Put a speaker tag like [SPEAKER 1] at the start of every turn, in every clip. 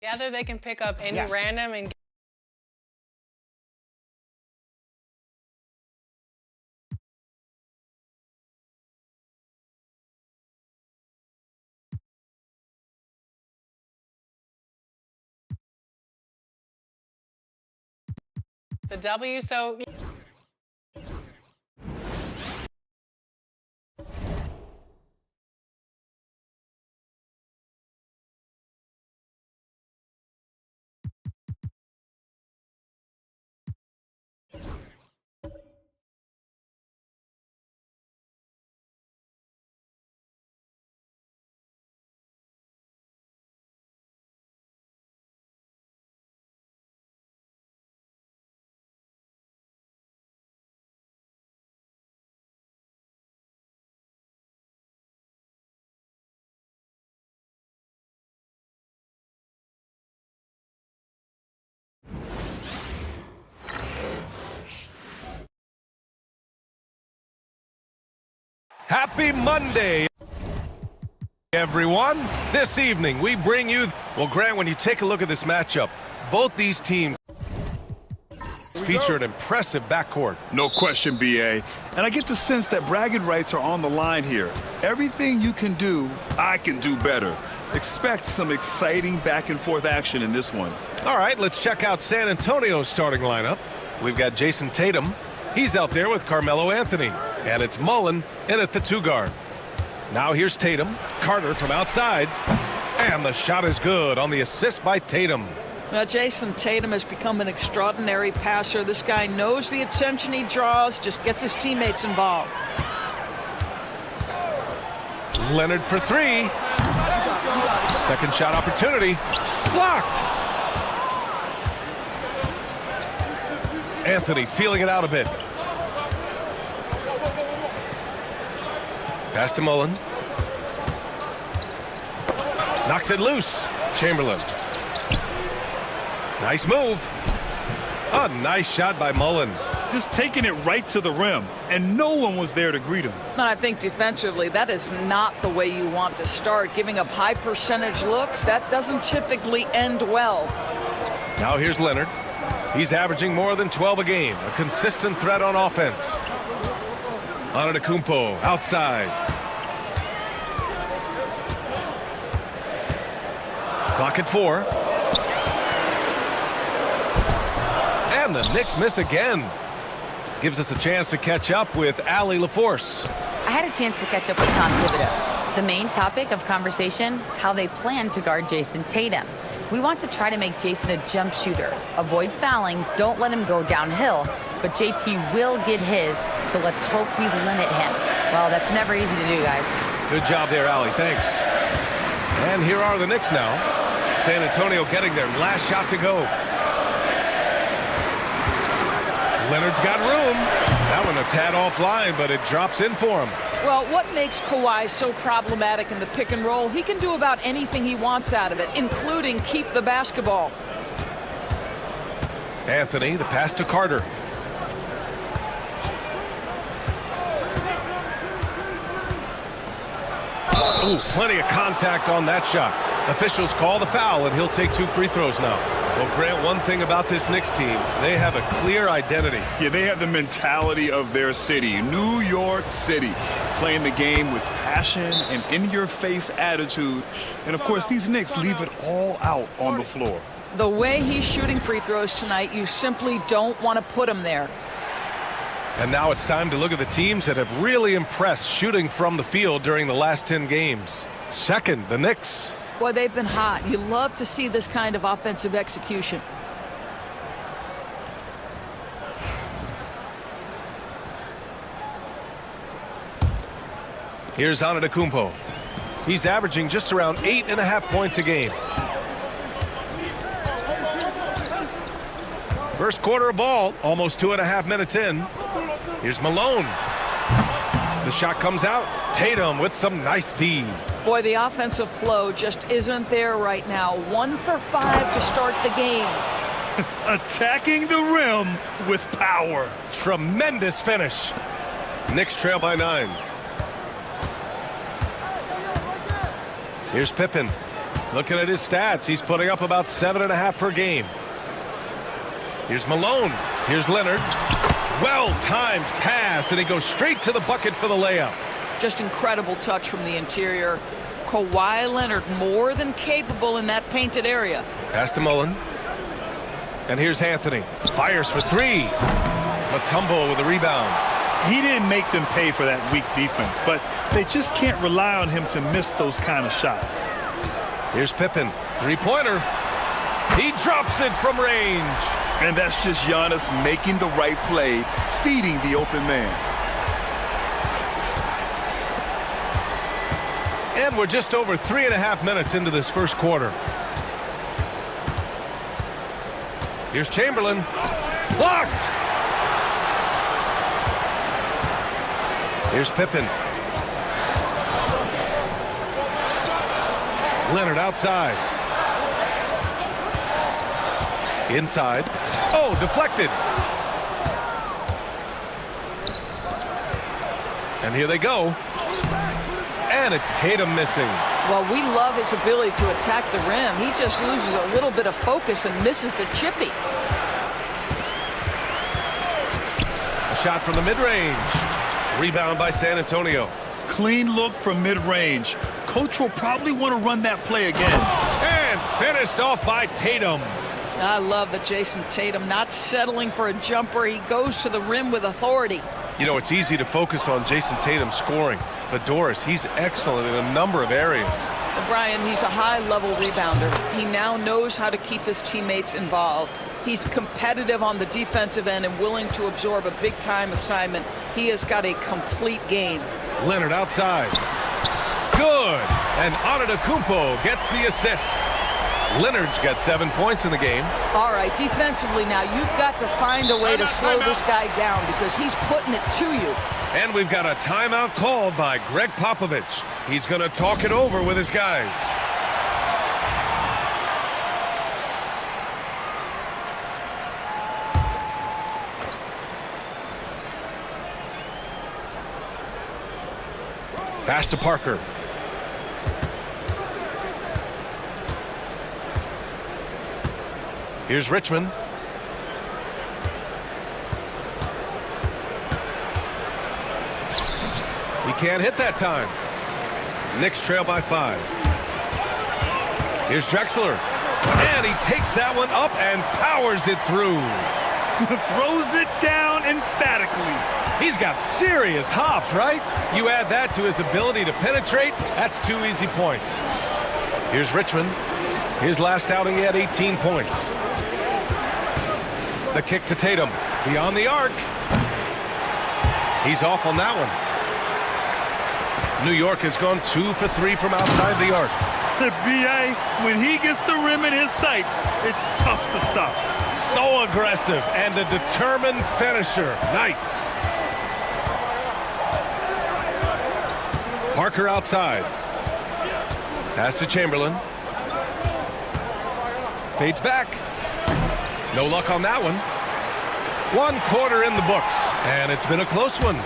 [SPEAKER 1] Together they can pick up any random and the W. So
[SPEAKER 2] Happy Monday, everyone. This evening, we bring you... Well, Grant, when you take a look at this matchup, both these teams feature an impressive backcourt.
[SPEAKER 3] No question, B.A. And I get the sense that bragging rights are on the line here. Everything you can do, I can do better. Expect some exciting back-and-forth action in this one.
[SPEAKER 2] All right, let's check out San Antonio's starting lineup. We've got Jason Tatum. He's out there with Carmelo Anthony. And it's Mullen in at the 2-guard. Now here's Tatum. Carter from outside. And the shot is good on the assist by Tatum.
[SPEAKER 4] Now, Jason Tatum has become an extraordinary passer. This guy knows the attention he draws, just gets his teammates involved.
[SPEAKER 2] Leonard for 3. Second shot opportunity. Blocked. Anthony feeling it out a bit. Pass to Mullen. Knocks it loose. Chamberlain. Nice move. A nice shot by Mullen.
[SPEAKER 3] Just taking it right to the rim, and no one was there to greet him.
[SPEAKER 4] I think defensively, that is not the way you want to start. Giving up high percentage looks, that doesn't typically end well.
[SPEAKER 2] Now here's Leonard. He's averaging more than 12 a game. A consistent threat on offense. Antetokounmpo outside. Clock at 4. And the Knicks miss again. Gives us a chance to catch up with Allie LaForce.
[SPEAKER 5] I had a chance to catch up with Tom Thibodeau. The main topic of conversation, how they plan to guard Jason Tatum. We want to try to make Jason a jump shooter. Avoid fouling, don't let him go downhill. But JT will get his, so let's hope we limit him. Well, that's never easy to do, guys.
[SPEAKER 2] Good job there, Allie. Thanks. And here are the Knicks now. San Antonio getting their last shot to go. Leonard's got room. That one a tad offline, but it drops in for him.
[SPEAKER 4] Well, what makes Kawhi so problematic in the pick and roll? He can do about anything he wants out of it, including keep the basketball.
[SPEAKER 2] Anthony, the pass to Carter. Ooh, plenty of contact on that shot. Officials call the foul, and he'll take 2 free throws now. Well, Grant, one thing about this Knicks team, they have a clear identity.
[SPEAKER 3] Yeah, they have the mentality of their city, New York City, playing the game with passion and in-your-face attitude. And, of course, these Knicks leave it all out on the floor.
[SPEAKER 4] The way he's shooting free throws tonight, you simply don't want to put him there.
[SPEAKER 2] And now it's time to look at the teams that have really impressed shooting from the field during the last 10 games. Second, the Knicks.
[SPEAKER 4] Boy, they've been hot. You love to see this kind of offensive execution.
[SPEAKER 2] Here's Antetokounmpo. He's averaging just around 8.5 points a game. First quarter of ball, almost 2.5 minutes in. Here's Malone. The shot comes out. Tatum with some nice D.
[SPEAKER 4] Boy, the offensive flow just isn't there right now. 1 for 5 to start the game.
[SPEAKER 3] Attacking the rim with power.
[SPEAKER 2] Tremendous finish. Knicks trail by 9. Here's Pippen. Looking at his stats, he's putting up about 7.5 per game. Here's Malone. Here's Leonard. Well-timed pass, and he goes straight to the bucket for the layup.
[SPEAKER 4] Just incredible touch from the interior. Kawhi Leonard more than capable in that painted area.
[SPEAKER 2] Pass to Mullen. And here's Anthony. Fires for three. Mutombo with a rebound.
[SPEAKER 3] He didn't make them pay for that weak defense, but they just can't rely on him to miss those kind of shots.
[SPEAKER 2] Here's Pippen. Three-pointer. He drops it from range.
[SPEAKER 3] And that's just Giannis making the right play, feeding the open man.
[SPEAKER 2] And we're just over 3.5 minutes into this first quarter. Here's Chamberlain. Blocked! Here's Pippen. Leonard outside. Inside. Oh, deflected. And here they go. And it's Tatum missing.
[SPEAKER 4] Well, we love his ability to attack the rim. He just loses a little bit of focus and misses the chippy.
[SPEAKER 2] A shot from the mid-range. Rebound by San Antonio.
[SPEAKER 3] Clean look from mid-range. Coach will probably want to run that play again.
[SPEAKER 2] And finished off by Tatum.
[SPEAKER 4] I love that Jason Tatum not settling for a jumper. He goes to the rim with authority.
[SPEAKER 2] You know, it's easy to focus on Jason Tatum scoring. But Doris, he's excellent in a number of areas.
[SPEAKER 4] Well, Brian, he's a high-level rebounder. He now knows how to keep his teammates involved. He's competitive on the defensive end and willing to absorb a big-time assignment. He has got a complete game.
[SPEAKER 2] Leonard outside. Good. And Antetokounmpo gets the assist. Leonard's got 7 points in the game.
[SPEAKER 4] All right, defensively now, you've got to find a way to slow this guy down because he's putting it to you.
[SPEAKER 2] And we've got a timeout called by Greg Popovich. He's going to talk it over with his guys. Pass to Parker. Here's Richmond. He can't hit that time. Knicks trail by 5. Here's Drexler. And he takes that one up and powers it through.
[SPEAKER 3] Throws it down emphatically.
[SPEAKER 2] He's got serious hops, right? You add that to his ability to penetrate, that's 2 easy points. Here's Richmond. His last outing, he had 18 points. The kick to Tatum. Beyond the arc. He's off on that one. New York has gone 2 for 3 from outside the arc.
[SPEAKER 3] The BA, when he gets the rim in his sights, it's tough to stop.
[SPEAKER 2] So aggressive and a determined finisher. Nice. Parker outside. Pass to Chamberlain. Fades back. No luck on that one. 1 quarter in the books, and it's been a close one.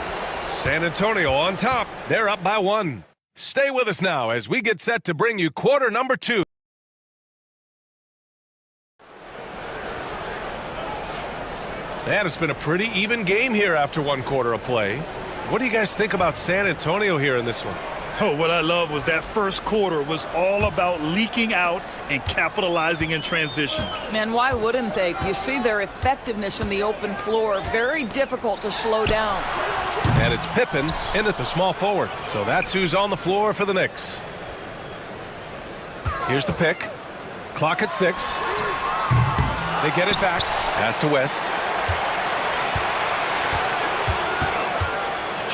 [SPEAKER 2] San Antonio on top. They're up by 1. Stay with us now as we get set to bring you quarter number 2. And it's been a pretty even game here after 1 quarter of play. What do you guys think about San Antonio here in this one?
[SPEAKER 3] Oh, what I love was that first quarter was all about leaking out and capitalizing in transition.
[SPEAKER 4] Man, why wouldn't they? You see their effectiveness in the open floor. Very difficult to slow down.
[SPEAKER 2] And it's Pippen in at the small forward. So that's who's on the floor for the Knicks. Here's the pick. Clock at 6. They get it back. Pass to West.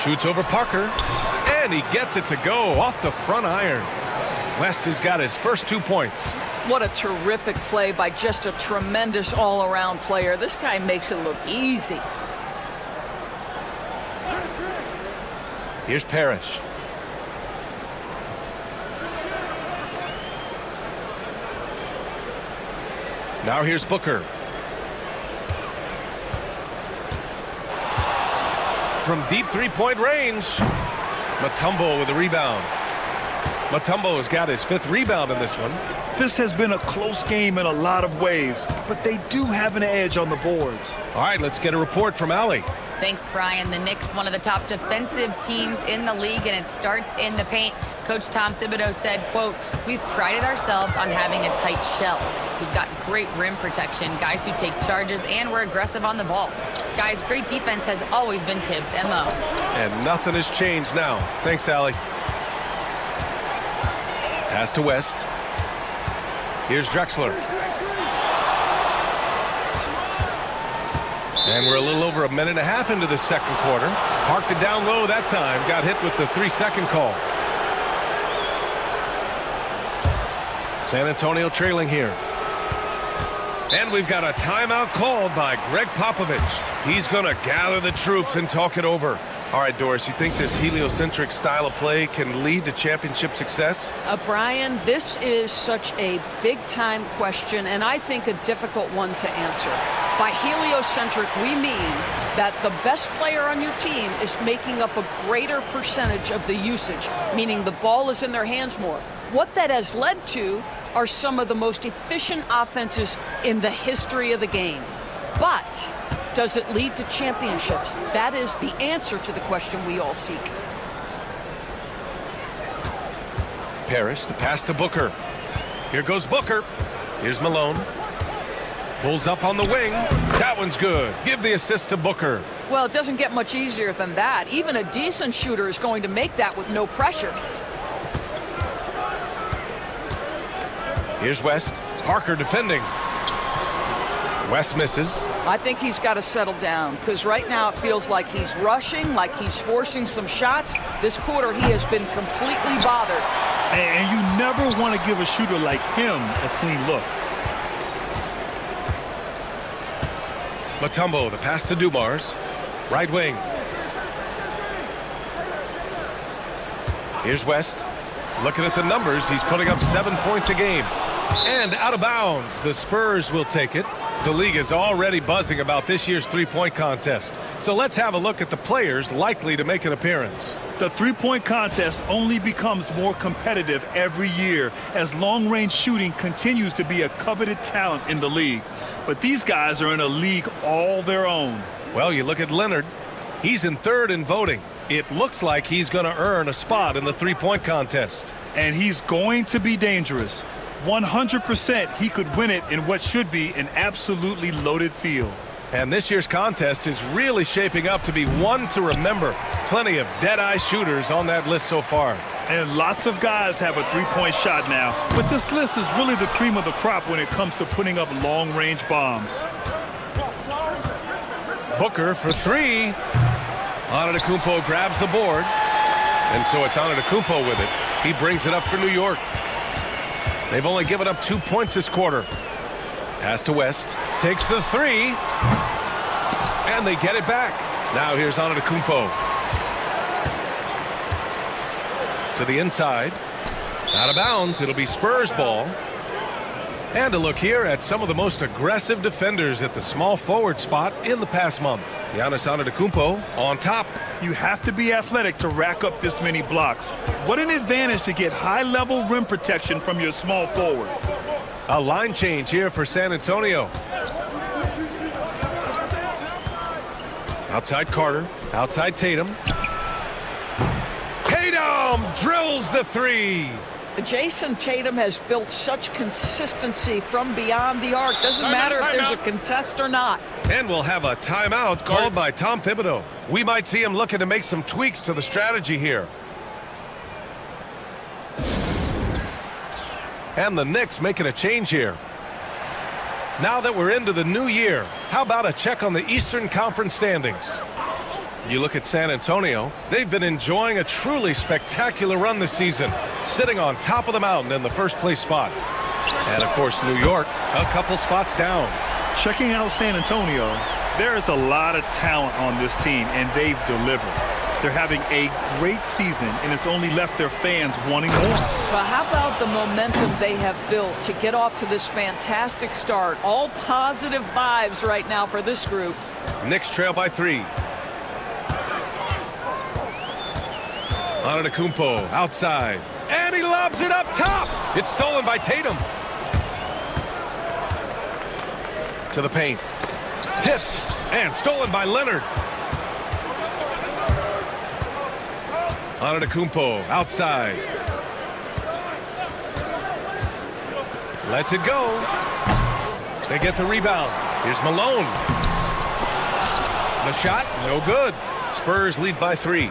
[SPEAKER 2] Shoots over Parker. And he gets it to go off the front iron. West has got his first 2 points.
[SPEAKER 4] What a terrific play by just a tremendous all-around player. This guy makes it look easy.
[SPEAKER 2] Here's Parrish. Now here's Booker. From deep 3-point range. Mutombo with a rebound. Mutombo has got his 5th rebound in this one.
[SPEAKER 3] This has been a close game in a lot of ways, but they do have an edge on the boards.
[SPEAKER 2] All right, let's get a report from Allie.
[SPEAKER 5] Thanks, Brian. The Knicks, one of the top defensive teams in the league, and it starts in the paint. Coach Tom Thibodeau said, quote, "We've prided ourselves on having a tight shell. We've got great rim protection, guys who take charges, and we're aggressive on the ball. Guys, great defense has always been Tibbs' MO."
[SPEAKER 2] And nothing has changed now. Thanks, Allie. Pass to West. Here's Drexler. And we're a little over a minute and a half into the second quarter. Parked it down low that time. Got hit with the 3-second call. San Antonio trailing here. And we've got a timeout called by Greg Popovich. He's going to gather the troops and talk it over. All right, Doris, you think this heliocentric style of play can lead to championship success?
[SPEAKER 4] Brian, this is such a big-time question, and I think a difficult one to answer. By heliocentric, we mean that the best player on your team is making up a greater percentage of the usage, meaning the ball is in their hands more. What that has led to are some of the most efficient offenses in the history of the game. But does it lead to championships? That is the answer to the question we all seek.
[SPEAKER 2] Parrish, the pass to Booker. Here goes Booker. Here's Malone. Pulls up on the wing. That one's good. Give the assist to Booker.
[SPEAKER 4] Well, it doesn't get much easier than that. Even a decent shooter is going to make that with no pressure.
[SPEAKER 2] Here's West. Parker defending. West misses.
[SPEAKER 4] I think he's got to settle down because right now it feels like he's rushing, like he's forcing some shots. This quarter he has been completely bothered.
[SPEAKER 3] And you never want to give a shooter like him a clean look.
[SPEAKER 2] Mutombo, the pass to Dumars. Right wing. Here's West. Looking at the numbers, he's putting up 7 points a game. And out of bounds, the Spurs will take it. The league is already buzzing about this year's three-point contest. So let's have a look at the players likely to make an appearance.
[SPEAKER 3] The three-point contest only becomes more competitive every year as long-range shooting continues to be a coveted talent in the league. But these guys are in a league all their own.
[SPEAKER 2] Well, you look at Leonard. He's in 3rd in voting. It looks like he's going to earn a spot in the three-point contest.
[SPEAKER 3] And he's going to be dangerous. 100% he could win it in what should be an absolutely loaded field.
[SPEAKER 2] And this year's contest is really shaping up to be one to remember. Plenty of dead-eye shooters on that list so far.
[SPEAKER 3] And lots of guys have a three-point shot now. But this list is really the cream of the crop when it comes to putting up long-range bombs.
[SPEAKER 2] Booker for 3. Antetokounmpo grabs the board. And so it's Antetokounmpo with it. He brings it up for New York. They've only given up 2 points this quarter. Pass to West. Takes the 3. And they get it back. Now here's Antetokounmpo. To the inside. Out of bounds. It'll be Spurs ball. And a look here at some of the most aggressive defenders at the small forward spot in the past month. Giannis Antetokounmpo on top.
[SPEAKER 3] You have to be athletic to rack up this many blocks. What an advantage to get high-level rim protection from your small forward.
[SPEAKER 2] A line change here for San Antonio. Outside Carter. Outside Tatum. Tatum drills the 3.
[SPEAKER 4] Jason Tatum has built such consistency from beyond the arc. Doesn't matter if there's a contest or not.
[SPEAKER 2] And we'll have a timeout called by Tom Thibodeau. We might see him looking to make some tweaks to the strategy here. And the Knicks making a change here. Now that we're into the new year, how about a check on the Eastern Conference standings? You look at San Antonio, they've been enjoying a truly spectacular run this season, sitting on top of the mountain in the first place spot. And of course, New York, a couple spots down.
[SPEAKER 3] Checking out San Antonio, there is a lot of talent on this team, and they've delivered. They're having a great season, and it's only left their fans wanting more.
[SPEAKER 4] Well, how about the momentum they have built to get off to this fantastic start? All positive vibes right now for this group.
[SPEAKER 2] Knicks trail by 3. Antetokounmpo outside. And And he lobs it up top. It's stolen by Tatum. To the paint. Tipped and stolen by Leonard. Antetokounmpo outside. Lets it go. They get the rebound. Here's Malone. The shot, no good. Spurs lead by 3.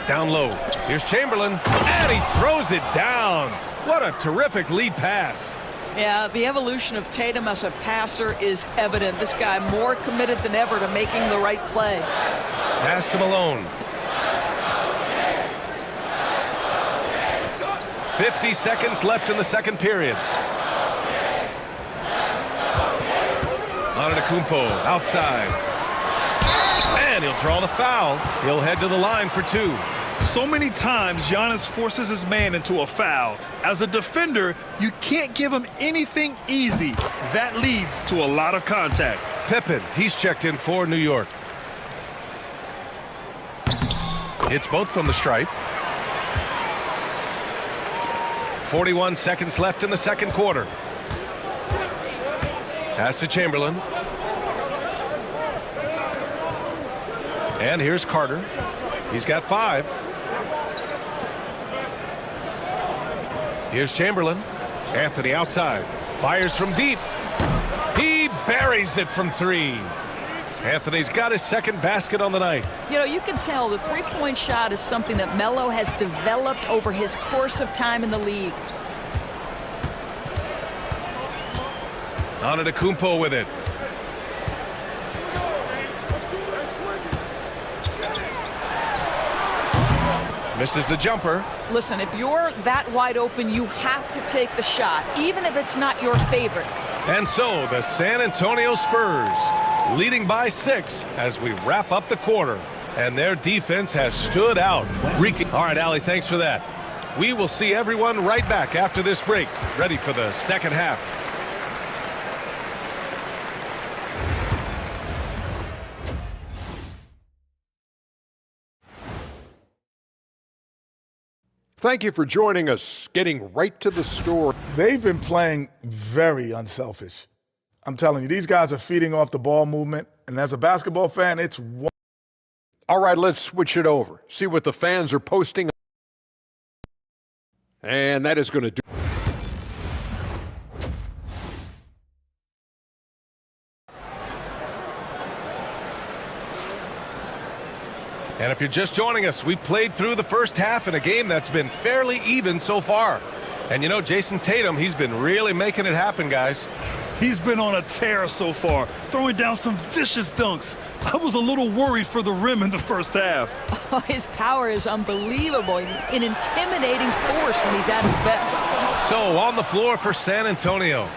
[SPEAKER 2] Down low. Here's Chamberlain. And he throws it down. What a terrific lead pass.
[SPEAKER 4] Yeah, the evolution of Tatum as a passer is evident. This guy more committed than ever to making the right play.
[SPEAKER 2] Pass to Malone. 50 seconds left in the second period. Antetokounmpo outside. And he'll draw the foul. He'll head to the line for 2.
[SPEAKER 3] So many times Giannis forces his man into a foul. As a defender, you can't give him anything easy. That leads to a lot of contact.
[SPEAKER 2] Pippen, he's checked in for New York. Hits both from the stripe. 41 seconds left in the second quarter. Pass to Chamberlain. And here's Carter. He's got 5. Here's Chamberlain. Anthony outside. Fires from deep. He buries it from 3. Anthony's got his second basket on the night.
[SPEAKER 4] You know, you can tell the three-point shot is something that Melo has developed over his course of time in the league.
[SPEAKER 2] Antetokounmpo with it. Misses the jumper.
[SPEAKER 4] Listen, if you're that wide open, you have to take the shot, even if it's not your favorite.
[SPEAKER 2] And so the San Antonio Spurs leading by 6 as we wrap up the quarter. And their defense has stood out. All right, Allie, thanks for that. We will see everyone right back after this break, ready for the second half.
[SPEAKER 6] Thank you for joining us, getting right to the story.
[SPEAKER 7] They've been playing very unselfish. I'm telling you, these guys are feeding off the ball movement, and as a basketball fan, it's one.
[SPEAKER 6] All right, let's switch it over. See what the fans are posting. And that is going to do.
[SPEAKER 2] And if you're just joining us, we played through the first half in a game that's been fairly even so far. And you know, Jason Tatum, he's been really making it happen, guys.
[SPEAKER 3] He's been on a tear so far, throwing down some vicious dunks. I was a little worried for the rim in the first half.
[SPEAKER 4] Oh, his power is unbelievable, an intimidating force when he's at his best.
[SPEAKER 2] So on the floor for San Antonio,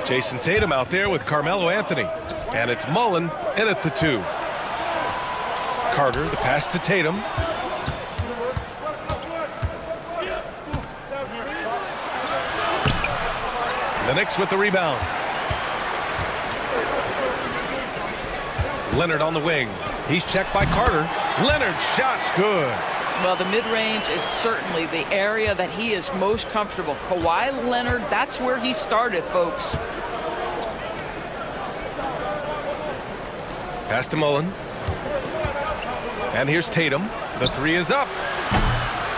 [SPEAKER 2] Jason Tatum out there with Carmelo Anthony. And it's Mullen in at the 2. Carter, the pass to Tatum. The Knicks with the rebound. Leonard on the wing. He's checked by Carter. Leonard's shot's good.
[SPEAKER 4] Well, the mid-range is certainly the area that he is most comfortable. Kawhi Leonard, that's where he started, folks.
[SPEAKER 2] Pass to Mullen. And here's Tatum. The 3 is up.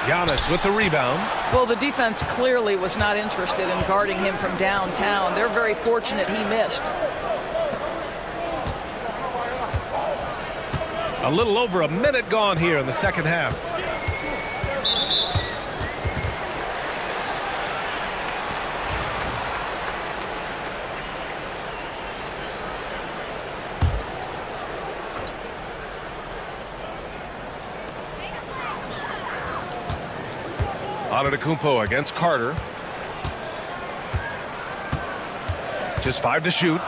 [SPEAKER 2] Giannis with the rebound.
[SPEAKER 4] Well, the defense clearly was not interested in guarding him from downtown. They're very fortunate he missed.
[SPEAKER 2] A little over a minute gone here in the second half. Antetokounmpo against Carter. Just 5 to shoot.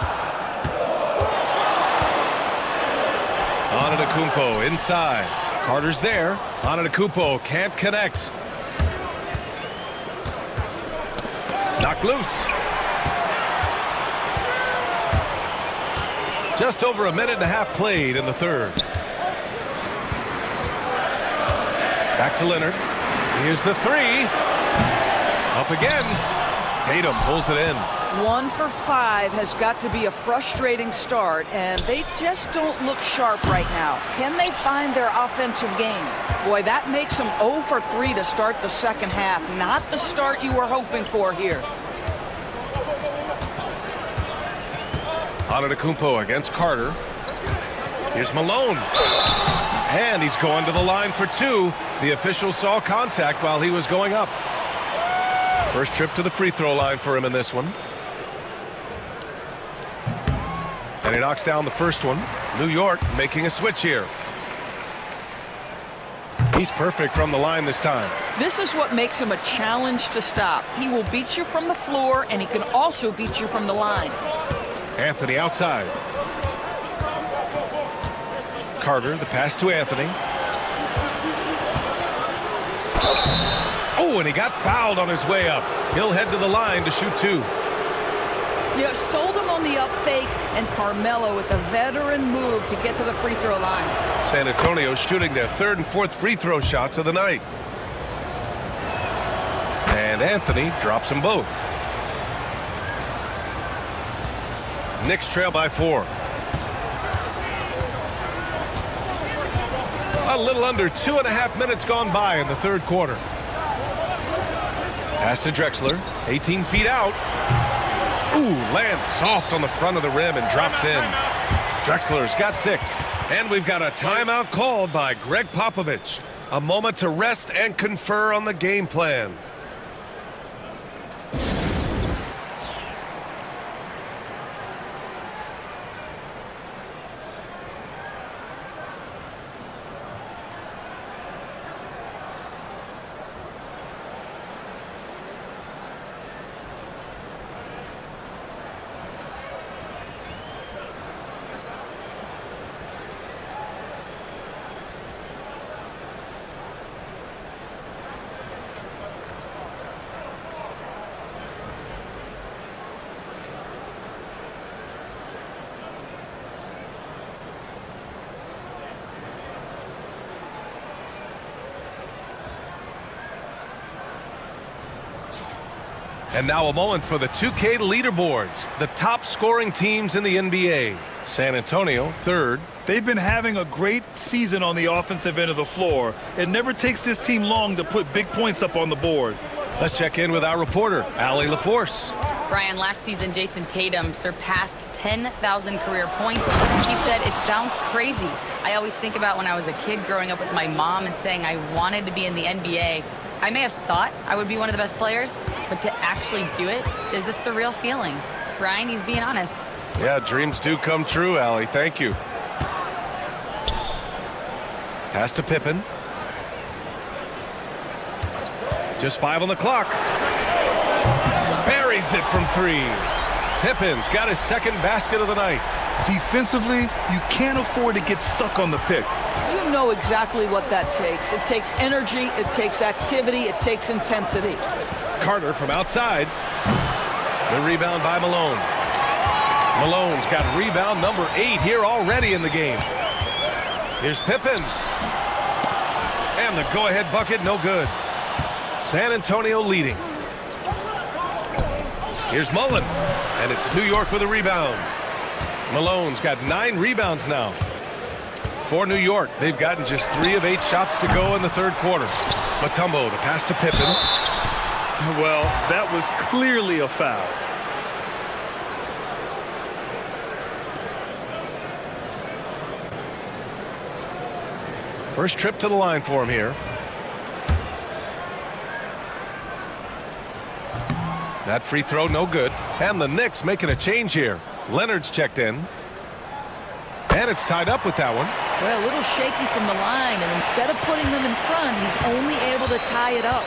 [SPEAKER 2] Antetokounmpo inside. Carter's there. Antetokounmpo can't connect. Knocked loose. Just over a minute and a half played in the third. Back to Leonard. Here's the three. Up again. Tatum pulls it in.
[SPEAKER 4] 1 for 5 has got to be a frustrating start, and they just don't look sharp right now. Can they find their offensive game? Boy, that makes them 0 for 3 to start the second half. Not the start you were hoping for here.
[SPEAKER 2] Antetokounmpo against Carter. Here's Malone. And he's going to the line for 2. The official saw contact while he was going up. First trip to the free throw line for him in this one. And he knocks down the first one. New York making a switch here. He's perfect from the line this time.
[SPEAKER 4] This is what makes him a challenge to stop. He will beat you from the floor, and he can also beat you from the line.
[SPEAKER 2] Anthony outside. Carter, the pass to Anthony. Oh, and he got fouled on his way up. He'll head to the line to shoot 2.
[SPEAKER 4] You know, sold him on the up fake, and Carmelo with a veteran move to get to the free throw line.
[SPEAKER 2] San Antonio shooting their 3rd and 4th free throw shots of the night. And Anthony drops them both. Knicks trail by 4. A little under 2.5 minutes gone by in the 3rd quarter. Pass to Drexler, 18 feet out. Ooh, lands soft on the front of the rim and drops in. Drexler's got 6. And we've got a timeout called by Greg Popovich. A moment to rest and confer on the game plan. And now a moment for the 2K leaderboards. The top scoring teams in the NBA. San Antonio, 3rd.
[SPEAKER 3] They've been having a great season on the offensive end of the floor. It never takes this team long to put big points up on the board.
[SPEAKER 2] Let's check in with our reporter, Allie LaForce.
[SPEAKER 5] Brian, last season, Jason Tatum surpassed 10,000 career points. He said, "It sounds crazy. I always think about when I was a kid growing up with my mom and saying I wanted to be in the NBA. I may have thought I would be one of the best players, but to actually do it is a surreal feeling." Brian, he's being honest.
[SPEAKER 2] Yeah, dreams do come true, Allie. Thank you. Pass to Pippen. Just 5 on the clock. Buries it from 3. Pippen's got his 2nd basket of the night.
[SPEAKER 3] Defensively, you can't afford to get stuck on the pick.
[SPEAKER 4] You know exactly what that takes. It takes energy, it takes activity, it takes intensity.
[SPEAKER 2] Carter from outside. The rebound by Malone. Malone's got rebound number 8 here already in the game. Here's Pippen. And the go-ahead bucket, no good. San Antonio leading. Here's Mullen. And it's New York with a rebound. Malone's got 9 rebounds now. For New York, they've gotten just 3 of 8 shots to go in the 3rd quarter. Mutombo, the pass to Pippen.
[SPEAKER 3] Well, that was clearly a foul.
[SPEAKER 2] First trip to the line for him here. That free throw, no good. And the Knicks making a change here. Leonard's checked in. And it's tied up with that one.
[SPEAKER 4] Well, a little shaky from the line, and instead of putting them in front, he's only able to tie it up.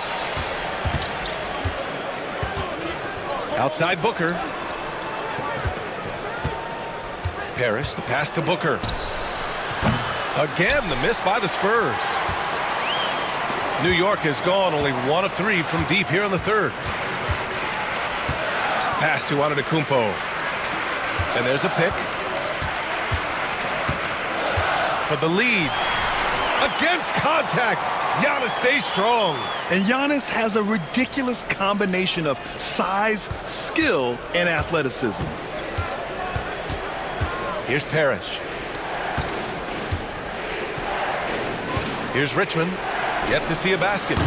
[SPEAKER 2] Outside Booker. Parrish, the pass to Booker. Again, the miss by the Spurs. New York has gone only 1 of 3 from deep here in the 3rd. Pass to Antetokounmpo. And there's a pick. For the lead. against contact. Giannis stays strong.
[SPEAKER 3] And Giannis has a ridiculous combination of size, skill, and athleticism.
[SPEAKER 2] Here's Parrish. Here's Richmond. Yet to see a basket.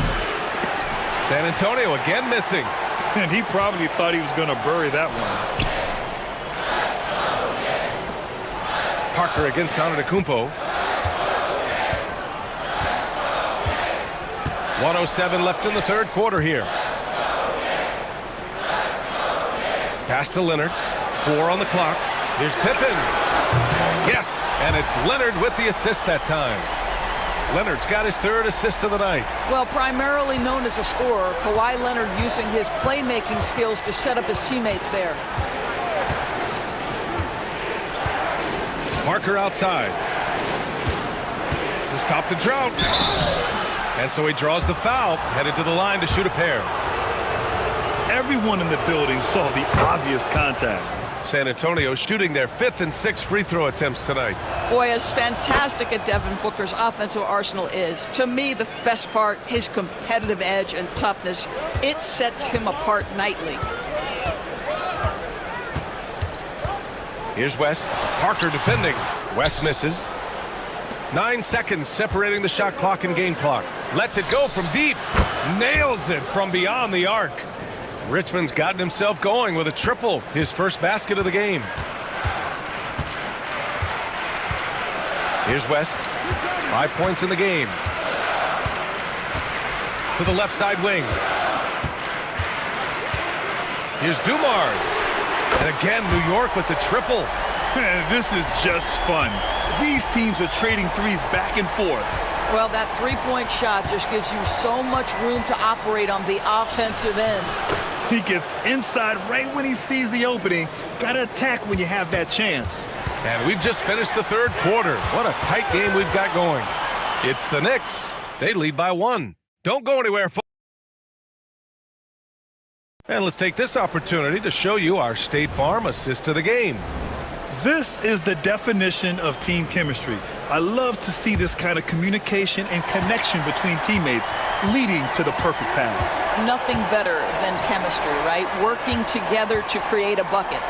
[SPEAKER 2] San Antonio again missing.
[SPEAKER 3] And he probably thought he was going to bury that one.
[SPEAKER 2] Parker against Antetokounmpo. 1:07 left in the third quarter here. Pass to Leonard. 4 on the clock. Here's Pippen. Yes, and it's Leonard with the assist that time. Leonard's got his 3rd assist of the night.
[SPEAKER 4] Well, primarily known as a scorer, Kawhi Leonard using his playmaking skills to set up his teammates there.
[SPEAKER 2] Parker outside to stop the drought. And so he draws the foul, headed to the line to shoot a pair.
[SPEAKER 3] Everyone in the building saw the obvious contact.
[SPEAKER 2] San Antonio shooting their 5th and 6th free throw attempts tonight.
[SPEAKER 4] Boy, as fantastic as Devin Booker's offensive arsenal is, to me the best part, his competitive edge and toughness, it sets him apart nightly.
[SPEAKER 2] Here's West. Parker defending. West misses. 9 seconds separating the shot clock and game clock. Lets it go from deep. Nails it from beyond the arc. Richmond's gotten himself going with a triple, his first basket of the game. Here's West. 5 points in the game. To the left side wing. Here's Dumars. And again, New York with the triple.
[SPEAKER 3] Man, this is just fun. These teams are trading threes back and forth.
[SPEAKER 4] Well, that three-point shot just gives you so much room to operate on the offensive end.
[SPEAKER 3] He gets inside right when he sees the opening. Got to attack when you have that chance.
[SPEAKER 2] And we've just finished the third quarter. What a tight game we've got going. It's the Knicks. They lead by 1. Don't go anywhere, folks. And let's take this opportunity to show you our State Farm assist of the game.
[SPEAKER 3] This is the definition of team chemistry. I love to see this kind of communication and connection between teammates leading to the perfect pass.
[SPEAKER 4] Nothing better than chemistry, right? Working together to create a bucket.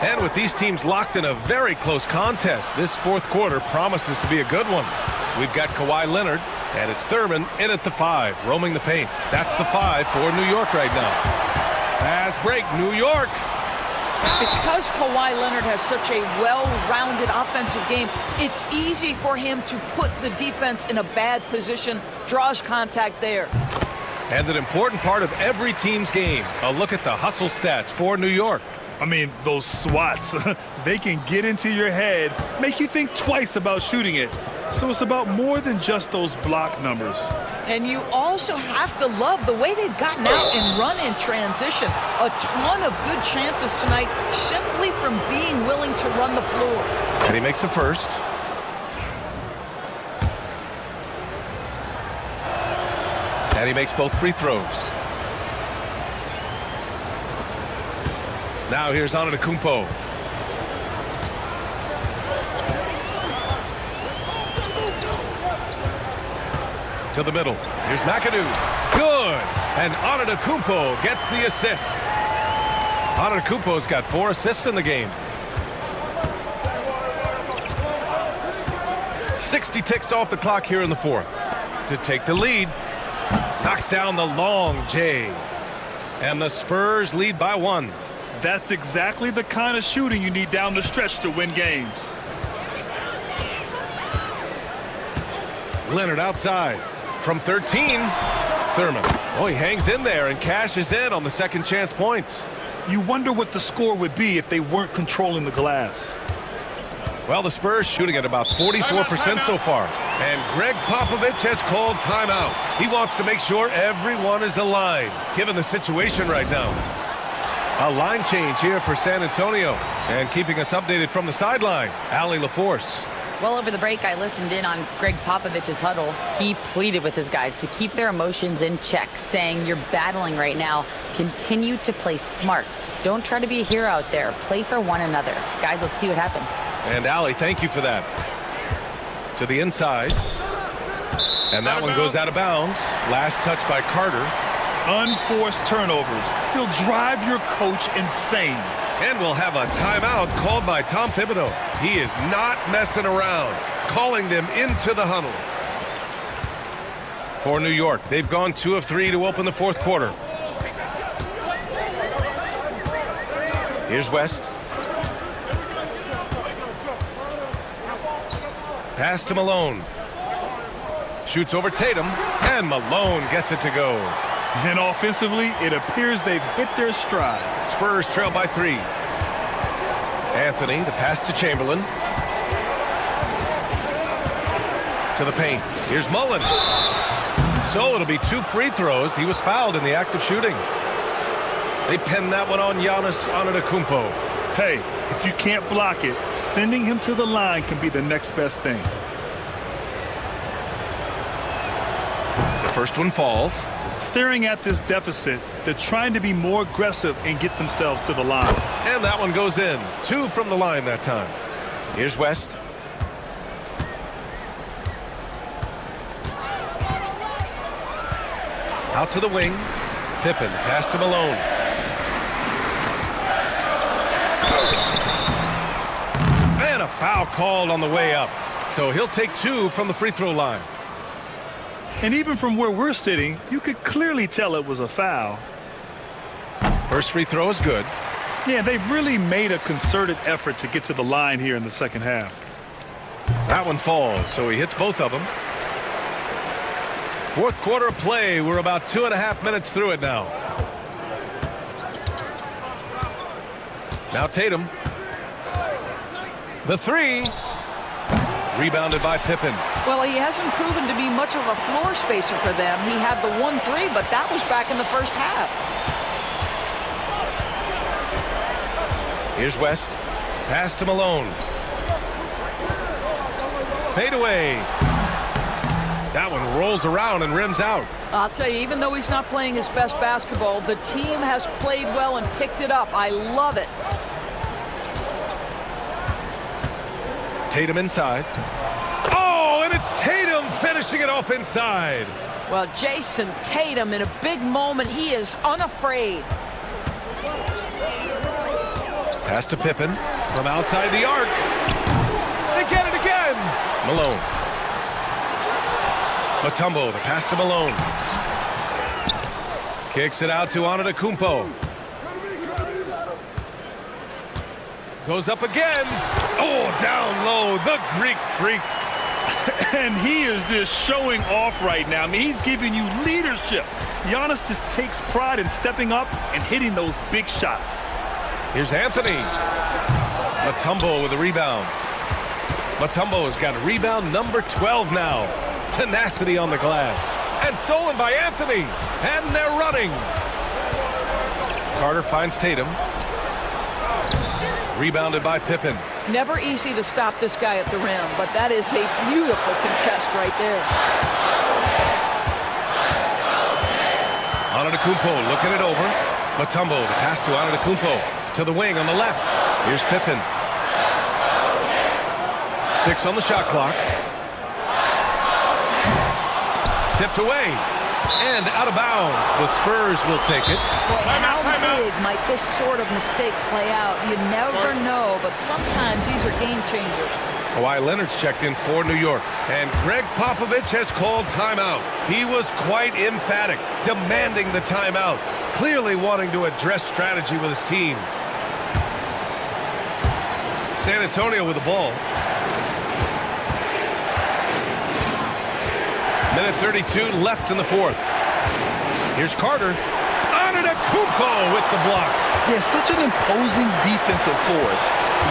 [SPEAKER 2] And with these teams locked in a very close contest, this fourth quarter promises to be a good one. We've got Kawhi Leonard, and it's Thurman in at the 5, roaming the paint. That's the 5 for New York right now. Fast break, New York.
[SPEAKER 4] Because Kawhi Leonard has such a well-rounded offensive game, it's easy for him to put the defense in a bad position, draws contact there.
[SPEAKER 2] And an important part of every team's game, a look at the hustle stats for New York.
[SPEAKER 3] I mean, those swats, they can get into your head, make you think twice about shooting it. So it's about more than just those block numbers.
[SPEAKER 4] And you also have to love the way they've gotten out and run in transition. A ton of good chances tonight simply from being willing to run the floor.
[SPEAKER 2] And he makes a first. And he makes both free throws. Now here's Antetokounmpo. To the middle. Here's McAdoo. Good. And Antetokounmpo gets the assist. Antetokounmpo's got 4 assists in the game. 60 ticks off the clock here in the fourth. To take the lead. Knocks down the long J. And the Spurs lead by 1.
[SPEAKER 3] That's exactly the kind of shooting you need down the stretch to win games.
[SPEAKER 2] Leonard outside. From 13, Thurman. Oh, he hangs in there and cashes in on the second chance points.
[SPEAKER 3] You wonder what the score would be if they weren't controlling the glass.
[SPEAKER 2] Well, the Spurs shooting at about 44% so far. And Greg Popovich has called timeout. He wants to make sure everyone is aligned, given the situation right now. A line change here for San Antonio. And keeping us updated from the sideline, Allie LaForce.
[SPEAKER 5] Well, over the break, I listened in on Greg Popovich's huddle. He pleaded with his guys to keep their emotions in check, saying, you're battling right now. Continue to play smart. Don't try to be a hero out there. Play for one another. Guys, let's see what happens.
[SPEAKER 2] And Allie, thank you for that. To the inside. And that one goes out of bounds. Last touch by Carter.
[SPEAKER 3] Unforced turnovers. They'll drive your coach insane.
[SPEAKER 2] And we'll have a timeout called by Tom Thibodeau. He is not messing around, calling them into the huddle. For New York, they've gone 2 of 3 to open the fourth quarter. Here's West. Pass to Malone. Shoots over Tatum, and Malone gets it to go.
[SPEAKER 3] And offensively, it appears they've hit their stride.
[SPEAKER 2] Spurs trail by 3. Anthony, the pass to Chamberlain. To the paint. Here's Mullen. So it'll be 2 free throws. He was fouled in the act of shooting. They pinned that one on Giannis Antetokounmpo.
[SPEAKER 3] Hey, if you can't block it, sending him to the line can be the next best thing.
[SPEAKER 2] The first one falls.
[SPEAKER 3] Staring at this deficit, they're trying to be more aggressive and get themselves to the line.
[SPEAKER 2] And that one goes in. 2 from the line that time. Here's West. Out to the wing. Pippen, pass to Malone. And a foul called on the way up. So he'll take 2 from the free throw line.
[SPEAKER 3] And even from where we're sitting, you could clearly tell it was a foul.
[SPEAKER 2] First free throw is good.
[SPEAKER 3] Yeah, they've really made a concerted effort to get to the line here in the second half.
[SPEAKER 2] That one falls, so he hits both of them. Fourth quarter of play. We're about 2.5 minutes through it now. Now Tatum. The 3. Rebounded by Pippen.
[SPEAKER 4] Well, he hasn't proven to be much of a floor spacer for them. He had the 1-3, but that was back in the first half.
[SPEAKER 2] Here's West. Pass to Malone. Fade away. That one rolls around and rims out.
[SPEAKER 4] I'll tell you, even though he's not playing his best basketball, the team has played well and picked it up. I love it.
[SPEAKER 2] Tatum inside. Oh, and it's Tatum finishing it off inside.
[SPEAKER 4] Well, Jason Tatum in a big moment. He is unafraid.
[SPEAKER 2] Pass to Pippen from outside the arc. They get it again. Malone. Mutombo, the pass to Malone. Kicks it out to Antetokounmpo. Goes up again. Oh, down low, the Greek freak.
[SPEAKER 3] And he is just showing off right now. I mean, he's giving you leadership. Giannis just takes pride in stepping up and hitting those big shots.
[SPEAKER 2] Here's Anthony. Mutombo with a rebound. Mutombo has got rebound number 12 now. Tenacity on the glass. And stolen by Anthony. And they're running. Carter finds Tatum. Rebounded by Pippen.
[SPEAKER 4] Never easy to stop this guy at the rim, but that is a beautiful contest right there.
[SPEAKER 2] Antetokounmpo looking it over. Mutombo, the pass to Antetokounmpo. To the wing on the left. Here's Pippen. 6 on the shot clock. Tipped away. And out of bounds. The Spurs will take it.
[SPEAKER 4] Well, how big might this sort of mistake play out? You never know, but sometimes these are game changers.
[SPEAKER 2] Kawhi Leonard's checked in for New York. And Greg Popovich has called timeout. He was quite emphatic, demanding the timeout, clearly wanting to address strategy with his team. San Antonio with the ball. Minute 32 left in the fourth. Here's Carter. Antetokounmpo with the block.
[SPEAKER 3] Yeah, such an imposing defensive force.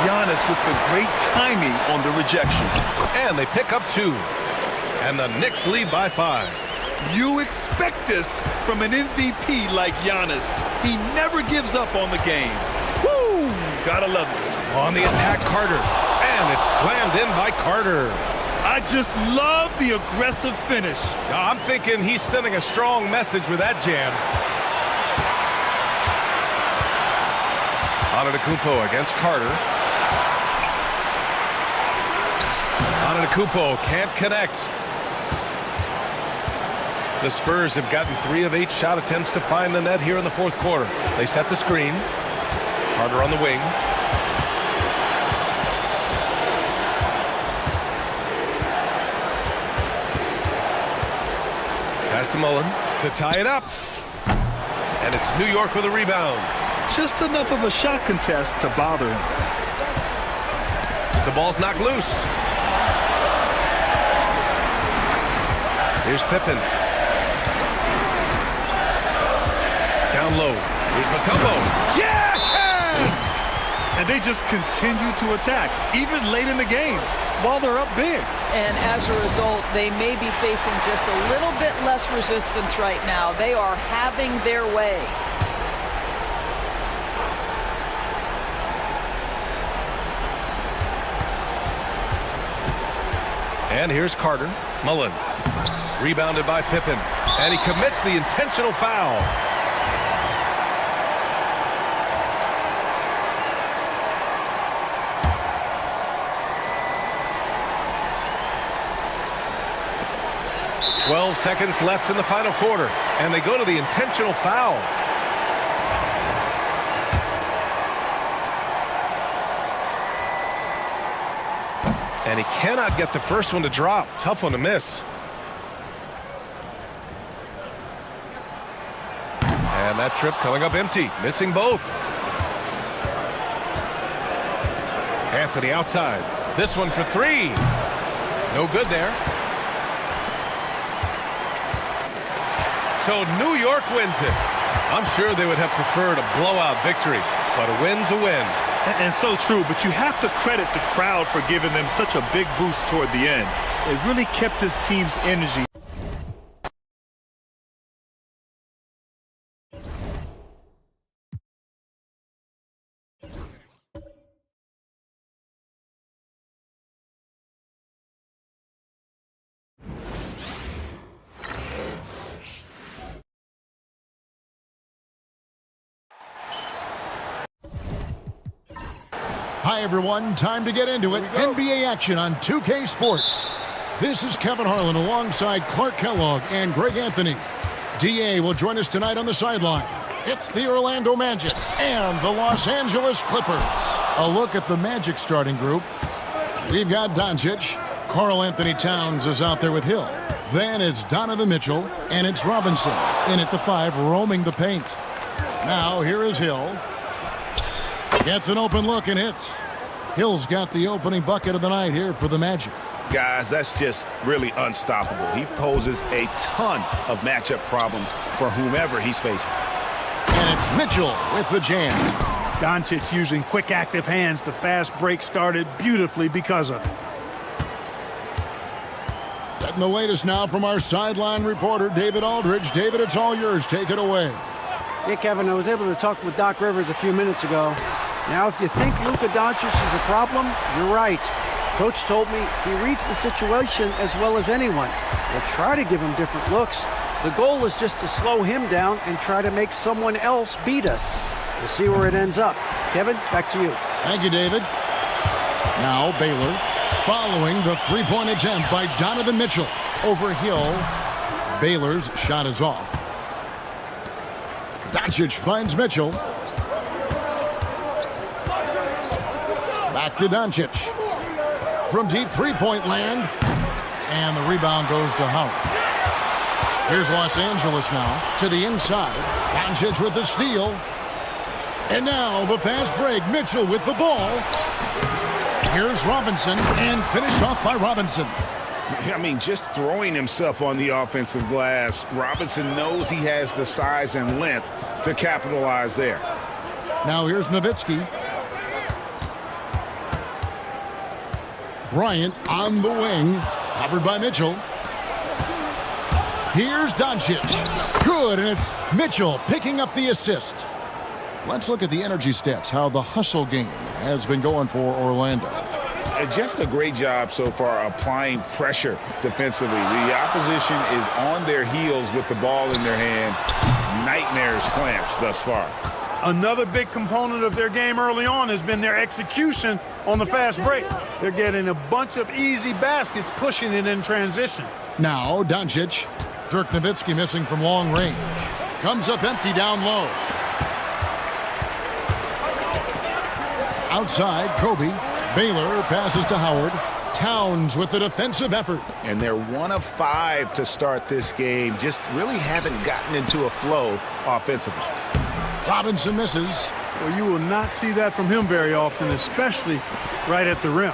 [SPEAKER 3] Giannis with the great timing on the rejection.
[SPEAKER 2] And they pick up 2. And the Knicks lead by 5.
[SPEAKER 3] You expect this from an MVP like Giannis. He never gives up on the game. Woo! Gotta love it.
[SPEAKER 2] On the attack, Carter. And it's slammed in by Carter.
[SPEAKER 3] I just love the aggressive finish.
[SPEAKER 2] I'm thinking he's sending a strong message with that jam. Antetokounmpo against Carter. Antetokounmpo can't connect. The Spurs have gotten 3 of 8 shot attempts to find the net here in the fourth quarter. They set the screen. Carter on the wing. Pass to Mullen to tie it up. And it's New York with a rebound.
[SPEAKER 3] Just enough of a shot contest to bother him.
[SPEAKER 2] The ball's knocked loose. Here's Pippen. Down low. Here's Mutombo. Yes!
[SPEAKER 3] And they just continue to attack, even late in the game, while they're up big.
[SPEAKER 4] And as a result, they may be facing just a little bit less resistance right now. They are having their way.
[SPEAKER 2] And here's Carter. Mullen. Rebounded by Pippen. And he commits the intentional foul. "12 seconds left in the final quarter, and they go to the intentional foul." And he cannot get the first one to drop. Tough one to miss. And that trip coming up empty, missing both. Anthony outside. This one for 3. No good there. So New York wins it. I'm sure they would have preferred a blowout victory, but a win's a win.
[SPEAKER 3] And so true, but you have to credit the crowd for giving them such a big boost toward the end. It really kept this team's energy.
[SPEAKER 8] Hi, everyone. Time to get into it. NBA action on 2K Sports. This is Kevin Harlan alongside Clark Kellogg and Greg Anthony. DA will join us tonight on the sideline. It's the Orlando Magic and the Los Angeles Clippers. A look at the Magic starting group. We've got Doncic. Karl Anthony Towns is out there with Hill. Then it's Donovan Mitchell, and it's Robinson in at the 5, roaming the paint. Now, here is Hill. Gets an open look and hits. Hill's got the opening bucket of the night here for the Magic.
[SPEAKER 9] Guys, that's just really unstoppable. He poses a ton of matchup problems for whomever he's facing.
[SPEAKER 8] And it's Mitchell with the jam.
[SPEAKER 3] Doncic using quick active hands. The fast break started beautifully because of it.
[SPEAKER 8] Getting the latest now from our sideline reporter, David Aldridge. David, it's all yours. Take it away.
[SPEAKER 10] Yeah, Kevin, I was able to talk with Doc Rivers a few minutes ago. Now, if you think Luka Doncic is a problem, you're right. Coach told me he reads the situation as well as anyone. We'll try to give him different looks. The goal is just to slow him down and try to make someone else beat us. We'll see where it ends up. Kevin, back to you.
[SPEAKER 8] Thank you, David. Now, Baylor, following the three-point attempt by Donovan Mitchell over Hill. Baylor's shot is off. Doncic finds Mitchell. Back to Doncic. From deep three-point land. And the rebound goes to Howard. Here's Los Angeles now to the inside. Doncic with the steal. And now the fast break. Mitchell with the ball. Here's Robinson, and finished off by Robinson.
[SPEAKER 9] I mean, just throwing himself on the offensive glass, Robinson knows he has the size and length to capitalize there.
[SPEAKER 8] Now here's Nowitzki. Bryant on the wing, covered by Mitchell. Here's Doncic. Good, and it's Mitchell picking up the assist. Let's look at the energy stats, how the hustle game has been going for Orlando.
[SPEAKER 9] Just a great job so far applying pressure defensively. The opposition is on their heels with the ball in their hand. Nightmares clamps thus far.
[SPEAKER 11] Another big component of their game early on has been their execution on the fast break. They're getting a bunch of easy baskets, pushing it in transition.
[SPEAKER 8] Now, Doncic. Dirk Nowitzki missing from long range. Comes up empty down low. Outside, Kobe. Baylor passes to Howard. Towns with the defensive effort.
[SPEAKER 9] And they're 1 of 5 to start this game. Just really haven't gotten into a flow offensively.
[SPEAKER 8] Robinson misses.
[SPEAKER 11] Well, you will not see that from him very often, especially right at the rim.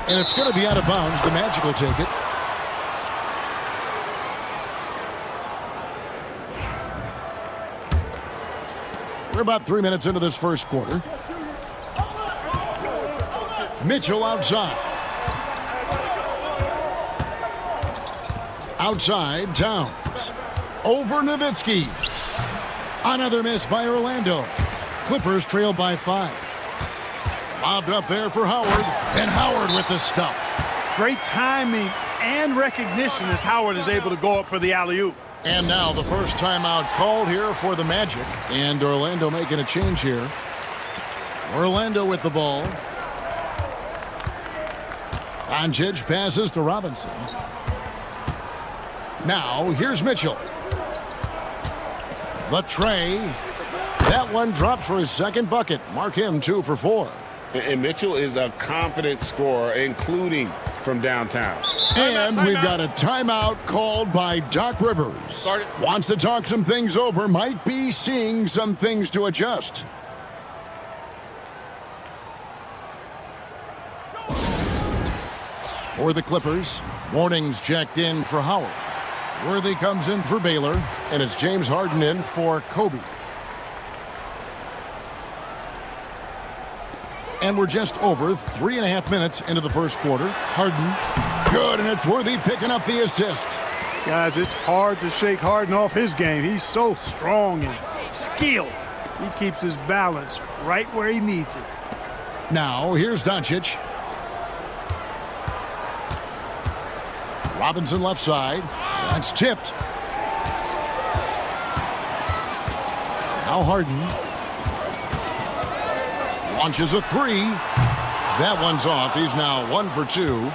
[SPEAKER 8] And it's going to be out of bounds. The Magic will take it. We're about 3 minutes into this first quarter. Mitchell outside. Outside, Towns. Over Nowitzki. Another miss by Orlando. Clippers trail by 5. Lobbed up there for Howard. And Howard with the stuff.
[SPEAKER 11] Great timing and recognition as Howard is able to go up for the alley-oop.
[SPEAKER 8] And now the first timeout called here for the Magic. And Orlando making a change here. Orlando with the ball. Doncic passes to Robinson. Now, here's Mitchell. The tray. That one dropped for his second bucket. Mark him 2 for 4.
[SPEAKER 9] And Mitchell is a confident scorer, including from downtown.
[SPEAKER 8] And we've got a timeout called by Doc Rivers. Wants to talk some things over. Might be seeing some things to adjust. For the Clippers, Morning's checked in for Howard. Worthy comes in for Baylor, and it's James Harden in for Kobe. And we're just over 3.5 minutes into the first quarter. Harden, good, and it's Worthy picking up the assist.
[SPEAKER 11] Guys, it's hard to shake Harden off his game. He's so strong and skilled. He keeps his balance right where he needs it.
[SPEAKER 8] Now, here's Doncic. Robinson left side. That's tipped. Now Harden launches a 3. That one's off. He's now 1 for 2.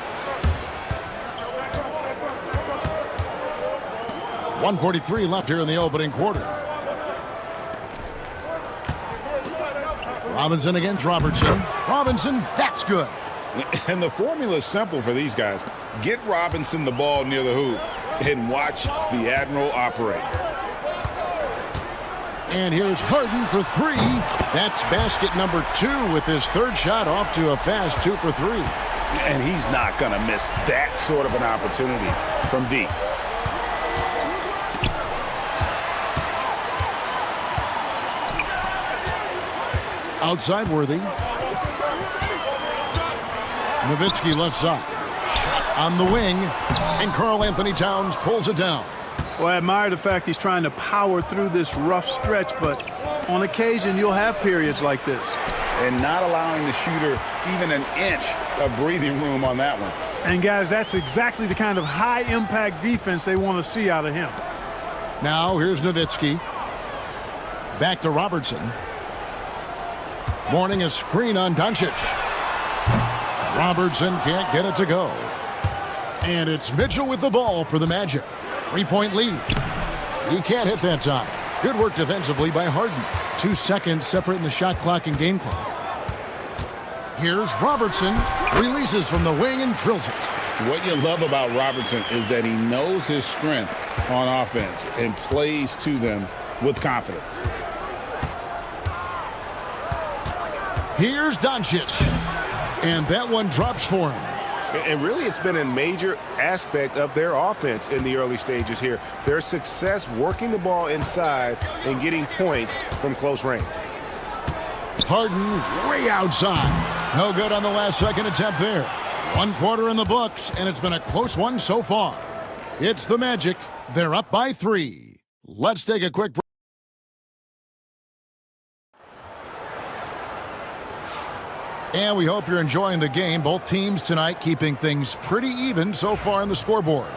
[SPEAKER 8] 1:43 left here in the opening quarter. Robinson against Robertson. Robinson, that's good.
[SPEAKER 9] And the formula is simple for these guys. Get Robinson the ball near the hoop and watch the Admiral operate.
[SPEAKER 8] And here's Harden for 3. That's basket number 2 with his third shot off to a fast 2 for 3.
[SPEAKER 9] And he's not going to miss that sort of an opportunity from deep.
[SPEAKER 8] Outside Worthy. Nowitzki left side. Shot on the wing. And Karl Anthony Towns pulls it down.
[SPEAKER 11] Well, I admire the fact he's trying to power through this rough stretch, but on occasion you'll have periods like this.
[SPEAKER 9] And not allowing the shooter even an inch of breathing room on that one.
[SPEAKER 11] And guys, that's exactly the kind of high-impact defense they want to see out of him.
[SPEAKER 8] Now here's Nowitzki. Back to Robertson. Morning a screen on Doncic. Robertson can't get it to go. And it's Mitchell with the ball for the Magic. 3-point lead. He can't hit that time. Good work defensively by Harden. 2 seconds separating the shot clock and game clock. Here's Robertson. Releases from the wing and drills it.
[SPEAKER 9] What you love about Robertson is that he knows his strength on offense and plays to them with confidence.
[SPEAKER 8] Here's Doncic. And that one drops for him.
[SPEAKER 9] And really, it's been a major aspect of their offense in the early stages here. Their success working the ball inside and getting points from close range.
[SPEAKER 8] Harden way outside. No good on the last second attempt there. 1 quarter in the books, and it's been a close one so far. It's the Magic. They're up by 3. Let's take a quick break. And we hope you're enjoying the game. Both teams tonight keeping things pretty even so far on the scoreboard.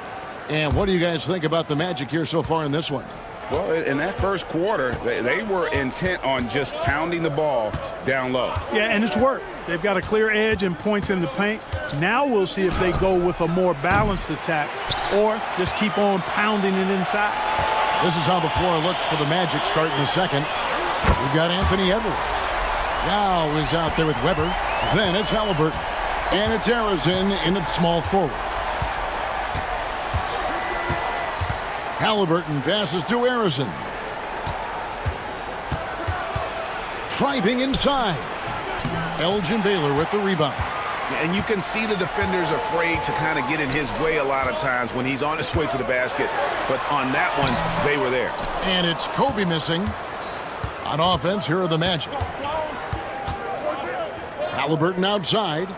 [SPEAKER 8] And what do you guys think about the Magic here so far in this one?
[SPEAKER 9] Well, in that first quarter, they were intent on just pounding the ball down low.
[SPEAKER 11] Yeah, and it's worked. They've got a clear edge and points in the paint. Now we'll see if they go with a more balanced attack or just keep on pounding it inside.
[SPEAKER 8] This is how the floor looks for the Magic starting the second. We've got Anthony Edwards. Now is out there with Weber. Then it's Halliburton. And it's Arizin in at small forward. Halliburton passes to Arizin. Driving inside. Elgin Baylor with the rebound.
[SPEAKER 9] And you can see the defenders afraid to kind of get in his way a lot of times when he's on his way to the basket. But on that one, they were there.
[SPEAKER 8] And it's Kobe missing. On offense, here are the Magic. Halliburton outside.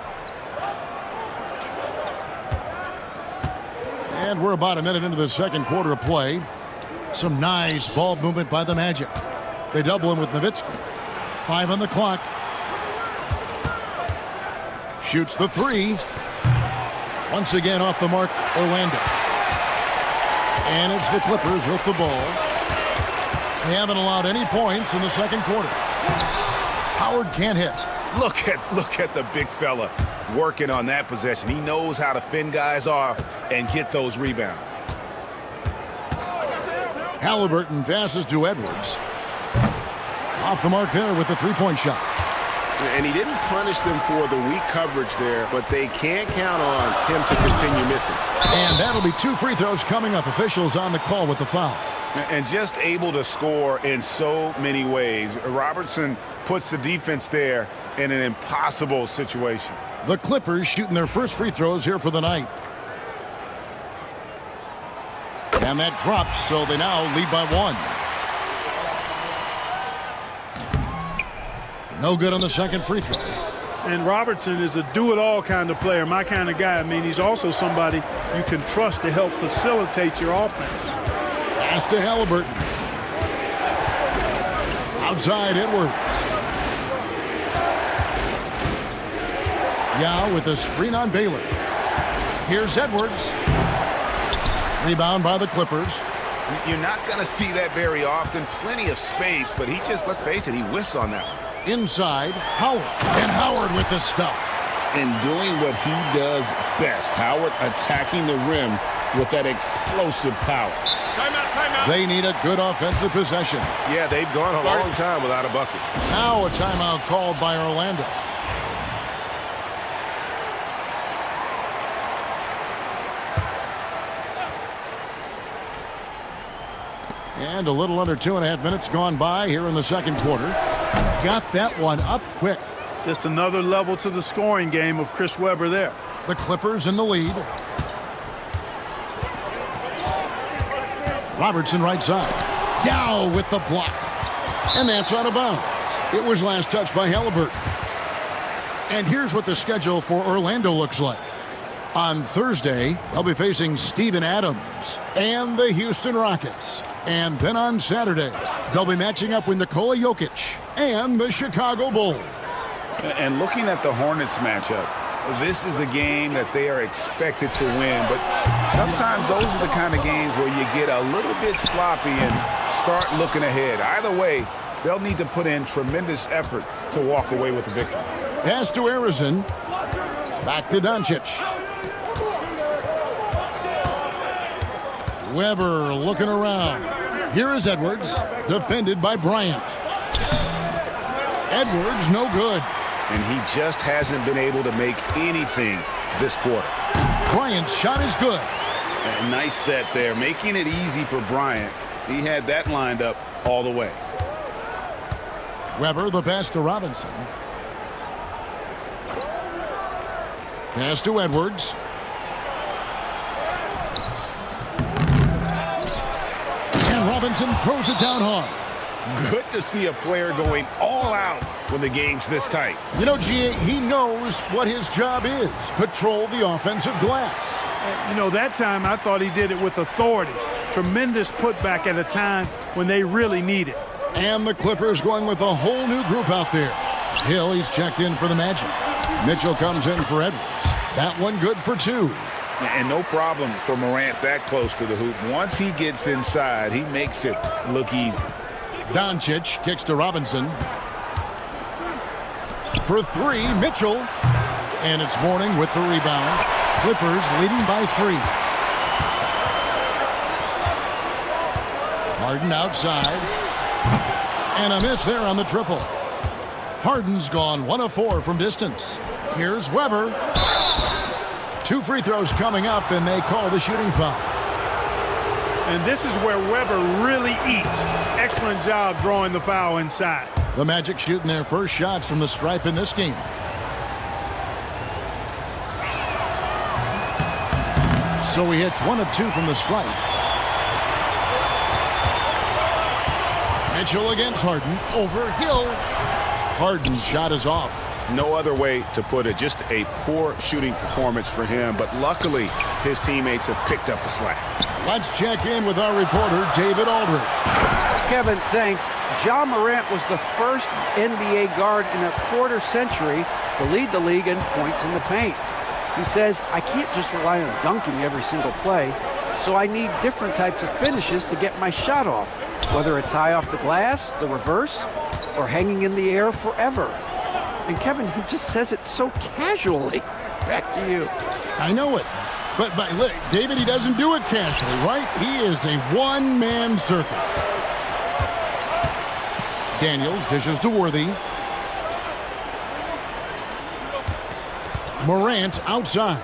[SPEAKER 8] And we're about a minute into the second quarter of play. Some nice ball movement by the Magic. They double him with Nowitzki. 5 on the clock. Shoots the 3. Once again off the mark, Orlando. And it's the Clippers with the ball. They haven't allowed any points in the second quarter. Howard can't hit.
[SPEAKER 9] Look at the big fella working on that possession. He knows how to fend guys off and get those rebounds.
[SPEAKER 8] Halliburton passes to Edwards. Off the mark there with the three-point shot.
[SPEAKER 9] And he didn't punish them for the weak coverage there, but they can't count on him to continue missing.
[SPEAKER 8] And that'll be 2 free throws coming up. Officials on the call with the foul.
[SPEAKER 9] And just able to score in so many ways. Robertson puts the defense there in an impossible situation.
[SPEAKER 8] The Clippers shooting their first free throws here for the night. And that drops, so they now lead by 1. No good on the second free throw.
[SPEAKER 11] And Robertson is a do-it-all kind of player, my kind of guy. I mean, he's also somebody you can trust to help facilitate your offense.
[SPEAKER 8] Pass to Halliburton. Outside Edwards. Yao with a screen on Baylor. Here's Edwards. Rebound by the Clippers.
[SPEAKER 9] You're not going to see that very often. Plenty of space, but he just, let's face it, he whiffs on that one.
[SPEAKER 8] Inside, Howard. And Howard with the stuff.
[SPEAKER 9] And doing what he does best. Howard attacking the rim with that explosive power.
[SPEAKER 2] Timeout.
[SPEAKER 8] They need a good offensive possession.
[SPEAKER 9] Yeah, they've gone a long time without a bucket.
[SPEAKER 8] Now a timeout called by Orlando. And a little under 2.5 minutes gone by here in the second quarter. Got that one up quick.
[SPEAKER 11] Just another level to the scoring game of Chris Webber there.
[SPEAKER 8] The Clippers in the lead. Robertson right side. Yao with the block. And that's out of bounds. It was last touched by Halliburton. And here's what the schedule for Orlando looks like. On Thursday, they'll be facing Steven Adams and the Houston Rockets. And then on Saturday, they'll be matching up with Nikola Jokic and the Chicago Bulls.
[SPEAKER 9] And looking at the Hornets matchup, this is a game that they are expected to win. But sometimes those are the kind of games where you get a little bit sloppy and start looking ahead. Either way, they'll need to put in tremendous effort to walk away with the victory.
[SPEAKER 8] Pass to Arizin. Back to Doncic. Weber looking around. Here is Edwards, defended by Bryant. Edwards, no good.
[SPEAKER 9] And he just hasn't been able to make anything this quarter.
[SPEAKER 8] Bryant's shot is good.
[SPEAKER 9] A nice set there, making it easy for Bryant. He had that lined up all the way.
[SPEAKER 8] Weber, the pass to Robinson. Pass to Edwards. Robinson throws it down hard.
[SPEAKER 9] Good to see a player going all out when the game's this tight.
[SPEAKER 8] You know, G.A., he knows what his job is. Patrol the offensive glass.
[SPEAKER 11] You know, that time I thought he did it with authority. Tremendous putback at a time when they really need it.
[SPEAKER 8] And the Clippers going with a whole new group out there. Hill, he's checked in for the Magic. Mitchell comes in for Edwards. That one good for 2.
[SPEAKER 9] And no problem for Morant that close to the hoop. Once he gets inside, he makes it look easy.
[SPEAKER 8] Doncic kicks to Robinson. For three, Mitchell. And it's Mourning with the rebound. Clippers leading by 3. Harden outside. And a miss there on the triple. Harden's gone 1 of 4 from distance. Here's Weber. 2 free throws coming up, and they call the shooting foul.
[SPEAKER 11] And this is where Weber really eats. Excellent job drawing the foul inside.
[SPEAKER 8] The Magic shooting their first shots from the stripe in this game. So he hits 1 of 2 from the stripe. Mitchell against Harden. Over Hill. Harden's shot is off.
[SPEAKER 9] No other way to put it. Just a poor shooting performance for him. But luckily, his teammates have picked up the slack.
[SPEAKER 8] Let's check in with our reporter, David Aldridge.
[SPEAKER 10] Kevin, thanks. Ja Morant was the first NBA guard in a quarter century to lead the league in points in the paint. He says, I can't just rely on dunking every single play, so I need different types of finishes to get my shot off, whether it's high off the glass, the reverse, or hanging in the air forever. And Kevin, he just says it so casually. Back to you.
[SPEAKER 8] I know it. But look, David, he doesn't do it casually, right? He is a one-man circus. Daniels dishes to Worthy. Morant outside.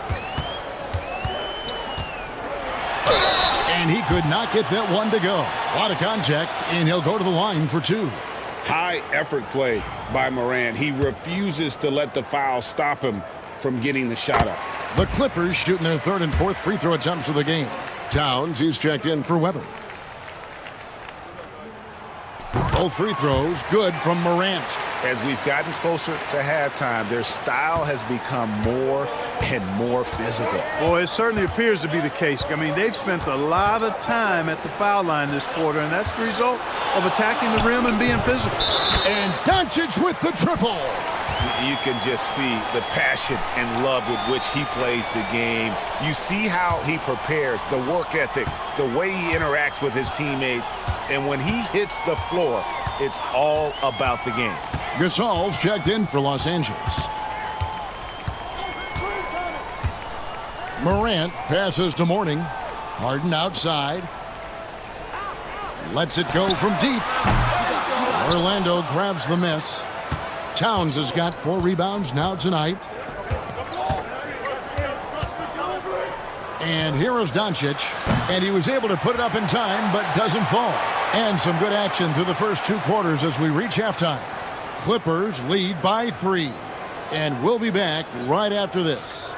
[SPEAKER 8] And he could not get that one to go. A lot of contact, and he'll go to the line for 2.
[SPEAKER 9] High effort play by Morant. He refuses to let the foul stop him from getting the shot up.
[SPEAKER 8] The Clippers shooting their 3rd and 4th free throw attempts of the game. Towns, he's checked in for Weber. Both free throws good from Morant.
[SPEAKER 9] As we've gotten closer to halftime, their style has become more and more physical.
[SPEAKER 11] Boy, it certainly appears to be the case. I mean, they've spent a lot of time at the foul line this quarter, and that's the result of attacking the rim and being physical.
[SPEAKER 8] And Doncic with the triple.
[SPEAKER 9] You can just see the passion and love with which he plays the game. You see how he prepares, the work ethic, the way he interacts with his teammates. And when he hits the floor, it's all about the game.
[SPEAKER 8] Gasol's checked in for Los Angeles. Morant passes to Mourning. Harden outside. Lets it go from deep. Orlando grabs the miss. Towns has got 4 rebounds now tonight. And here is Doncic. And he was able to put it up in time, but doesn't fall. And some good action through the first 2 quarters as we reach halftime. Clippers lead by 3. And we'll be back right after this.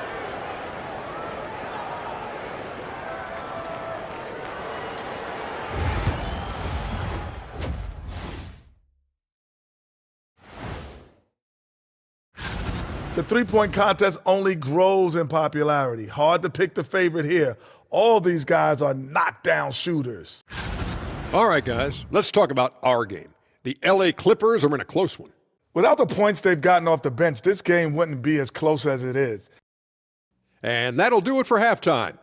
[SPEAKER 7] The three-point contest only grows in popularity. Hard to pick the favorite here. All these guys are knockdown shooters.
[SPEAKER 6] All right, guys, let's talk about our game. The LA Clippers are in a close one.
[SPEAKER 7] Without the points they've gotten off the bench, this game wouldn't be as close as it is.
[SPEAKER 6] And that'll do it for halftime.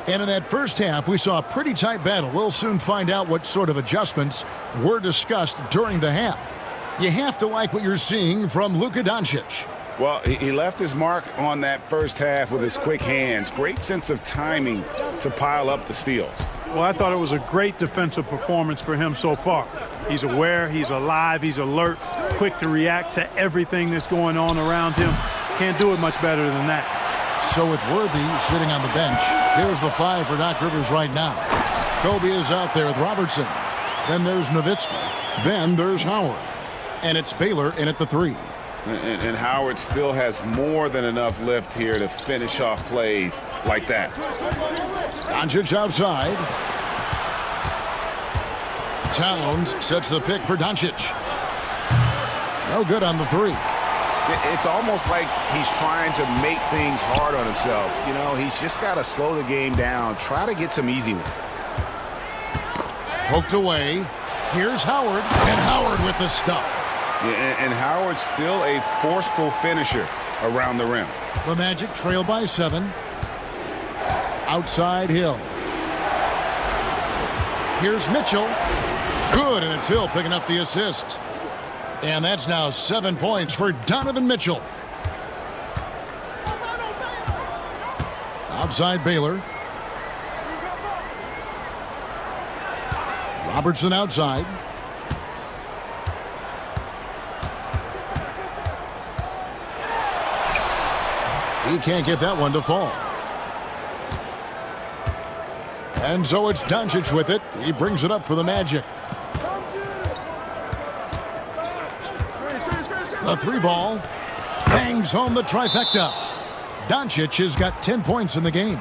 [SPEAKER 8] And in that first half, we saw a pretty tight battle. We'll soon find out what sort of adjustments were discussed during the half. You have to like what you're seeing from Luka Doncic.
[SPEAKER 9] Well, he left his mark on that first half with his quick hands. Great sense of timing to pile up the steals.
[SPEAKER 11] Well, I thought it was a great defensive performance for him so far. He's aware, he's alive, he's alert, quick to react to everything that's going on around him. Can't do it much better than that.
[SPEAKER 8] So with Worthy sitting on the bench, here's the 5 for Doc Rivers right now. Kobe is out there with Robertson. Then there's Nowitzki. Then there's Howard. And it's Baylor in at the 3.
[SPEAKER 9] And Howard still has more than enough lift here to finish off plays like that.
[SPEAKER 8] Doncic outside. Towns sets the pick for Doncic. No good on the 3.
[SPEAKER 9] It's almost like he's trying to make things hard on himself. You know, he's just got to slow the game down, try to get some easy ones.
[SPEAKER 8] Poked away. Here's Howard, and Howard with the stuff.
[SPEAKER 9] Yeah, and Howard's still a forceful finisher around the rim.
[SPEAKER 8] The Magic trail by 7. Outside Hill. Here's Mitchell. Good, and it's Hill picking up the assist. And that's now 7 points for Donovan Mitchell. Outside Baylor. Robertson outside. He can't get that one to fall. And so it's Doncic with it. He brings it up for the Magic. The 3 ball bangs home the trifecta. Doncic has got 10 points in the game.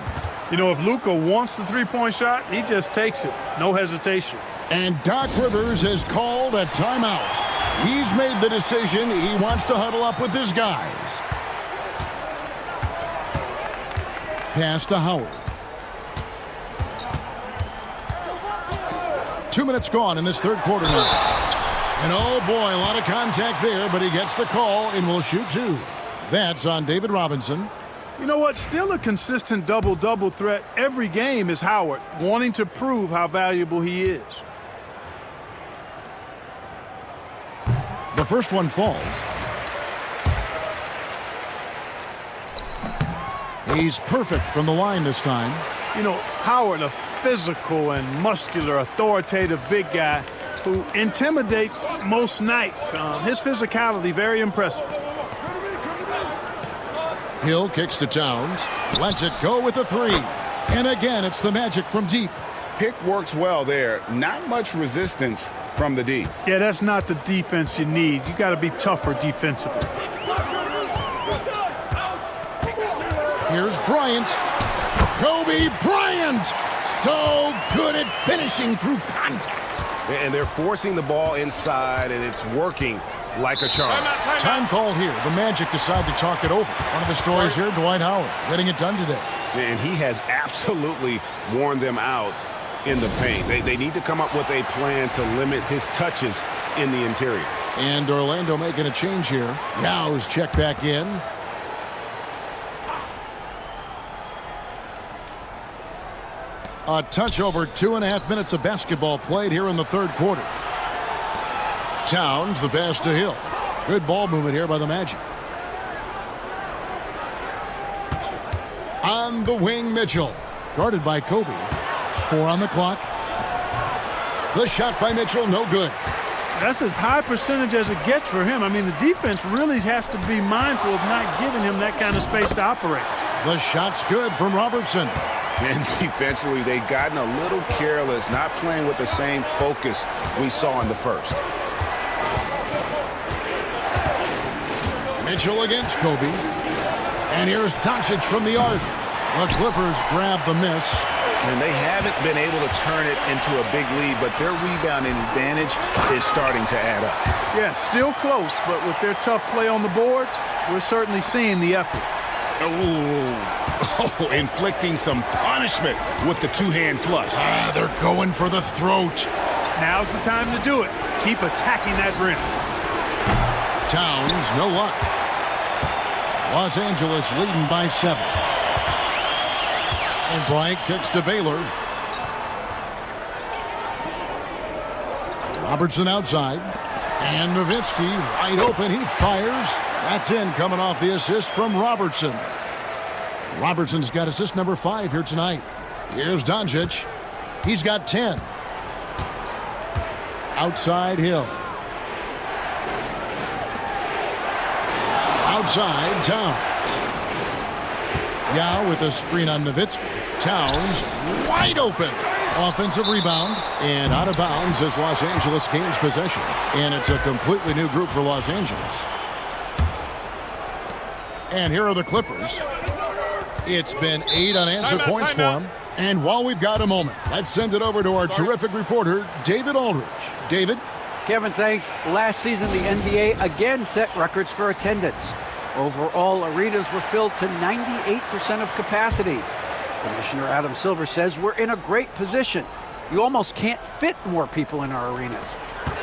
[SPEAKER 11] You know, if Luka wants the 3-point shot, he just takes it. No hesitation.
[SPEAKER 8] And Doc Rivers has called a timeout. He's made the decision. He wants to huddle up with his guys. Pass to Howard. 2 minutes gone in this third quarter now. And oh boy, a lot of contact there, but he gets the call and will shoot 2. That's on David Robinson.
[SPEAKER 11] You know what? Still a consistent double-double threat every game is Howard, wanting to prove how valuable he is.
[SPEAKER 8] The first one falls. He's perfect from the line this time.
[SPEAKER 11] You know, Howard, a physical and muscular, authoritative big guy who intimidates most nights. His physicality, very impressive.
[SPEAKER 8] Hill kicks to Towns. Lets it go with a 3. And again, it's the Magic from deep.
[SPEAKER 9] Pick works well there. Not much resistance from the D.
[SPEAKER 11] Yeah, that's not the defense you need. You got to be tougher defensively.
[SPEAKER 8] Here's Bryant. Kobe Bryant! So good at finishing through contact.
[SPEAKER 2] And they're forcing the ball inside, and it's working like a charm.
[SPEAKER 8] Time called here. The Magic decide to talk it over. One of the stories here, Dwight Howard, getting it done today.
[SPEAKER 2] And he has absolutely worn them out in the paint. They need to come up with a plan to limit his touches in the interior.
[SPEAKER 8] And Orlando making a change here. Yow's checked back in. A touch over 2.5 minutes of basketball played here in the third quarter. Towns, the pass to Hill. Good ball movement here by the Magic. On the wing, Mitchell. Guarded by Kobe. 4 on the clock. The shot by Mitchell, no good.
[SPEAKER 11] That's as high percentage as it gets for him. I mean, the defense really has to be mindful of not giving him that kind of space to operate.
[SPEAKER 8] The shot's good from Robertson.
[SPEAKER 9] And defensively, they've gotten a little careless, not playing with the same focus we saw in the first.
[SPEAKER 8] Mitchell against Kobe. And here's Doncic from the arc. The Clippers grab the miss.
[SPEAKER 9] And they haven't been able to turn it into a big lead, but their rebounding advantage is starting to add up.
[SPEAKER 11] Yeah, still close, but with their tough play on the boards, we're certainly seeing the effort.
[SPEAKER 2] Oh, inflicting some punishment with the two-hand flush.
[SPEAKER 8] They're going for the throat.
[SPEAKER 11] Now's the time to do it. Keep attacking that rim.
[SPEAKER 8] Towns, no luck. Los Angeles leading by 7. And Bryant kicks to Baylor. Robertson outside. And Nowitzki wide open. He fires. That's in, coming off the assist from Robertson. Robertson's got assist number 5 here tonight. Here's Doncic. He's got 10. Outside Hill. Outside Towns. Yao with a screen on Nowitzki. Towns wide open. Offensive rebound and out of bounds as Los Angeles gains possession. And it's a completely new group for Los Angeles. And here are the Clippers. It's been 8 unanswered points for them. And while we've got a moment, let's send it over to our terrific reporter, David Aldridge. David?
[SPEAKER 10] Kevin, thanks. Last season, the NBA again set records for attendance. Overall, arenas were filled to 98% of capacity. Commissioner Adam Silver says we're in a great position. You almost can't fit more people in our arenas.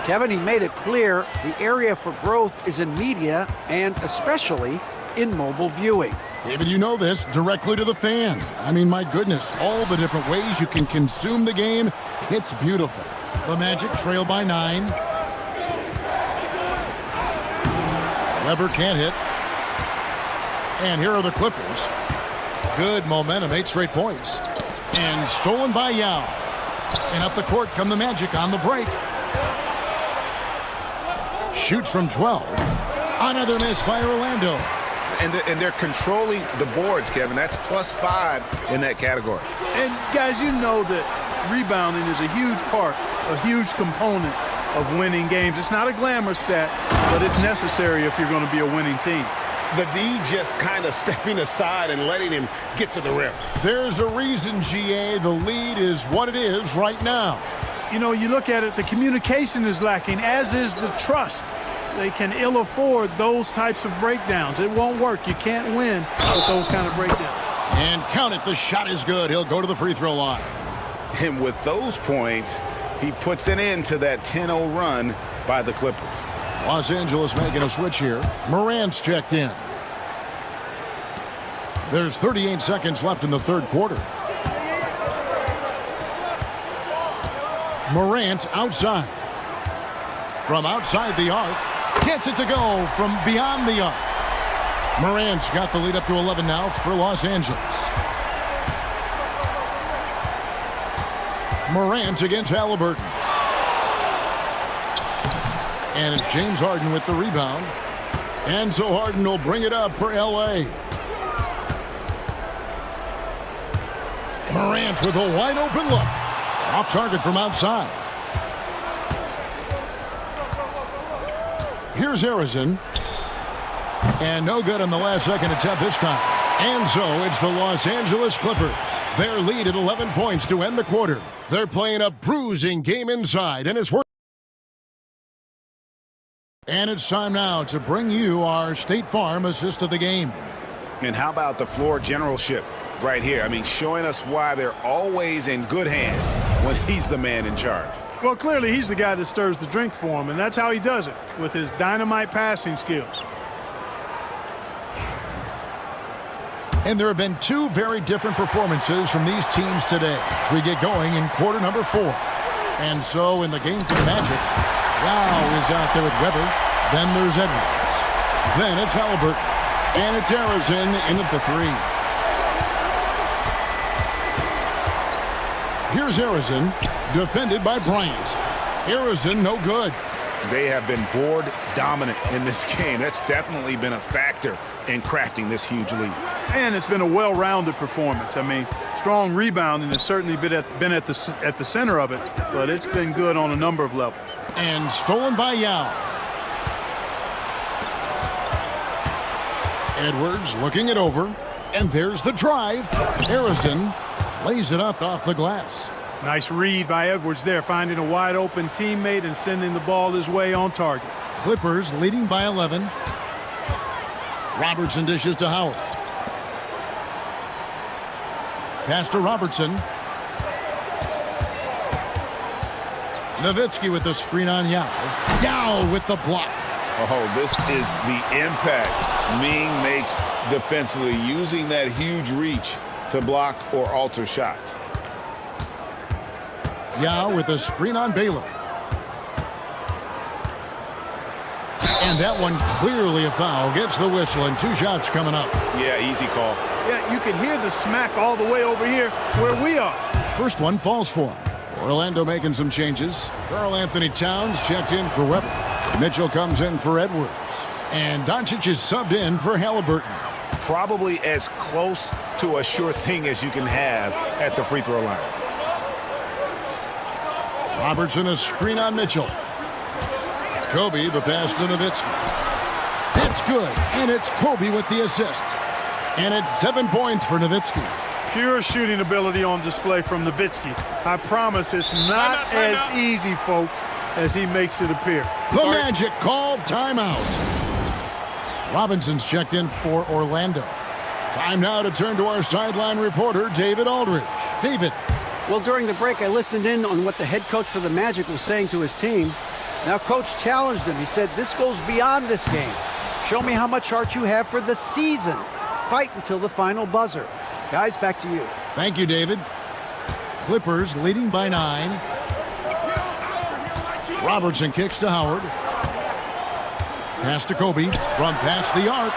[SPEAKER 10] Kevin, he made it clear the area for growth is in media and especially in mobile viewing.
[SPEAKER 8] David, you know this, directly to the fan. I mean, my goodness, all the different ways you can consume the game, it's beautiful. The Magic trail by 9. Weber can't hit. And here are the Clippers. Good momentum, 8 straight points. And stolen by Yao. And up the court come the Magic on the break. Shoots from 12. Another miss by Orlando.
[SPEAKER 9] And they're controlling the boards, Kevin. That's +5 in that category.
[SPEAKER 11] And guys, you know that rebounding is a huge part, a huge component of winning games. It's not a glamour stat, but it's necessary if you're going to be a winning team.
[SPEAKER 9] The D just kind of stepping aside and letting him get to the rim.
[SPEAKER 8] There's a reason, GA, the lead is what it is right now.
[SPEAKER 11] You know, you look at it, the communication is lacking, as is the trust. They can ill afford those types of breakdowns. It won't work. You can't win with those kind of breakdowns.
[SPEAKER 8] And count it, the shot is good. He'll go to the free throw line.
[SPEAKER 9] And with those points, he puts an end to that 10-0 run by the Clippers.
[SPEAKER 8] Los Angeles making a switch here. Morant's checked in. There's 38 seconds left in the third quarter. Morant outside. From outside the arc. Gets it to go from beyond the arc. Morant's got the lead up to 11 now for Los Angeles. Morant against Halliburton. And it's James Harden with the rebound. And so Harden will bring it up for L.A. Morant with a wide open look. Off target from outside. Here's Harrison. And no good on the last second attempt this time. And so it's the Los Angeles Clippers. Their lead at 11 points to end the quarter. They're playing a bruising game inside, and it's working. And it's time now to bring you our State Farm assist of the game.
[SPEAKER 9] And how about the floor generalship right here? I mean, showing us why they're always in good hands when he's the man in charge.
[SPEAKER 11] Well, clearly he's the guy that stirs the drink for him, and that's how he does it, with his dynamite passing skills.
[SPEAKER 8] And there have been two very different performances from these teams today as we get going in quarter number 4. And so in the game for the Magic, Yao is out there with Weber. Then there's Edwards. Then it's Halliburton. And it's Harrison in at the 3. Here's Harrison, defended by Bryant. Harrison, no good.
[SPEAKER 9] They have been board dominant in this game. That's definitely been a factor in crafting this huge lead.
[SPEAKER 11] And it's been a well-rounded performance. I mean, strong rebounding has certainly been at the center of it, but it's been good on a number of levels.
[SPEAKER 8] And stolen by Yao. Edwards looking it over, and there's the drive. Harrison lays it up off the glass.
[SPEAKER 11] Nice read by Edwards there, finding a wide open teammate and sending the ball his way on target.
[SPEAKER 8] Clippers leading by 11. Robertson dishes to Howard. Pass to Robertson. Nowitzki with the screen on Yao. Yao with the block.
[SPEAKER 9] Oh, this is the impact Ming makes defensively, using that huge reach to block or alter shots.
[SPEAKER 8] Yao with a screen on Baylor. And that one clearly a foul. Gets the whistle, and 2 shots coming up.
[SPEAKER 9] Yeah, easy call.
[SPEAKER 11] Yeah, you can hear the smack all the way over here where we are.
[SPEAKER 8] First one falls for him. Orlando making some changes. Karl Anthony Towns checked in for Weber. Mitchell comes in for Edwards. And Doncic is subbed in for Halliburton.
[SPEAKER 9] Probably as close to a sure thing as you can have at the free throw line.
[SPEAKER 8] Robertson a screen on Mitchell. Kobe the pass to Nowitzki. It's good, and it's Kobe with the assist. And it's 7 points for Nowitzki.
[SPEAKER 11] Pure shooting ability on display from Nowitzki. I promise it's not as easy, folks, as he makes it appear.
[SPEAKER 8] The Magic called timeout. Robinson's checked in for Orlando. Time now to turn to our sideline reporter, David Aldridge. David.
[SPEAKER 10] Well, during the break, I listened in on what the head coach for the Magic was saying to his team. Now, coach challenged him. He said, this goes beyond this game. Show me how much heart you have for the season. Fight until the final buzzer. Guys, back to you.
[SPEAKER 8] Thank you, David. Clippers leading by 9. Robertson kicks to Howard. Pass to Kobe from past the arc.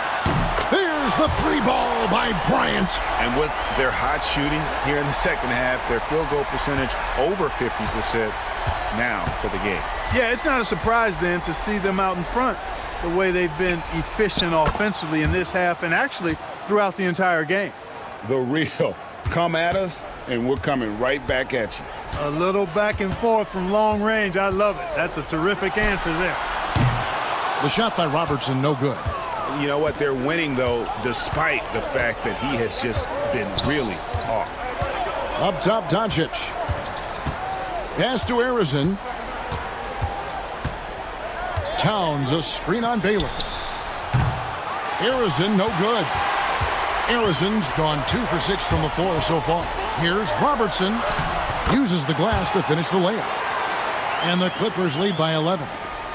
[SPEAKER 8] There's the 3-ball by Bryant.
[SPEAKER 9] And with their hot shooting here in the second half, their field goal percentage over 50% now for the game.
[SPEAKER 11] Yeah, it's not a surprise then to see them out in front the way they've been efficient offensively in this half and actually throughout the entire game.
[SPEAKER 9] The real come at us, and we're coming right back at you.
[SPEAKER 11] A little back and forth from long range. I love it. That's a terrific answer there.
[SPEAKER 8] The shot by Robertson, no good.
[SPEAKER 9] You know what? They're winning, though, despite the fact that he has just been really off.
[SPEAKER 8] Up top, Doncic. Pass to Arizon. Towns, a screen on Baylor. Arizon, no good. Arizon's gone 2 for 6 from the floor so far. Here's Robertson. Uses the glass to finish the layup. And the Clippers lead by 11.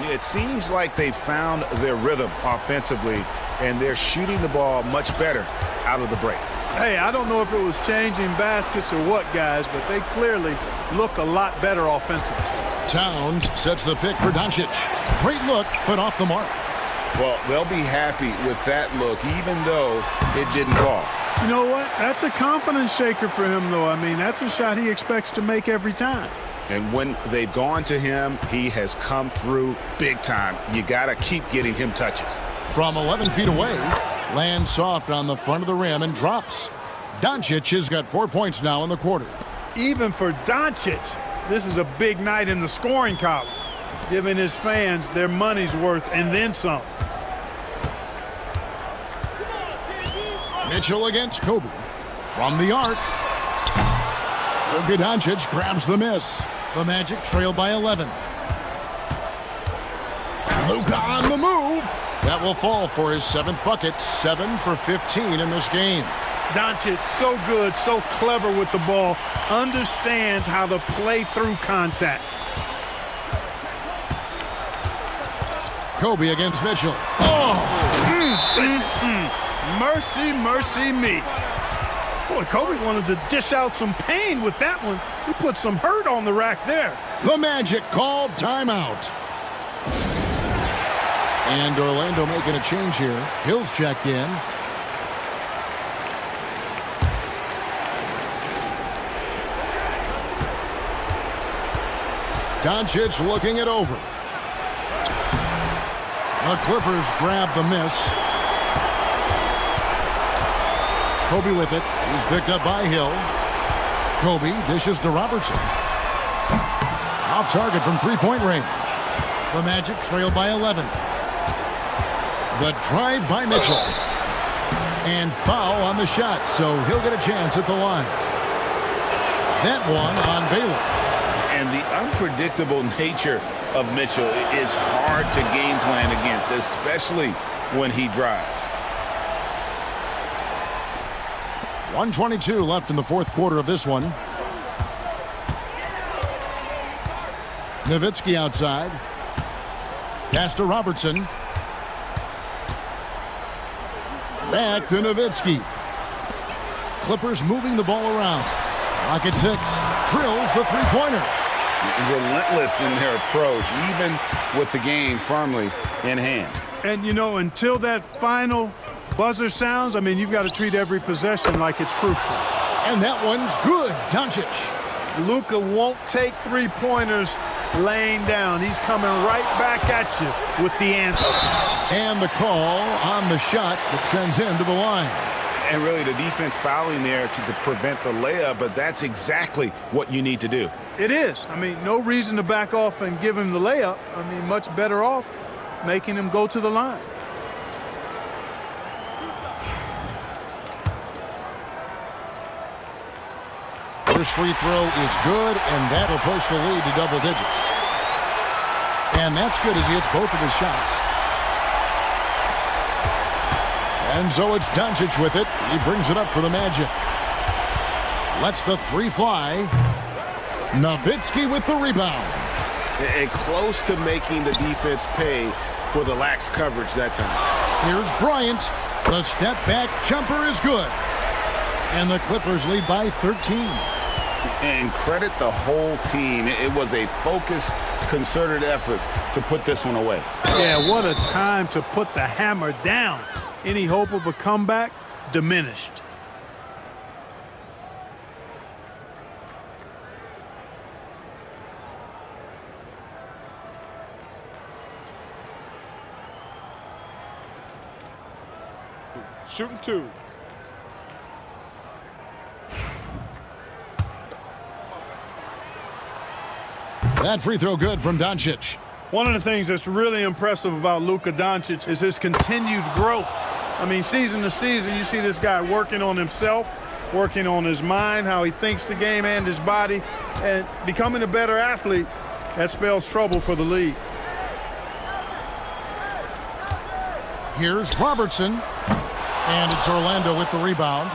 [SPEAKER 9] It seems like they found their rhythm offensively, and they're shooting the ball much better out of the break.
[SPEAKER 11] Hey, I don't know if it was changing baskets or what, guys, but they clearly look a lot better offensively.
[SPEAKER 8] Towns sets the pick for Doncic. Great look, but off the mark.
[SPEAKER 9] Well, they'll be happy with that look, even though it didn't fall.
[SPEAKER 11] You know what? That's a confidence shaker for him, though. I mean, that's a shot he expects to make every time.
[SPEAKER 9] And when they've gone to him, he has come through big time. You got to keep getting him touches.
[SPEAKER 8] From 11 feet away, lands soft on the front of the rim and drops. Doncic has got 4 points now in the quarter.
[SPEAKER 11] Even for Doncic, this is a big night in the scoring column, giving his fans their money's worth and then some.
[SPEAKER 8] Mitchell against Kobe. From the arc. Luka Doncic grabs the miss. The Magic trail by 11. Luka on the move. That will fall for his 7th bucket. 7 for 15 in this game.
[SPEAKER 11] Doncic, so good, so clever with the ball. Understands how to play through contact.
[SPEAKER 8] Kobe against Mitchell.
[SPEAKER 11] Mercy, mercy me. Boy, Kobe wanted to dish out some pain with that one. He put some hurt on the rack there.
[SPEAKER 8] The Magic called timeout. And Orlando making a change here. Hill's checked in. Doncic looking it over. The Clippers grab the miss. Kobe with it. He's picked up by Hill. Kobe dishes to Robertson. Off target from three-point range. The Magic trail by 11. The drive by Mitchell. And foul on the shot, so he'll get a chance at the line. That one on Baylor.
[SPEAKER 9] And the unpredictable nature of Mitchell is hard to game plan against, especially when he drives.
[SPEAKER 8] 1:22 left in the fourth quarter of this one. Nowitzki outside. Pass to Robertson. Back to Nowitzki. Clippers moving the ball around. Clock at 6. Drills the three-pointer.
[SPEAKER 9] Relentless in their approach, even with the game firmly in hand.
[SPEAKER 11] And, you know, until that final buzzer sounds, I mean, you've got to treat every possession like it's crucial.
[SPEAKER 8] And that one's good. Doncic.
[SPEAKER 11] Luka won't take three-pointers laying down. He's coming right back at you with the answer.
[SPEAKER 8] And the call on the shot that sends him to the line.
[SPEAKER 9] And really the defense fouling there to prevent the layup, but that's exactly what you need to do.
[SPEAKER 11] It is. I mean, no reason to back off and give him the layup. I mean, much better off making him go to the line.
[SPEAKER 8] First free throw is good, and that'll push the lead to double digits. And that's good as he hits both of his shots. And so it's Doncic with it. He brings it up for the Magic. Lets the three fly. Nowitzki with the rebound.
[SPEAKER 9] And close to making the defense pay for the lax coverage that time.
[SPEAKER 8] Here's Bryant. The step back jumper is good. And the Clippers lead by 13.
[SPEAKER 9] And credit the whole team. It was a focused, concerted effort to put this one away.
[SPEAKER 11] Yeah, what a time to put the hammer down. Any hope of a comeback diminished.
[SPEAKER 6] Shooting 2.
[SPEAKER 8] That free throw good from Doncic.
[SPEAKER 11] One of the things that's really impressive about Luka Doncic is his continued growth. I mean, season to season, you see this guy working on himself, working on his mind, how he thinks the game and his body, and becoming a better athlete. That spells trouble for the league.
[SPEAKER 8] Here's Robertson. And it's Orlando with the rebound.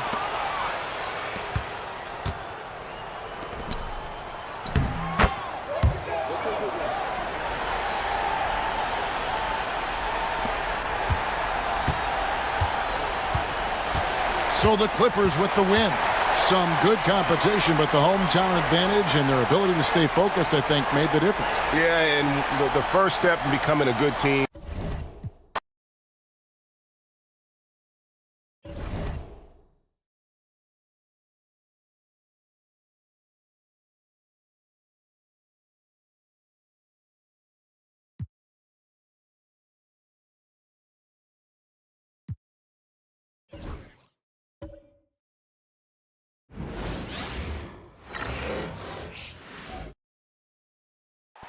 [SPEAKER 8] So the Clippers with the win. Some good competition, but the hometown advantage and their ability to stay focused, I think, made the difference.
[SPEAKER 2] Yeah, and the first step in becoming a good team.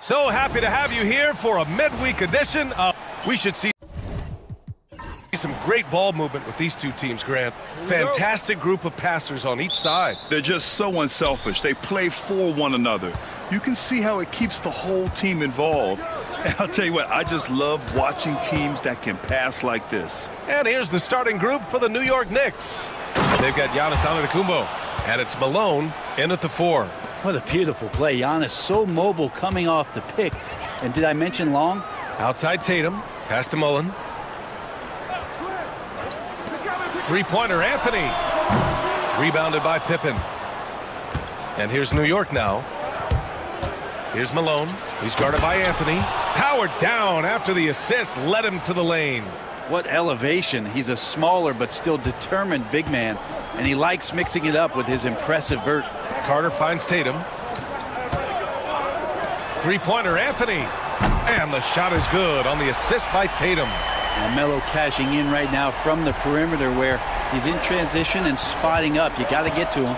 [SPEAKER 2] So happy to have you here for a midweek edition of We Should See some great ball movement with these two teams, Grant. Fantastic group of passers on each side.
[SPEAKER 3] They're just so unselfish. They play for one another. You can see how it keeps the whole team involved. And I'll tell you what, I just love watching teams that can pass like this.
[SPEAKER 2] And here's the starting group for the New York Knicks. They've got Giannis Antetokounmpo, and it's Malone in at the 4.
[SPEAKER 12] What a beautiful play. Giannis so mobile coming off the pick. And did I mention long?
[SPEAKER 2] Outside Tatum, pass to Mullen. Three-pointer, Anthony. Rebounded by Pippen. And here's New York now. Here's Malone. He's guarded by Anthony. Powered down after the assist led him to the lane.
[SPEAKER 12] What elevation. He's a smaller but still determined big man. And he likes mixing it up with his impressive vert.
[SPEAKER 2] Carter finds Tatum. Three-pointer, Anthony. And the shot is good on the assist by Tatum.
[SPEAKER 12] Now Melo cashing in right now from the perimeter where he's in transition and spotting up. You got to get to him.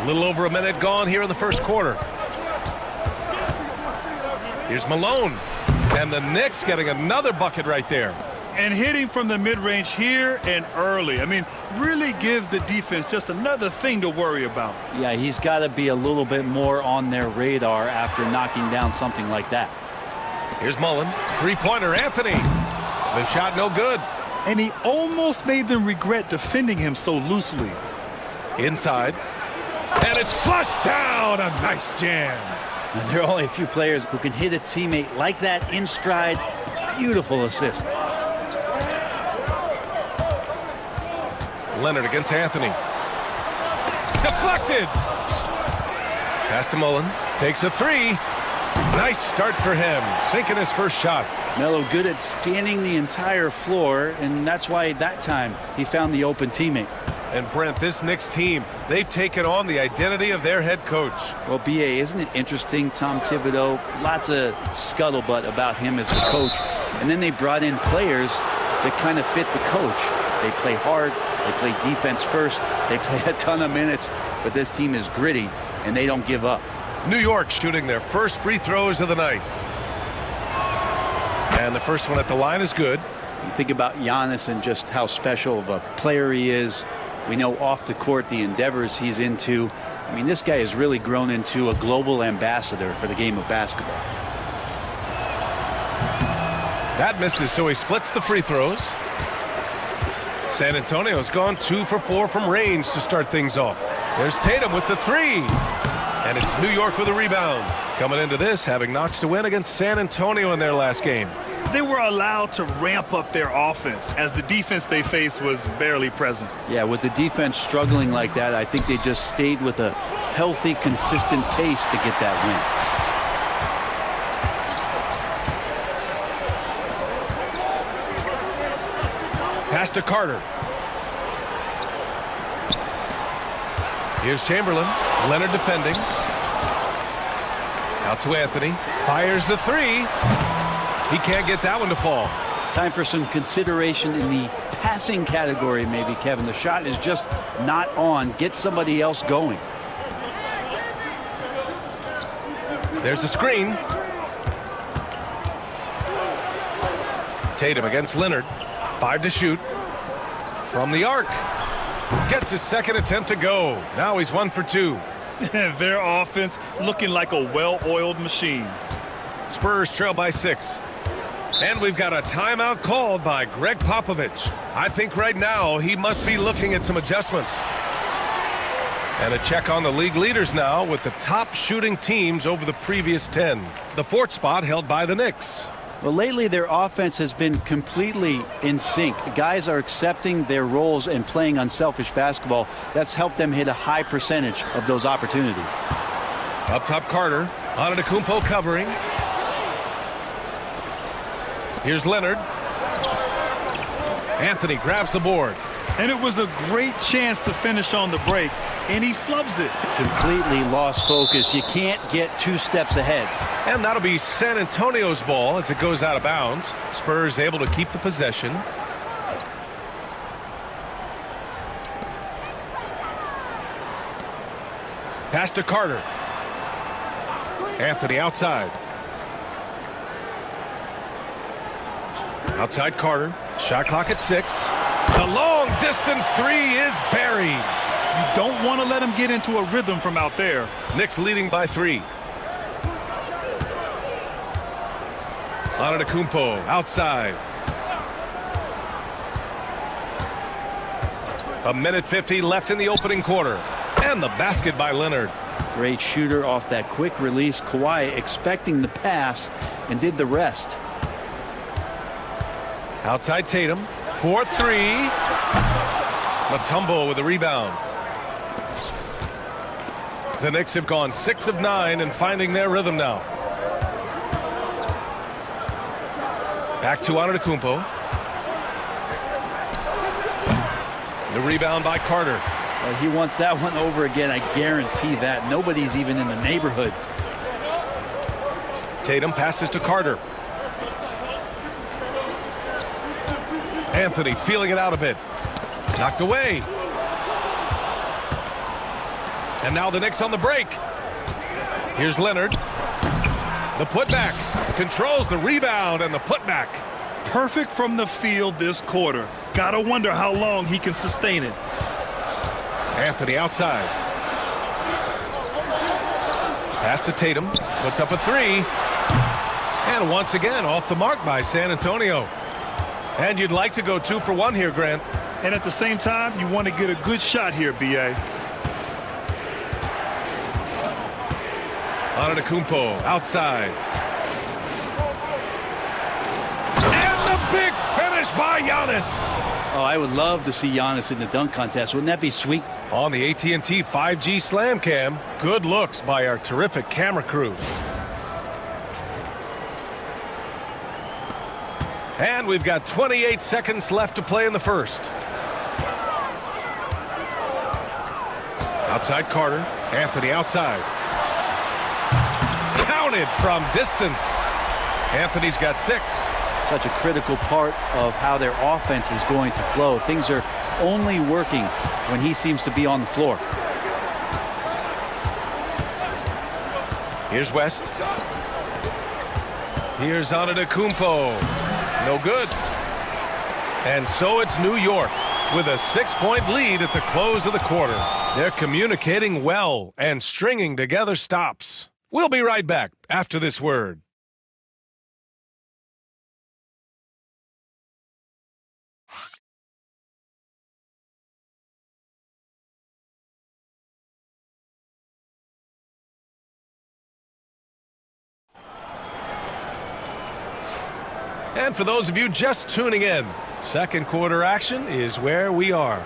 [SPEAKER 2] A little over a minute gone here in the first quarter. Here's Malone. And the Knicks getting another bucket right there.
[SPEAKER 3] And hitting from the mid-range here and early. I mean, really gives the defense just another thing to worry about.
[SPEAKER 12] Yeah, he's got to be a little bit more on their radar after knocking down something like that.
[SPEAKER 2] Here's Mullen. Three-pointer, Anthony. The shot no good.
[SPEAKER 3] And he almost made them regret defending him so loosely.
[SPEAKER 2] Inside. And it's flushed down. A nice jam.
[SPEAKER 12] And there are only a few players who can hit a teammate like that in stride. Beautiful assist.
[SPEAKER 2] Leonard against Anthony. Deflected. Pass to Mullen. Takes a three. Nice start for him. Sinking his first shot.
[SPEAKER 12] Melo good at scanning the entire floor, and that's why that time he found the open teammate.
[SPEAKER 2] And Brent, this Knicks team, they've taken on the identity of their head coach.
[SPEAKER 12] Well, B.A., isn't it interesting? Tom Thibodeau, lots of scuttlebutt about him as the coach. And then they brought in players that kind of fit the coach. They play hard. They play defense first. They play a ton of minutes. But this team is gritty, and they don't give up.
[SPEAKER 2] New York shooting their first free throws of the night. And the first one at the line is good.
[SPEAKER 12] You think about Giannis and just how special of a player he is. We know off the court the endeavors he's into. I mean, this guy has really grown into a global ambassador for the game of basketball.
[SPEAKER 2] That misses, so he splits the free throws. San Antonio's gone 2 for 4 from range to start things off. There's Tatum with the 3. And it's New York with a rebound. Coming into this, having notched a win against San Antonio in their last game.
[SPEAKER 3] They were allowed to ramp up their offense as the defense they faced was barely present.
[SPEAKER 12] Yeah, with the defense struggling like that, I think they just stayed with a healthy, consistent pace to get that win.
[SPEAKER 2] Pass to Carter. Here's Chamberlain. Leonard defending. Out to Anthony. Fires the 3. He can't get that one to fall.
[SPEAKER 12] Time for some consideration in the passing category, maybe, Kevin. The shot is just not on. Get somebody else going.
[SPEAKER 2] There's a screen. Tatum against Leonard. 5 to shoot. From the arc. Gets his second attempt to go. Now he's 1 for 2.
[SPEAKER 3] Their offense looking like a well-oiled machine.
[SPEAKER 2] Spurs trail by 6. And we've got a timeout called by Greg Popovich. I think right now he must be looking at some adjustments. And a check on the league leaders now with the top shooting teams over the previous 10. The 4th spot held by the Knicks.
[SPEAKER 12] Well, lately their offense has been completely in sync. Guys are accepting their roles and playing unselfish basketball. That's helped them hit a high percentage of those opportunities.
[SPEAKER 2] Up top, Carter. Antetokounmpo covering. Here's Leonard. Anthony grabs the board.
[SPEAKER 3] And it was a great chance to finish on the break, and he flubs it.
[SPEAKER 12] Completely lost focus. You can't get 2 steps ahead.
[SPEAKER 2] And that'll be San Antonio's ball as it goes out of bounds. Spurs able to keep the possession. Pass to Carter. Anthony outside. Outside Carter. Shot clock at 6. The long distance 3 is buried.
[SPEAKER 3] You don't want to let him get into a rhythm from out there.
[SPEAKER 2] Knicks leading by 3. Antetokounmpo outside. 1:50 left in the opening quarter. And the basket by Leonard.
[SPEAKER 12] Great shooter off that quick release. Kawhi expecting the pass and did the rest.
[SPEAKER 2] Outside Tatum. 4-3. Mutombo with a rebound. The Knicks have gone 6 of 9 and finding their rhythm now. Back to Antetokounmpo. The rebound by Carter.
[SPEAKER 12] Well, he wants that one over again. I guarantee that. Nobody's even in the neighborhood.
[SPEAKER 2] Tatum passes to Carter. Anthony feeling it out a bit. Knocked away. And now the Knicks on the break. Here's Leonard. The putback. Controls the rebound and the putback.
[SPEAKER 3] Perfect from the field this quarter. Gotta wonder how long he can sustain it.
[SPEAKER 2] Anthony outside. Pass to Tatum. Puts up a 3. And once again off the mark by San Antonio. And you'd like to go 2 for 1 here, Grant.
[SPEAKER 3] And at the same time, you want to get a good shot here, B.A.
[SPEAKER 2] Antetokounmpo outside. And the big finish by Giannis.
[SPEAKER 12] Oh, I would love to see Giannis in the dunk contest. Wouldn't that be sweet?
[SPEAKER 2] On the AT&T 5G Slam Cam. Good looks by our terrific camera crew. And we've got 28 seconds left to play in the first. Outside Carter. Anthony outside. Counted from distance. Anthony's got 6.
[SPEAKER 12] Such a critical part of how their offense is going to flow. Things are only working when he seems to be on the floor.
[SPEAKER 2] Here's West. Here's Antetokounmpo. No good. And so it's New York with a 6-point lead at the close of the quarter. They're communicating well and stringing together stops. We'll be right back after this word. And for those of you just tuning in, second quarter action is where we are.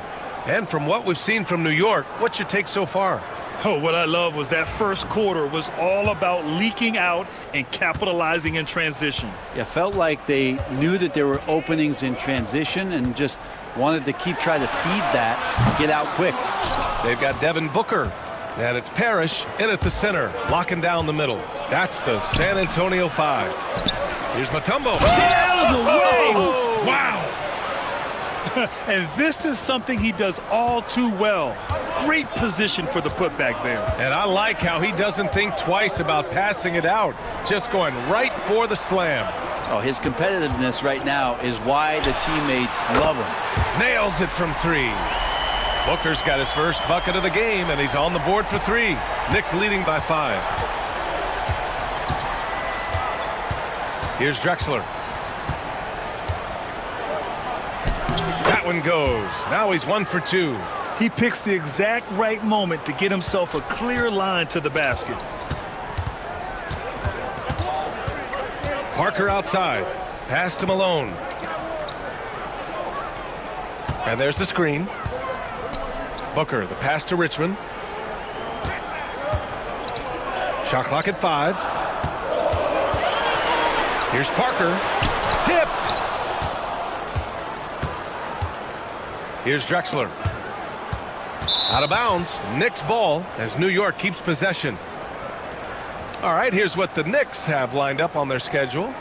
[SPEAKER 2] And from what we've seen from New York, what's your take so far?
[SPEAKER 3] Oh, what I love was that first quarter was all about leaking out and capitalizing in transition.
[SPEAKER 12] Yeah, felt like they knew that there were openings in transition and just wanted to keep trying to feed that, get out quick.
[SPEAKER 2] They've got Devin Booker, and it's Parrish in at the center, locking down the middle. That's the San Antonio 5. Here's Mutombo.
[SPEAKER 3] Get out of the way!
[SPEAKER 2] Wow!
[SPEAKER 3] And this is something he does all too well. Great position for the putback there.
[SPEAKER 2] And I like how he doesn't think twice about passing it out, just going right for the slam.
[SPEAKER 12] Oh, his competitiveness right now is why the teammates love him.
[SPEAKER 2] Nails it from 3. Booker's got his first bucket of the game, and he's on the board for 3. Knicks leading by 5. Here's Drexler. That one goes. Now he's 1 for 2.
[SPEAKER 3] He picks the exact right moment to get himself a clear line to the basket.
[SPEAKER 2] Parker outside. Pass to Malone. And there's the screen. Booker, the pass to Richmond. Shot clock at 5. Here's Parker. Tipped. Here's Drexler. Out of bounds. Knicks ball as New York keeps possession. All right, here's what the Knicks have lined up on their schedule.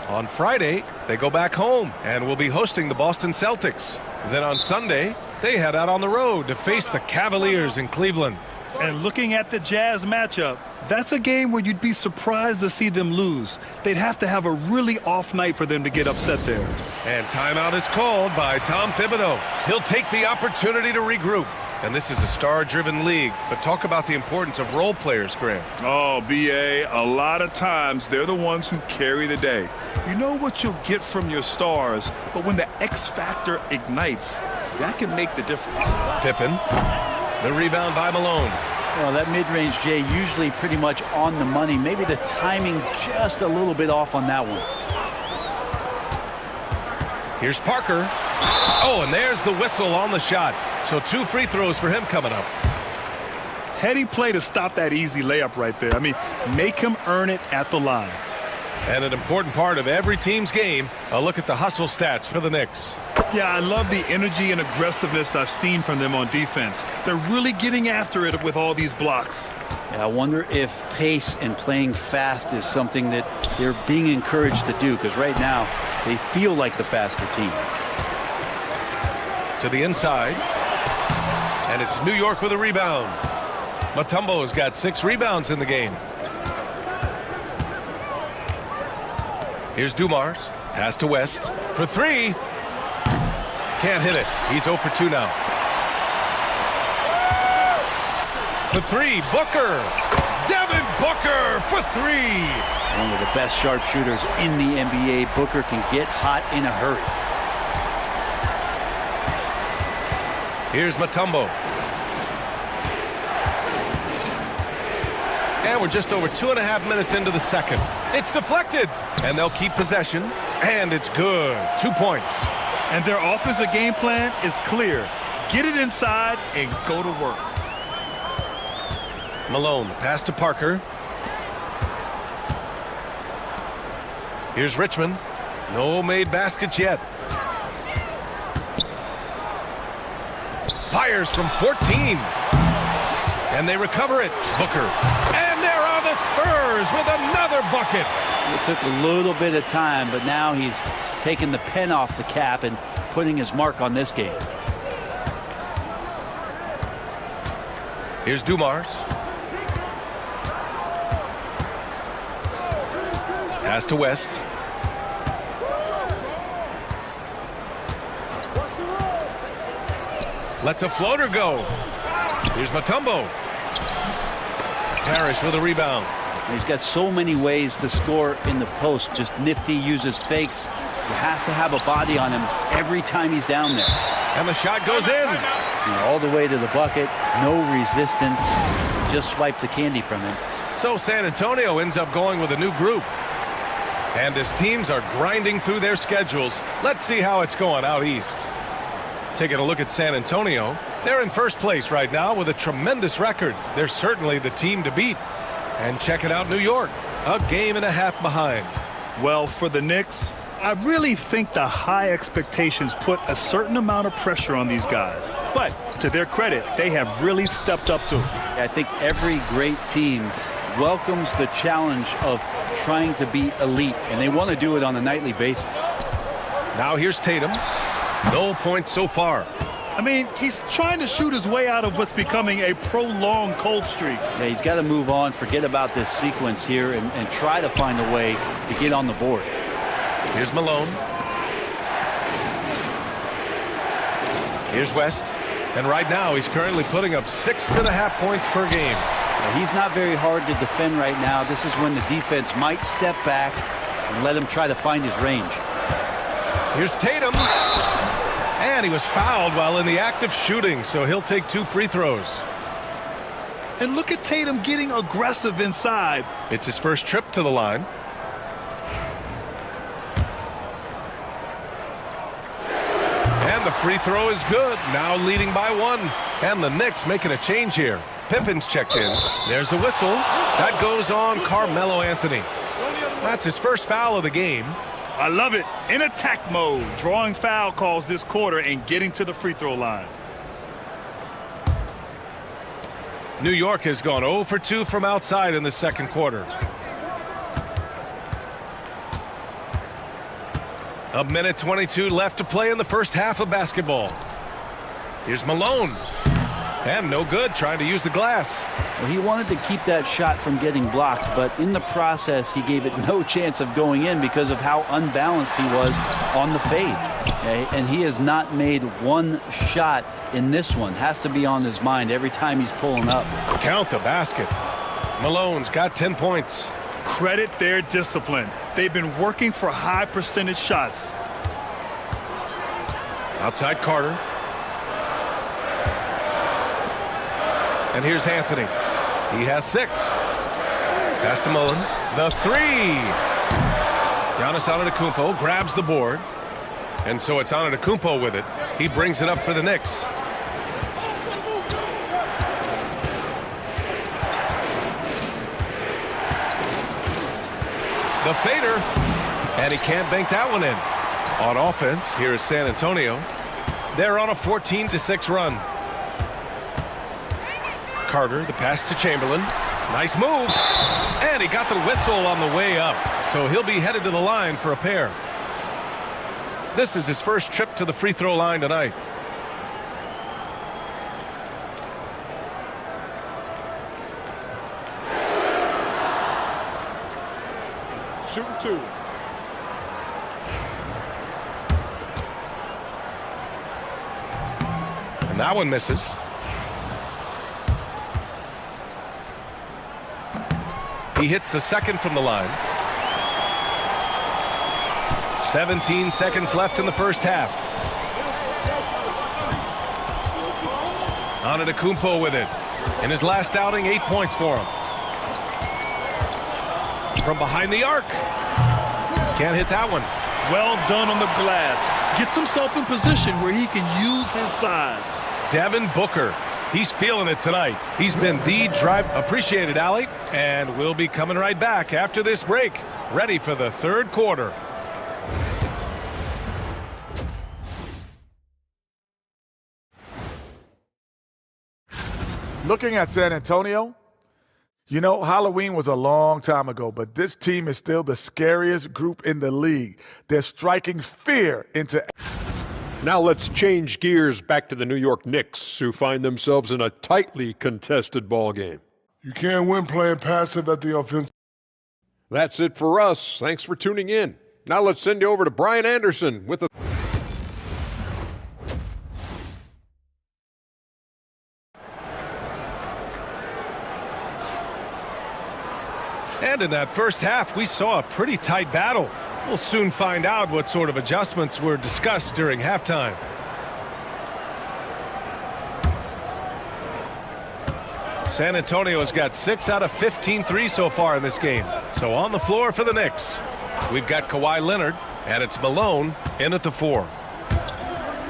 [SPEAKER 2] On Friday, they go back home and will be hosting the Boston Celtics. Then on Sunday, they head out on the road to face the Cavaliers in Cleveland.
[SPEAKER 3] And looking at the Jazz matchup, that's a game where you'd be surprised to see them lose. They'd have to have a really off night for them to get upset there.
[SPEAKER 2] And timeout is called by Tom Thibodeau. He'll take the opportunity to regroup. And this is a star-driven league, but talk about the importance of role players, Graham.
[SPEAKER 3] Oh, B.A., a lot of times they're the ones who carry the day. You know what you'll get from your stars, but when the X factor ignites, that can make the difference.
[SPEAKER 2] Pippen, the rebound by Malone.
[SPEAKER 12] Well, that mid-range, Jay, usually pretty much on the money. Maybe the timing just a little bit off on that one.
[SPEAKER 2] Here's Parker. Oh, and there's the whistle on the shot. So 2 free throws for him coming up.
[SPEAKER 3] Heady play to stop that easy layup right there. I mean, make him earn it at the line.
[SPEAKER 2] And an important part of every team's game, a look at the hustle stats for the Knicks.
[SPEAKER 3] Yeah, I love the energy and aggressiveness I've seen from them on defense. They're really getting after it with all these blocks.
[SPEAKER 12] Yeah, I wonder if pace and playing fast is something that they're being encouraged to do, because right now they feel like the faster team.
[SPEAKER 2] To the inside. And it's New York with a rebound. Mutombo's got 6 rebounds in the game. Here's Dumars. Pass to West. For 3. Can't hit it. He's 0 for 2 now. For 3. Booker. Devin Booker for 3.
[SPEAKER 12] One of the best sharpshooters in the NBA. Booker can get hot in a hurry.
[SPEAKER 2] Here's Mutombo. And we're just over 2.5 minutes into the second. It's deflected. And they'll keep possession. And it's good. 2 points.
[SPEAKER 3] And their offensive game plan is clear. Get it inside and go to work.
[SPEAKER 2] Malone, pass to Parker. Here's Richmond. No made baskets yet. Fires from 14. And they recover it. Booker. And there are the Spurs with another bucket.
[SPEAKER 12] It took a little bit of time, but now he's taking the pen off the cap and putting his mark on this game.
[SPEAKER 2] Here's Dumars. Pass to West. Lets a floater go. Here's Mutombo. Parrish with a rebound.
[SPEAKER 12] He's got so many ways to score in the post. Just nifty, uses fakes. You have to have a body on him every time he's down there.
[SPEAKER 2] And the shot goes in.
[SPEAKER 12] All the way to the bucket. No resistance. Just swipe the candy from him.
[SPEAKER 2] So San Antonio ends up going with a new group. And as teams are grinding through their schedules, let's see how it's going out east. Taking a look at San Antonio, they're in first place right now with a tremendous record. They're certainly the team to beat. And checking out New York, a game and a half behind.
[SPEAKER 3] Well, for the Knicks, I really think the high expectations put a certain amount of pressure on these guys. But to their credit, they have really stepped up to it.
[SPEAKER 12] I think every great team welcomes the challenge of trying to be elite, and they want to do it on a nightly basis.
[SPEAKER 2] Now here's Tatum. No points so far.
[SPEAKER 3] I mean, he's trying to shoot his way out of what's becoming a prolonged cold streak.
[SPEAKER 12] Yeah, he's got to move on, forget about this sequence here, and try to find a way to get on the board.
[SPEAKER 2] Here's Malone. Here's West. And right now, he's currently putting up 6.5 points per game.
[SPEAKER 12] He's not very hard to defend right now. This is when the defense might step back and let him try to find his range.
[SPEAKER 2] Here's Tatum. And he was fouled while in the act of shooting, so he'll take 2 free throws.
[SPEAKER 3] And look at Tatum getting aggressive inside.
[SPEAKER 2] It's his first trip to the line. And the free throw is good. Now leading by 1. And the Knicks making a change here. Pippen's checked in. There's a whistle. That goes on Carmelo Anthony. That's his first foul of the game.
[SPEAKER 3] I love it. In attack mode, drawing foul calls this quarter and getting to the free throw line.
[SPEAKER 2] New York has gone 0 for 2 from outside in the second quarter. A minute 22 left to play in the first half of basketball. Here's Malone. And no good, trying to use the glass.
[SPEAKER 12] Well, he wanted to keep that shot from getting blocked, but in the process, he gave it no chance of going in because of how unbalanced he was on the fade. Okay? And he has not made one shot in this one. Has to be on his mind every time he's pulling up.
[SPEAKER 2] Count the basket. Malone's got 10 points.
[SPEAKER 3] Credit their discipline. They've been working for high percentage shots.
[SPEAKER 2] Outside Carter. And here's Anthony. He has 6. Pass to Mullen. The 3. Giannis Antetokounmpo grabs the board. And so it's Antetokounmpo with it. He brings it up for the Knicks. The fader. And he can't bank that one in. On offense, here is San Antonio. They're on a 14-6 run. Carter, the pass to Chamberlain. Nice move. And he got the whistle on the way up. So he'll be headed to the line for a pair. This is his first trip to the free throw line tonight.
[SPEAKER 7] Shooting 2.
[SPEAKER 2] And that one misses. He hits the second from the line. 17 seconds left in the first half. Antetokounmpo with it. In his last outing, 8 points for him. From behind the arc. Can't hit that one.
[SPEAKER 3] Well done on the glass. Gets himself in position where he can use his size.
[SPEAKER 2] Devin Booker. He's feeling it tonight. He's been the drive. Appreciated, Allie. And we'll be coming right back after this break. Ready for the third quarter.
[SPEAKER 7] Looking at San Antonio, you know, Halloween was a long time ago, but this team is still the scariest group in the league. They're striking fear into...
[SPEAKER 6] Now let's change gears back to the New York Knicks, who find themselves in a tightly contested ball game.
[SPEAKER 13] You can't win playing passive at the offense.
[SPEAKER 6] That's it for us. Thanks for tuning in. Now let's send you over to Brian Anderson with a...
[SPEAKER 2] And in that first half, we saw a pretty tight battle. We'll soon find out what sort of adjustments were discussed during halftime. San Antonio's got 6 out of 15 threes so far in this game. So on the floor for the Knicks. We've got Kawhi Leonard, and it's Malone in at the 4.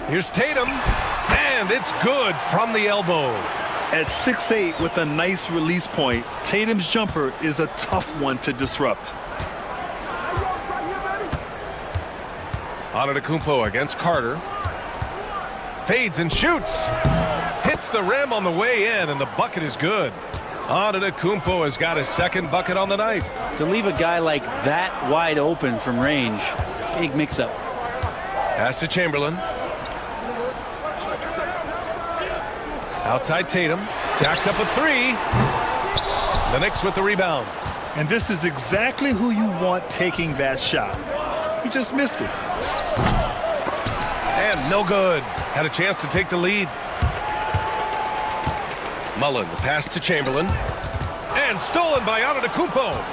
[SPEAKER 2] Here's Tatum, and it's good from the elbow.
[SPEAKER 3] At 6'8" with a nice release point, Tatum's jumper is a tough one to disrupt.
[SPEAKER 2] Antetokounmpo against Carter. Fades and shoots. Hits the rim on the way in, and the bucket is good. Antetokounmpo has got his second bucket on the night.
[SPEAKER 12] To leave a guy like that wide open from range, big mix-up.
[SPEAKER 2] Pass to Chamberlain. Outside Tatum. Jacks up a 3. The Knicks with the rebound.
[SPEAKER 3] And this is exactly who you want taking that shot. He just missed it.
[SPEAKER 2] And no good. Had a chance to take the lead. Mullen, the pass to Chamberlain. And stolen by Antetokounmpo.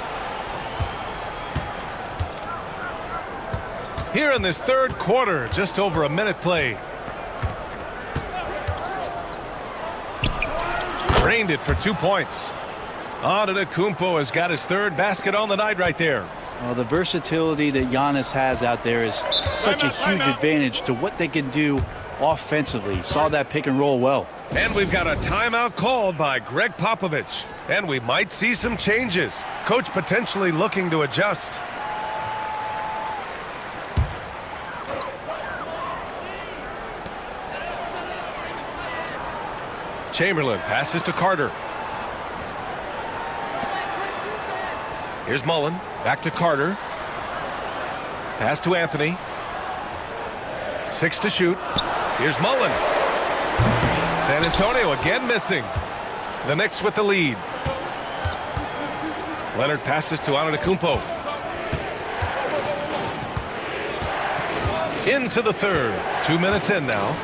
[SPEAKER 2] Here in this third quarter, just over a minute play. Drained it for 2 points. Antetokounmpo has got his third basket on the night right there.
[SPEAKER 12] Well, the versatility that Giannis has out there is such a huge advantage to what they can do offensively. Saw that pick and roll well.
[SPEAKER 2] And we've got a timeout called by Greg Popovich. And we might see some changes. Coach potentially looking to adjust. Chamberlain passes to Carter. Here's Mullen. Back to Carter. Pass to Anthony. 6 to shoot. Here's Mullen. San Antonio again missing. The Knicks with the lead. Leonard passes to Antetokounmpo. Into the third. 2 minutes in now.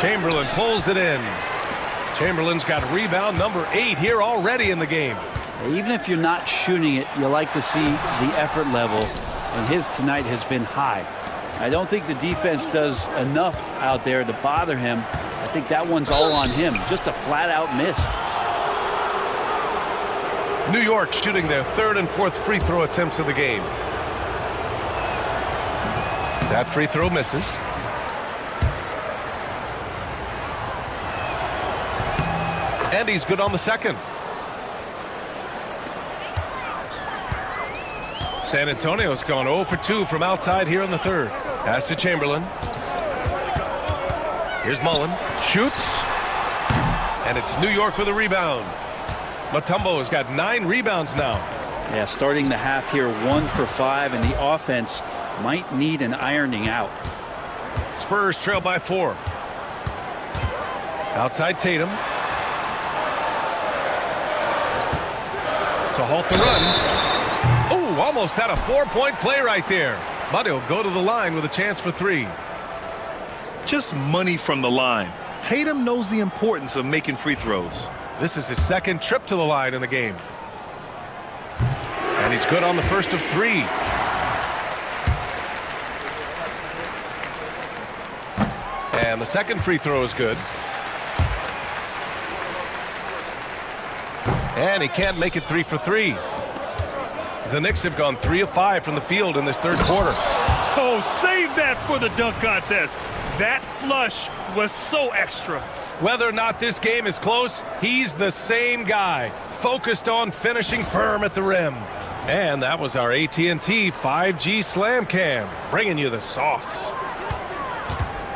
[SPEAKER 2] Chamberlain pulls it in. Chamberlain's got rebound number 8 here already in the game.
[SPEAKER 12] Even if you're not shooting it, you like to see the effort level, and his tonight has been high. I don't think the defense does enough out there to bother him. I think that one's all on him. Just a flat-out miss.
[SPEAKER 2] New York shooting their third and fourth free throw attempts of the game. That free throw misses. And he's good on the second. San Antonio's gone 0 for 2 from outside here in the third. Pass to Chamberlain. Here's Mullen. Shoots. And it's New York with a rebound. Mutombo has got 9 rebounds now.
[SPEAKER 12] Yeah, starting the half here 1 for 5, and the offense might need an ironing out.
[SPEAKER 2] Spurs trail by 4. Outside Tatum. To halt the run. Oh, almost had a 4-point play right there. But he'll go to the line with a chance for 3.
[SPEAKER 3] Just money from the line. Tatum knows the importance of making free throws.
[SPEAKER 2] This is his second trip to the line in the game. And he's good on the first of 3. And the second free throw is good. And he can't make it 3 for 3. The Knicks have gone 3 of 5 from the field in this third quarter.
[SPEAKER 3] Oh, save that for the dunk contest. That flush was so extra.
[SPEAKER 2] Whether or not this game is close, he's the same guy, focused on finishing firm at the rim. And that was our AT&T 5G Slam Cam, bringing you the sauce.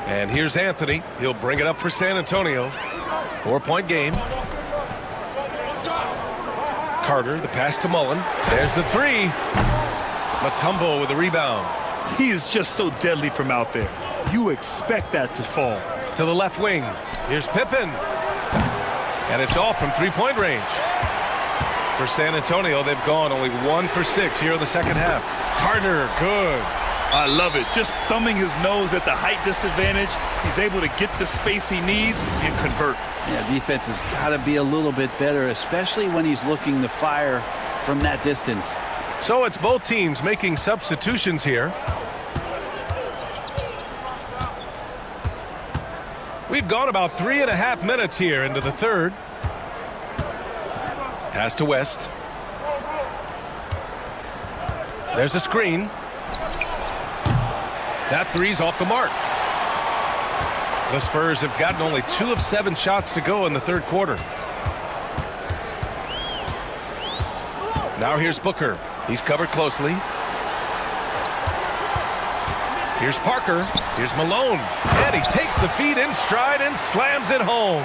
[SPEAKER 2] And here's Anthony. He'll bring it up for San Antonio. 4-point game. Carter, the pass to Mullen. There's the 3. Mutombo with the rebound.
[SPEAKER 3] He is just so deadly from out there. You expect that to fall.
[SPEAKER 2] To the left wing. Here's Pippen. And it's all from 3-point range. For San Antonio, they've gone only 1 for 6 here in the second half. Carter, good.
[SPEAKER 3] I love it. Just thumbing his nose at the height disadvantage. He's able to get the space he needs and convert.
[SPEAKER 12] Yeah, defense has got to be a little bit better, especially when he's looking to fire from that distance.
[SPEAKER 2] So it's both teams making substitutions here. We've gone about 3.5 minutes here into the third. Pass to West. There's a screen. That three's off the mark. The Spurs have gotten only 2 of 7 shots to go in the third quarter. Now here's Booker. He's covered closely. Here's Parker. Here's Malone. And he takes the feed in stride and slams it home.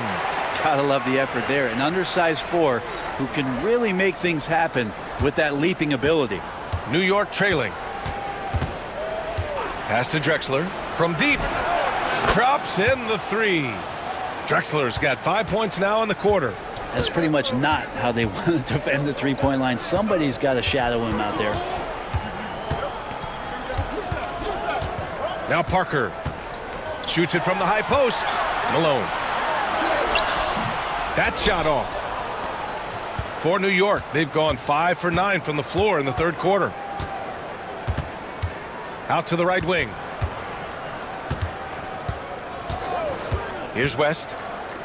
[SPEAKER 12] Gotta love the effort there. An undersized 4 who can really make things happen with that leaping ability.
[SPEAKER 2] New York trailing. Pass to Drexler. From deep. Drops in the 3. Drexler's got 5 points now in the quarter.
[SPEAKER 12] That's pretty much not how they want to defend the three-point line. Somebody's got to shadow him out there.
[SPEAKER 2] Now Parker shoots it from the high post. Malone. That shot off. For New York, they've gone 5 for 9 from the floor in the third quarter. Out to the right wing. Here's West.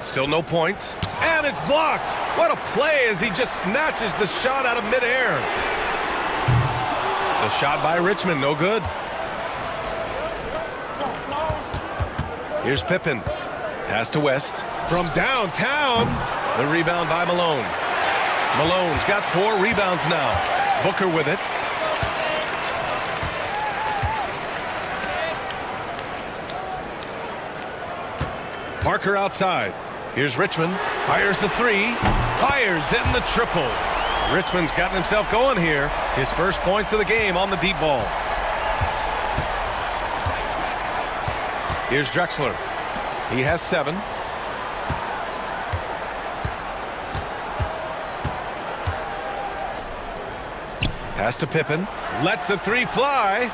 [SPEAKER 2] Still no points. And it's blocked. What a play as he just snatches the shot out of midair. The shot by Richmond, no good. Here's Pippen. Pass to West. From downtown. The rebound by Malone. Malone's got 4 rebounds now. Booker with it. Parker outside. Here's Richmond. Fires the 3. Fires in the triple. Richmond's gotten himself going here. His first points of the game on the deep ball. Here's Drexler. He has 7. Pass to Pippen. Lets the 3 fly.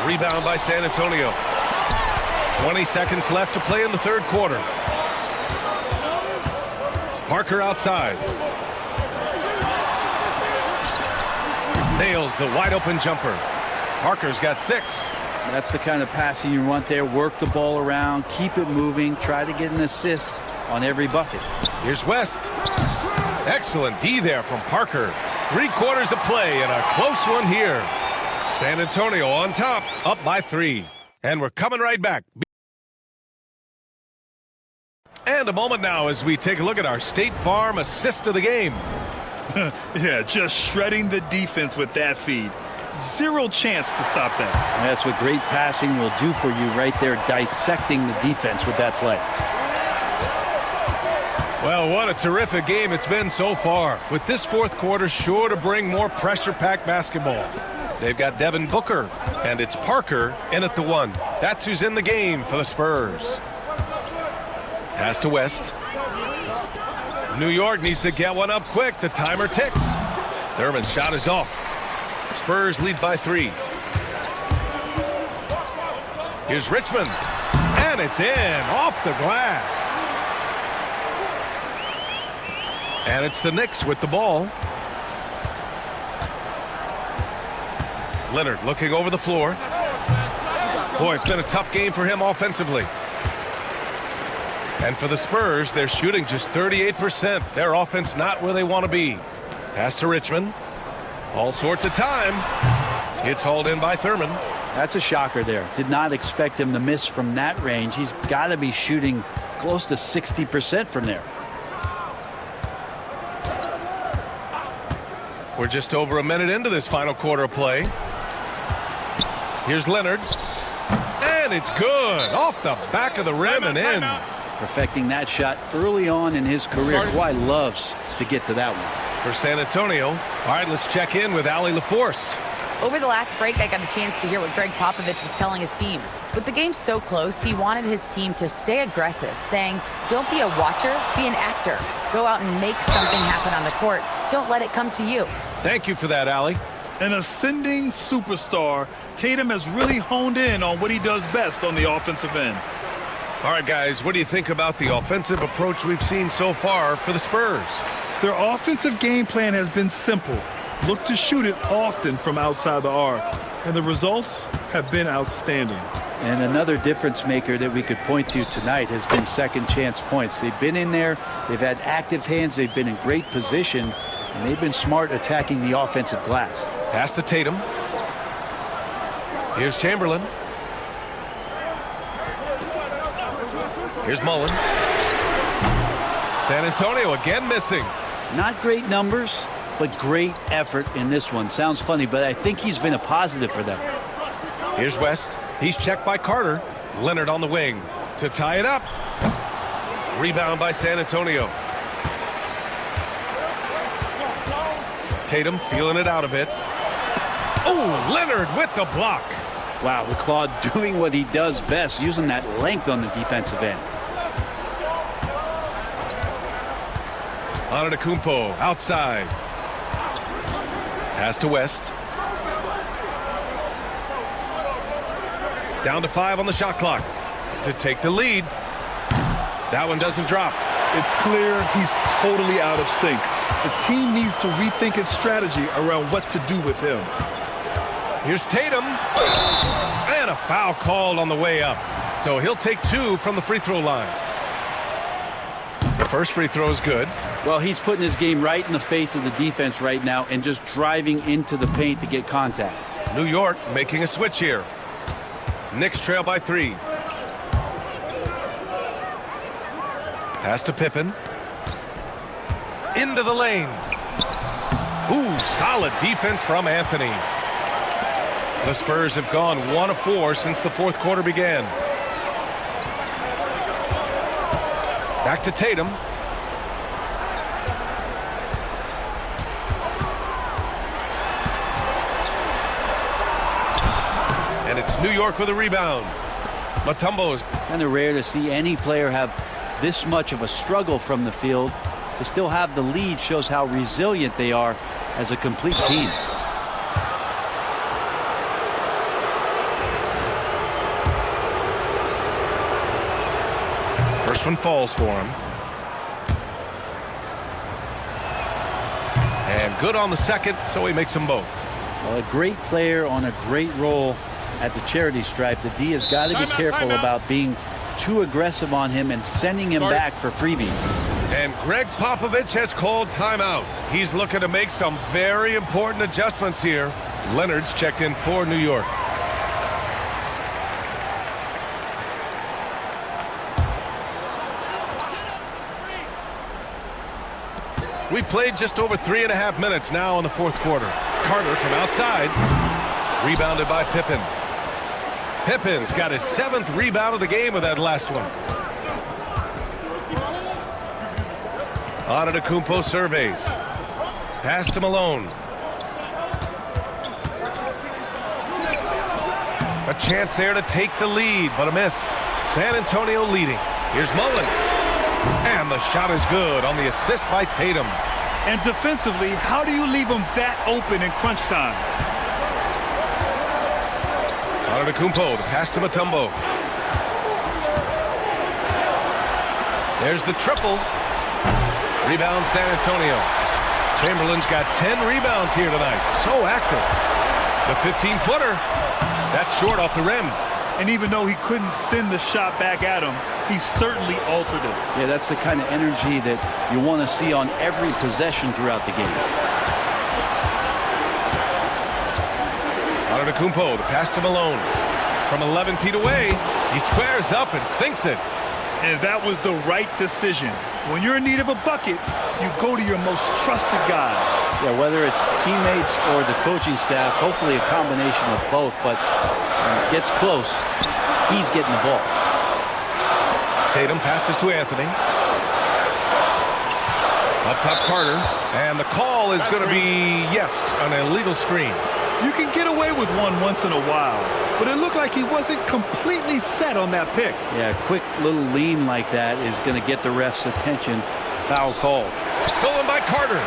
[SPEAKER 2] Rebound by San Antonio. 20 seconds left to play in the third quarter. Parker outside. Nails the wide open jumper. Parker's got 6.
[SPEAKER 12] That's the kind of passing you want there. Work the ball around, keep it moving, try to get an assist on every bucket.
[SPEAKER 2] Here's West. Excellent D there from Parker. 3 quarters of play and a close one here. San Antonio on top, up by 3. And we're coming right back. And a moment now as we take a look at our State Farm assist of the game.
[SPEAKER 3] Yeah, just shredding the defense with that feed. 0 chance to stop that.
[SPEAKER 12] And that's what great passing will do for you right there, dissecting the defense with that play.
[SPEAKER 2] Well, what a terrific game it's been so far. With this fourth quarter sure to bring more pressure-packed basketball. They've got Devin Booker, and it's Parker in at the 1. That's who's in the game for the Spurs. Pass to West. New York needs to get one up quick. The timer ticks. Thurman's shot is off. Spurs lead by 3. Here's Richmond. And it's in. Off the glass. And it's the Knicks with the ball. Leonard looking over the floor. Boy, it's been a tough game for him offensively. And for the Spurs, they're shooting just 38%. Their offense not where they want to be. Pass to Richmond. All sorts of time. It's hauled in by Thurman.
[SPEAKER 12] That's a shocker there. Did not expect him to miss from that range. He's got to be shooting close to 60% from there.
[SPEAKER 2] We're just over a minute into this final quarter of play. Here's Leonard. And it's good. Off the back of the rim and in.
[SPEAKER 12] Perfecting that shot early on in his career. Kawhi loves to get to that one.
[SPEAKER 2] For San Antonio. All right, let's check in with Allie LaForce.
[SPEAKER 5] Over the last break, I got a chance to hear what Greg Popovich was telling his team. With the game so close, he wanted his team to stay aggressive, saying, don't be a watcher, be an actor. Go out and make something happen on the court. Don't let it come to you.
[SPEAKER 2] Thank you for that, Allie.
[SPEAKER 3] An ascending superstar, Tatum has really honed in on what he does best on the offensive end.
[SPEAKER 2] All right, guys, what do you think about the offensive approach we've seen so far for the Spurs?
[SPEAKER 3] Their offensive game plan has been simple. Look to shoot it often from outside the arc. And the results have been outstanding.
[SPEAKER 12] And another difference maker that we could point to tonight has been second chance points. They've been in there. They've had active hands. They've been in great position. And they've been smart attacking the offensive glass.
[SPEAKER 2] Pass to Tatum. Here's Chamberlain. Here's Mullen. San Antonio again missing.
[SPEAKER 12] Not great numbers, but great effort in this one. Sounds funny, but I think he's been a positive for them.
[SPEAKER 2] Here's West. He's checked by Carter. Leonard on the wing to tie it up. Rebound by San Antonio. Tatum feeling it out a bit. Oh, Leonard with the block.
[SPEAKER 12] Wow, the Claw doing what he does best, using that length on the defensive end.
[SPEAKER 2] Antetokounmpo outside. Pass to West. Down to 5 on the shot clock to take the lead. That one doesn't drop.
[SPEAKER 3] It's clear he's totally out of sync. The team needs to rethink its strategy around what to do with him.
[SPEAKER 2] Here's Tatum. And a foul called on the way up. So he'll take 2 from the free throw line. The first free throw is good.
[SPEAKER 12] Well, he's putting his game right in the face of the defense right now and just driving into the paint to get contact.
[SPEAKER 2] New York making a switch here. Knicks trail by 3. Pass to Pippen. Into the lane. Ooh, solid defense from Anthony. The Spurs have gone 1 of 4 since the fourth quarter began. Back to Tatum. And it's New York with a rebound. Mutombo is
[SPEAKER 12] kind of rare to see any player have this much of a struggle from the field. To still have the lead shows how resilient they are as a complete team.
[SPEAKER 2] First one falls for him. And good on the second, so he makes them both.
[SPEAKER 12] Well, a great player on a great role at the charity stripe. The D has got to be careful about being too aggressive on him and sending him back for freebies.
[SPEAKER 2] And Greg Popovich has called timeout. He's looking to make some very important adjustments here. Leonard's checked in for New York. We played just over 3.5 minutes now in the fourth quarter. Carter from outside. Rebounded by Pippen. Pippen's got his 7th rebound of the game with that last one. Antetokounmpo surveys. Pass to Malone. A chance there to take the lead, but a miss. San Antonio leading. Here's Mullen. And the shot is good on the assist by Tatum.
[SPEAKER 3] And defensively, how do you leave him that open in crunch time?
[SPEAKER 2] Antetokounmpo, the pass to Mutombo. There's the triple. Rebound San Antonio. Chamberlain's got 10 rebounds here tonight. So active. The 15-footer. That's short off the rim.
[SPEAKER 3] And even though he couldn't send the shot back at him, he certainly altered it.
[SPEAKER 12] Yeah, that's the kind of energy that you want to see on every possession throughout the game.
[SPEAKER 2] Antetokounmpo, the pass to Malone. From 11 feet away, he squares up and sinks it.
[SPEAKER 3] And that was the right decision. When you're in need of a bucket, you go to your most trusted guys.
[SPEAKER 12] Yeah, whether it's teammates or the coaching staff, hopefully a combination of both, but when it gets close, he's getting the ball.
[SPEAKER 2] Tatum passes to Anthony. Up top Carter, and the call is going to be, yes, an illegal screen.
[SPEAKER 3] You can get away with one once in a while, but it looked like he wasn't completely set on that pick.
[SPEAKER 12] Yeah, a quick little lean like that is going to get the ref's attention. Foul called.
[SPEAKER 2] Stolen by Carter.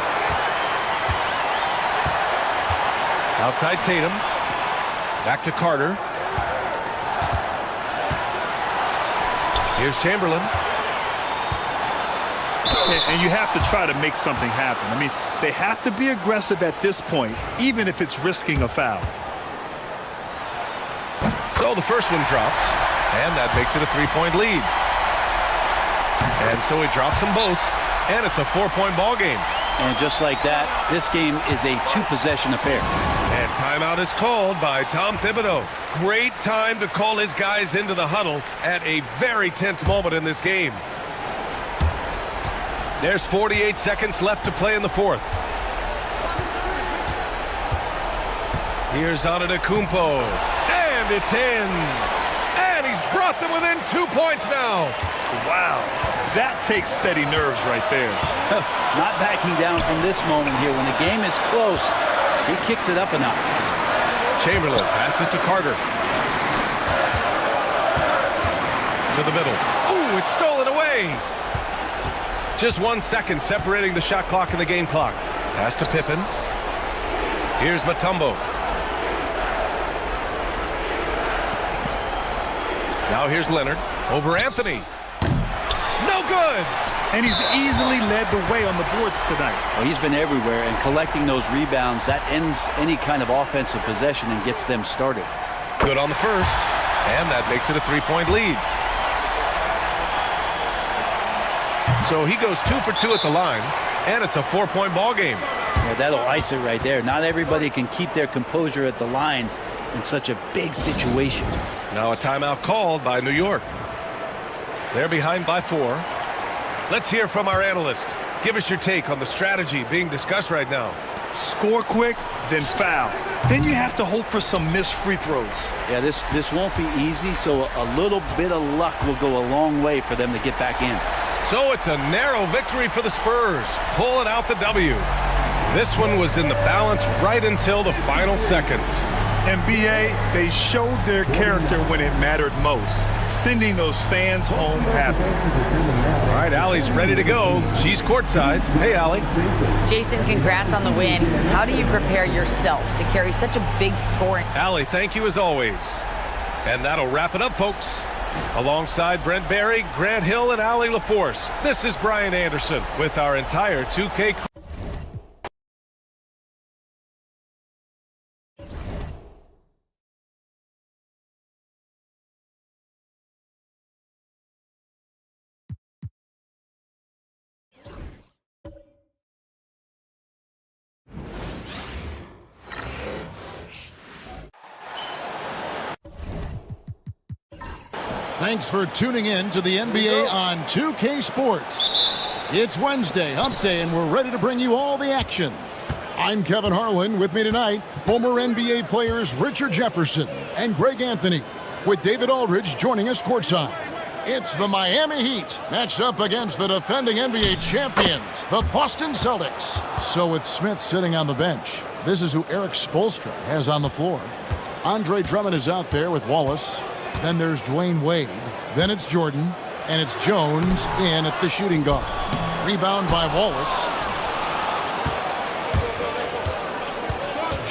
[SPEAKER 2] Outside Tatum. Back to Carter. Here's Chamberlain.
[SPEAKER 3] And you have to try to make something happen. I mean, they have to be aggressive at this point, even if it's risking a foul.
[SPEAKER 2] So the first one drops, and that makes it a 3-point lead. And so he drops them both, and it's a 4-point ball game.
[SPEAKER 12] And just like that, this game is a two-possession affair.
[SPEAKER 2] And timeout is called by Tom Thibodeau. Great time to call his guys into the huddle at a very tense moment in this game. There's 48 seconds left to play in the fourth. Here's Antetokounmpo. And it's in. And he's brought them within 2 points now.
[SPEAKER 3] Wow. That takes steady nerves right there.
[SPEAKER 12] Not backing down from this moment here. When the game is close, he kicks it up a notch.
[SPEAKER 2] Chamberlain passes to Carter. To the middle. Ooh, it's stolen away. Just 1 second separating the shot clock and the game clock. Pass to Pippen. Here's Mutombo. Now here's Leonard over Anthony. No good.
[SPEAKER 3] And he's easily led the way on the boards tonight.
[SPEAKER 12] Well, he's been everywhere, and collecting those rebounds, that ends any kind of offensive possession and gets them started.
[SPEAKER 2] Good on the first, and that makes it a 3-point lead. So he goes 2 for 2 at the line, and it's a 4-point ball game.
[SPEAKER 12] Yeah, that'll ice it right there. Not everybody can keep their composure at the line in such a big situation.
[SPEAKER 2] Now a timeout called by New York. They're behind by 4. Let's hear from our analyst. Give us your take on the strategy being discussed right now.
[SPEAKER 3] Score quick, then foul. Then you have to hope for some missed free throws.
[SPEAKER 12] Yeah, this won't be easy, so a little bit of luck will go a long way for them to get back in.
[SPEAKER 2] So it's a narrow victory for the Spurs, pulling out the W. This one was in the balance right until the final seconds.
[SPEAKER 3] NBA, they showed their character when it mattered most, sending those fans home happy.
[SPEAKER 2] All right, Allie's ready to go. She's courtside. Hey, Allie.
[SPEAKER 5] Jason, congrats on the win. How do you prepare yourself to carry such a big score?
[SPEAKER 2] Allie, thank you as always. And that'll wrap it up, folks. Alongside Brent Barry, Grant Hill, and Allie LaForce, this is Brian Anderson with our entire 2K crew.
[SPEAKER 8] Thanks for tuning in to the NBA on 2K Sports. It's Wednesday, hump day, and we're ready to bring you all the action. I'm Kevin Harlan. With me tonight, former NBA players Richard Jefferson and Greg Anthony, with David Aldridge joining us courtside. It's the Miami Heat matched up against the defending NBA champions, the Boston Celtics. So with Smith sitting on the bench, this is who Eric Spoelstra has on the floor. Andre Drummond is out there with Wallace. Then there's Dwayne Wade. Then it's Jordan. And it's Jones in at the shooting guard. Rebound by Wallace.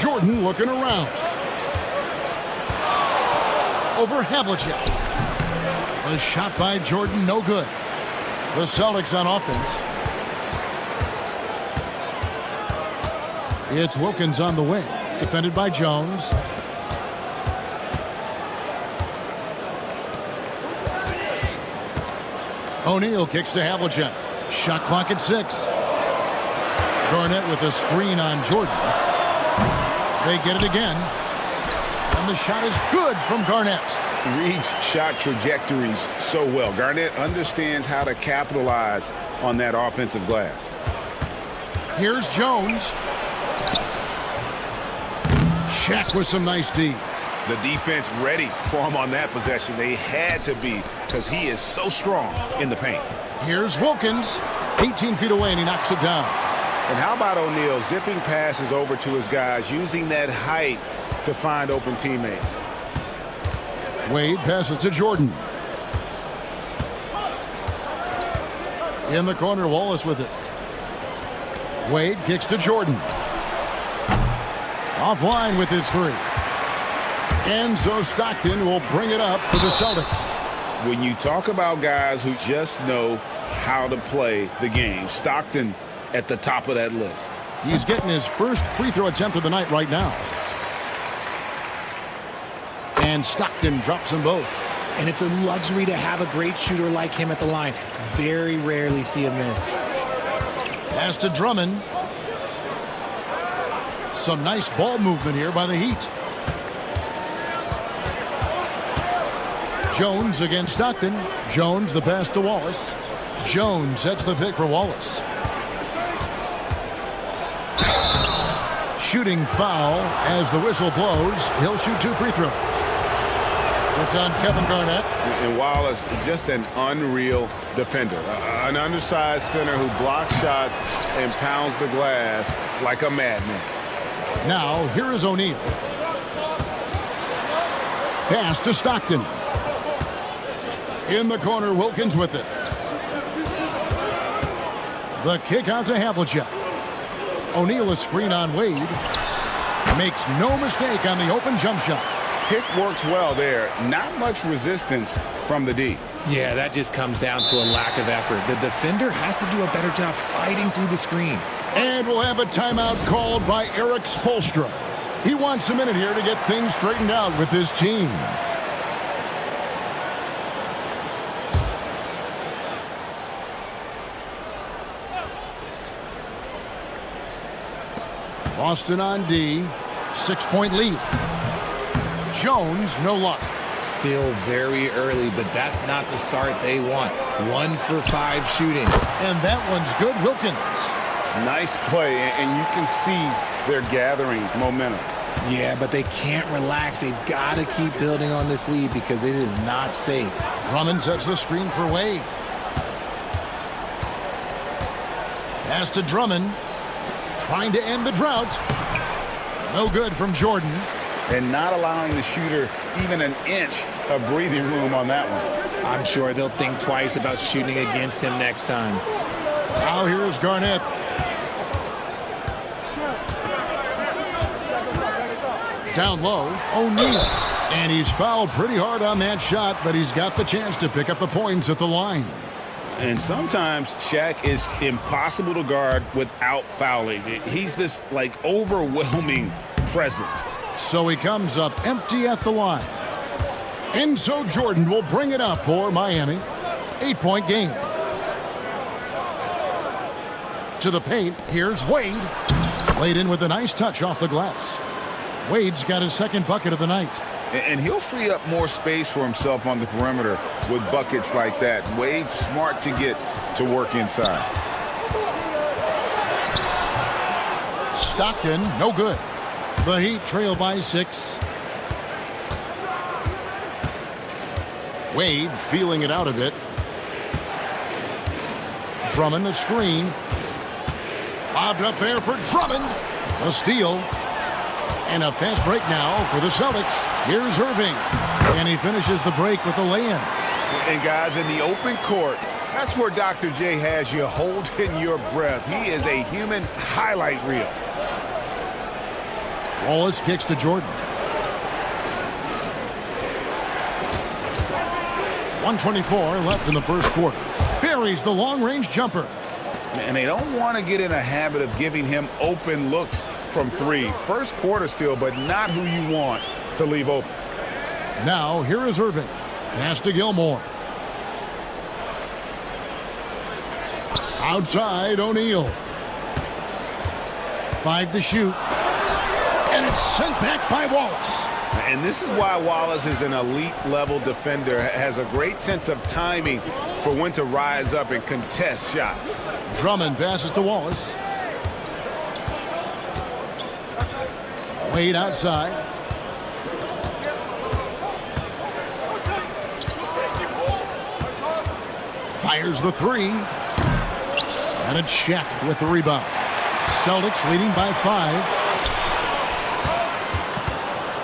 [SPEAKER 8] Jordan looking around. Over Havlicek. The shot by Jordan, no good. The Celtics on offense. It's Wilkins on the wing. Defended by Jones. O'Neal kicks to Havlicek. Shot clock at 6. Garnett with a screen on Jordan. They get it again. And the shot is good from Garnett.
[SPEAKER 9] Reads shot trajectories so well. Garnett understands how to capitalize on that offensive glass.
[SPEAKER 8] Here's Jones. Shaq with some nice D.
[SPEAKER 9] The defense ready for him on that possession. They had to be, because he is so strong in the paint.
[SPEAKER 8] Here's Wilkins. 18 feet away, and he knocks it down.
[SPEAKER 9] And how about O'Neal zipping passes over to his guys, using that height to find open teammates.
[SPEAKER 8] Wade passes to Jordan. In the corner, Wallace with it. Wade kicks to Jordan. Offline with his 3. Enzo Stockton will bring it up for the Celtics.
[SPEAKER 9] When you talk about guys who just know how to play the game, Stockton at the top of that list.
[SPEAKER 8] He's getting his first free throw attempt of the night right now. And Stockton drops them both.
[SPEAKER 14] And it's a luxury to have a great shooter like him at the line. Very rarely see him miss.
[SPEAKER 8] Pass to Drummond. Some nice ball movement here by the Heat. Jones against Stockton. Jones the pass to Wallace. Jones sets the pick for Wallace. Shooting foul as the whistle blows. He'll shoot 2 free throws. It's on Kevin Garnett.
[SPEAKER 9] And Wallace, just an unreal defender. An undersized center who blocks shots and pounds the glass like a madman.
[SPEAKER 8] Now, here is O'Neal. Pass to Stockton. In the corner, Wilkins with it. The kick out to Havlicek. O'Neal a screen on Wade. Makes no mistake on the open jump shot.
[SPEAKER 9] Pick works well there. Not much resistance from the D.
[SPEAKER 14] Yeah, that just comes down to a lack of effort. The defender has to do a better job fighting through the screen.
[SPEAKER 8] And we'll have a timeout called by Eric Spoelstra. He wants a minute here to get things straightened out with his team. Boston on D. 6-point lead. Jones, no luck.
[SPEAKER 14] Still very early, but that's not the start they want. 1 for 5 shooting.
[SPEAKER 8] And that one's good. Wilkins.
[SPEAKER 9] Nice play, and you can see they're gathering momentum.
[SPEAKER 14] Yeah, but they can't relax. They've got to keep building on this lead because it is not safe.
[SPEAKER 8] Drummond sets the screen for Wade. Pass to Drummond. Trying to end the drought. No good from Jordan.
[SPEAKER 9] And not allowing the shooter even an inch of breathing room on that one.
[SPEAKER 14] I'm sure they'll think twice about shooting against him next time.
[SPEAKER 8] Now here's Garnett. Down low, O'Neal. And he's fouled pretty hard on that shot, but he's got the chance to pick up the points at the line.
[SPEAKER 9] And sometimes Shaq is impossible to guard without fouling. He's this, like, overwhelming presence.
[SPEAKER 8] So he comes up empty at the line. And so Jordan will bring it up for Miami. 8-point game. To the paint, here's Wade. Laid in with a nice touch off the glass. Wade's got his second bucket of the night.
[SPEAKER 9] And he'll free up more space for himself on the perimeter with buckets like that. Wade's smart to get to work inside.
[SPEAKER 8] Stockton, no good. The Heat trail by 6. Wade feeling it out a bit. Drummond a screen. Bobbed up there for Drummond. A steal. And a fast break now for the Celtics. Here's Irving. And he finishes the break with a lay-in.
[SPEAKER 9] And guys, in the open court, that's where Dr. J has you holding your breath. He is a human highlight reel.
[SPEAKER 8] Wallace kicks to Jordan. 1:24 left in the first quarter. Buries the long-range jumper.
[SPEAKER 9] And they don't want to get in a habit of giving him open looks from 3. First quarter still, but not who you want to leave open.
[SPEAKER 8] Now, here is Irving. Pass to Gilmore. Outside, O'Neal. 5 to shoot. And it's sent back by Wallace.
[SPEAKER 9] And this is why Wallace is an elite-level defender, has a great sense of timing for when to rise up and contest shots.
[SPEAKER 8] Drummond passes to Wallace. Wade outside. Fires the 3. And a check with the rebound. Celtics leading by 5.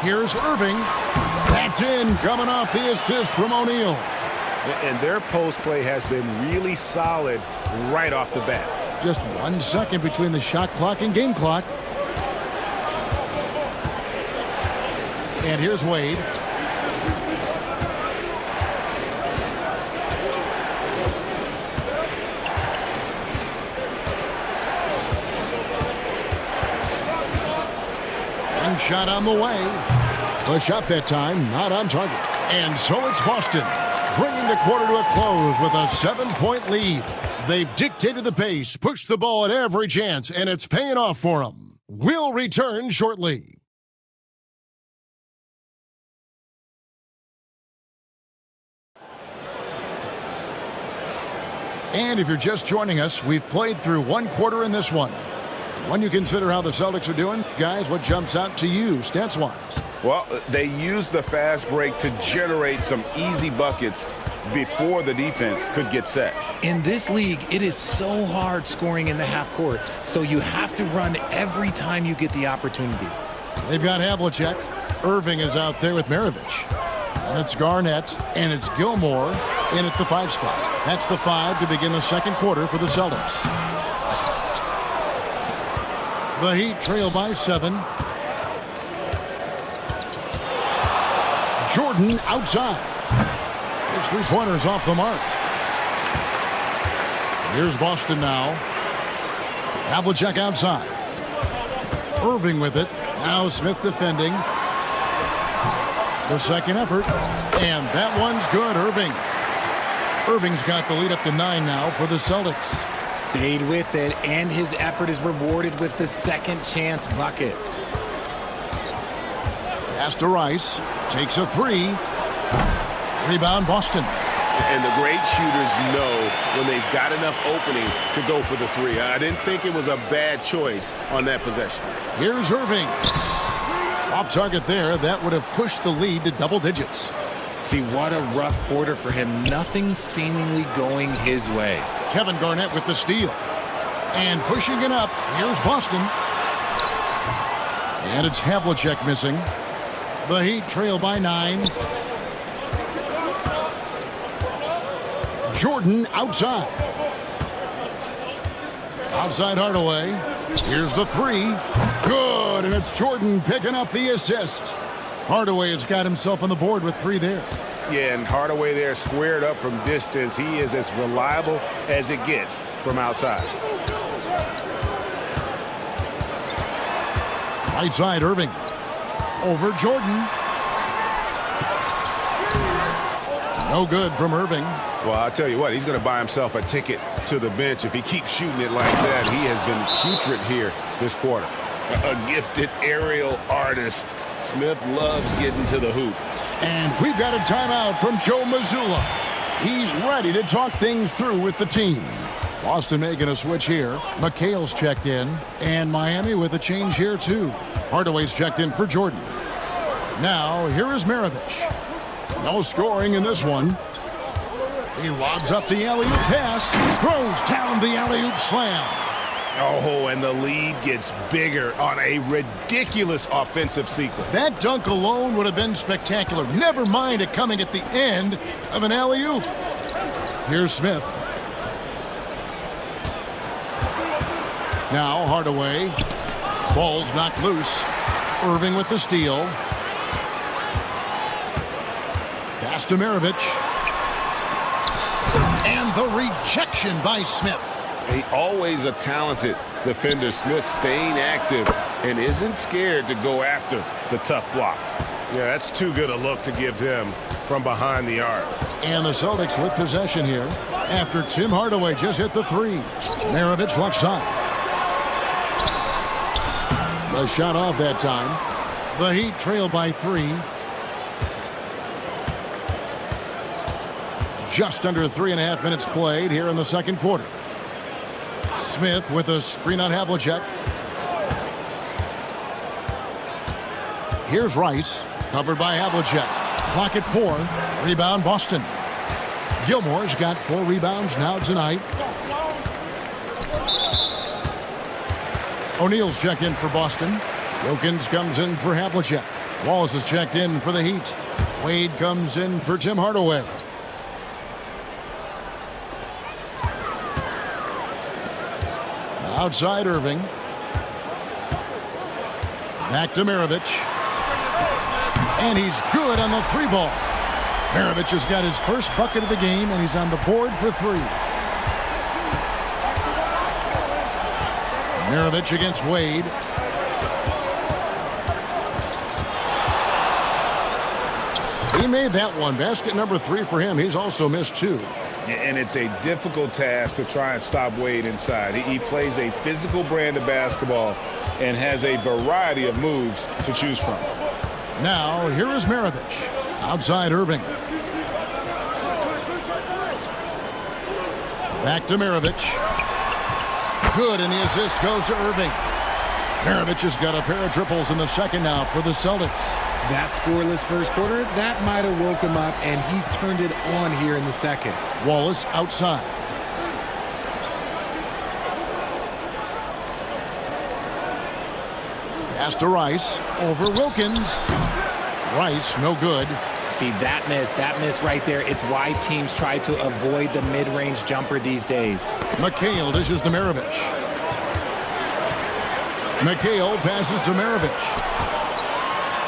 [SPEAKER 8] Here's Irving. That's in, coming off the assist from O'Neal.
[SPEAKER 9] And their post play has been really solid right off the bat.
[SPEAKER 8] Just 1 second between the shot clock and game clock. And here's Wade. One shot on the way. The shot that time not on target. And so it's Boston, bringing the quarter to a close with a 7-point lead. They've dictated the pace, pushed the ball at every chance, and it's paying off for them. We'll return shortly. And if you're just joining us, we've played through one quarter in this one. When you consider how the Celtics are doing, guys, what jumps out to you stats-wise?
[SPEAKER 9] Well, they used the fast break to generate some easy buckets before the defense could get set.
[SPEAKER 14] In this league, it is so hard scoring in the half court, so you have to run every time you get the opportunity.
[SPEAKER 8] They've got Havlicek. Irving is out there with Maravich. And it's Garnett, and it's Gilmore in at the 5 spot. That's the 5 to begin the second quarter for the Celtics. The Heat trail by 7. Jordan outside. His three-pointers off the mark. Here's Boston now. Havlicek outside. Irving with it. Now Smith defending. The second effort. And that one's good. Irving's got the lead up to 9 now for the Celtics.
[SPEAKER 14] Stayed with it, and his effort is rewarded with the second chance bucket.
[SPEAKER 8] Pass to Rice. Takes a 3. Rebound Boston.
[SPEAKER 9] And the great shooters know when they've got enough opening to go for the 3. I didn't think it was a bad choice on that possession.
[SPEAKER 8] Here's Irving. Off target there. That would have pushed the lead to double digits.
[SPEAKER 14] See, what a rough quarter for him. Nothing seemingly going his way.
[SPEAKER 8] Kevin Garnett with the steal. And pushing it up. Here's Boston. And it's Havlicek missing. The Heat trail by 9. Jordan outside. Outside Hardaway. Here's the 3. Good, and it's Jordan picking up the assist. Hardaway has got himself on the board with 3 there.
[SPEAKER 9] Yeah, and Hardaway there squared up from distance. He is as reliable as it gets from outside.
[SPEAKER 8] Right side, Irving. Over Jordan. No good from Irving.
[SPEAKER 9] Well, I'll tell you what, he's going to buy himself a ticket to the bench if he keeps shooting it like that. He has been putrid here this quarter. A gifted aerial artist. Smith loves getting to the hoop.
[SPEAKER 8] And we've got a timeout from Joe Mazzulla. He's ready to talk things through with the team. Boston making a switch here. McHale's checked in. And Miami with a change here, too. Hardaway's checked in for Jordan. Now, here is Maravich. No scoring in this one. He lobs up the alley-oop pass. Throws down the alley-oop slam.
[SPEAKER 9] Oh, and the lead gets bigger on a ridiculous offensive sequence.
[SPEAKER 8] That dunk alone would have been spectacular. Never mind it coming at the end of an alley-oop. Here's Smith. Now Hardaway. Ball's knocked loose. Irving with the steal. Pass to Maravich. And the rejection by Smith.
[SPEAKER 9] He always a talented defender. Smith staying active and isn't scared to go after the tough blocks. Yeah, that's too good a look to give him from behind the arc.
[SPEAKER 8] And the Celtics with possession here after Tim Hardaway just hit the 3. Maravich left side. The shot off that time. The Heat trail by 3. Just under 3.5 minutes played here in the second quarter. Smith with a screen on Havlicek. Here's Rice, covered by Havlicek. Clock at 4. Rebound Boston. Gilmore's got 4 rebounds now tonight. O'Neal's checked in for Boston. Wilkins comes in for Havlicek. Wallace is checked in for the Heat. Wade comes in for Tim Hardaway. Outside Irving. Back to Maravich. And he's good on the 3 ball. Maravich has got his first bucket of the game, and he's on the board for 3. Maravich against Wade. He made that one. Basket number 3 for him. He's also missed 2.
[SPEAKER 9] And it's a difficult task to try and stop Wade inside. He plays a physical brand of basketball and has a variety of moves to choose from.
[SPEAKER 8] Now, here is Maravich. Outside Irving. Back to Maravich. Good, and the assist goes to Irving. Maravich has got a pair of triples in the second now for the Celtics.
[SPEAKER 14] That scoreless first quarter, that might have woke him up, and he's turned it on here in the second.
[SPEAKER 8] Wallace outside. Pass to Rice. Over Wilkins. Rice, no good.
[SPEAKER 14] See, that miss right there, it's why teams try to avoid the mid-range jumper these days.
[SPEAKER 8] McHale dishes to Maravich. McHale passes to Maravich.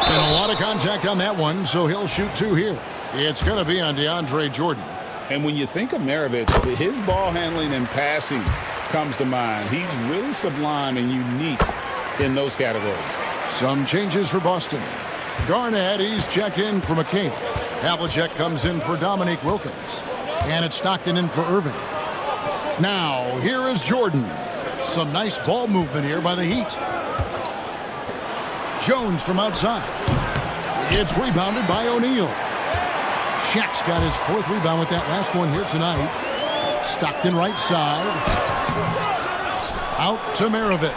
[SPEAKER 8] And a lot of contact on that one, so he'll shoot two here. It's going to be on DeAndre Jordan.
[SPEAKER 9] And when you think of Maravich, his ball handling and passing comes to mind. He's really sublime and unique in those categories.
[SPEAKER 8] Some changes for Boston. Garnett, he's checked in for McCain. Havlicek comes in for Dominique Wilkins. And it's Stockton in for Irving. Now, here is Jordan. Some nice ball movement here by the Heat. Jones from outside. It's rebounded by O'Neal. Shaq's got his fourth rebound with that last one here tonight. Stockton right side. Out to Maravich.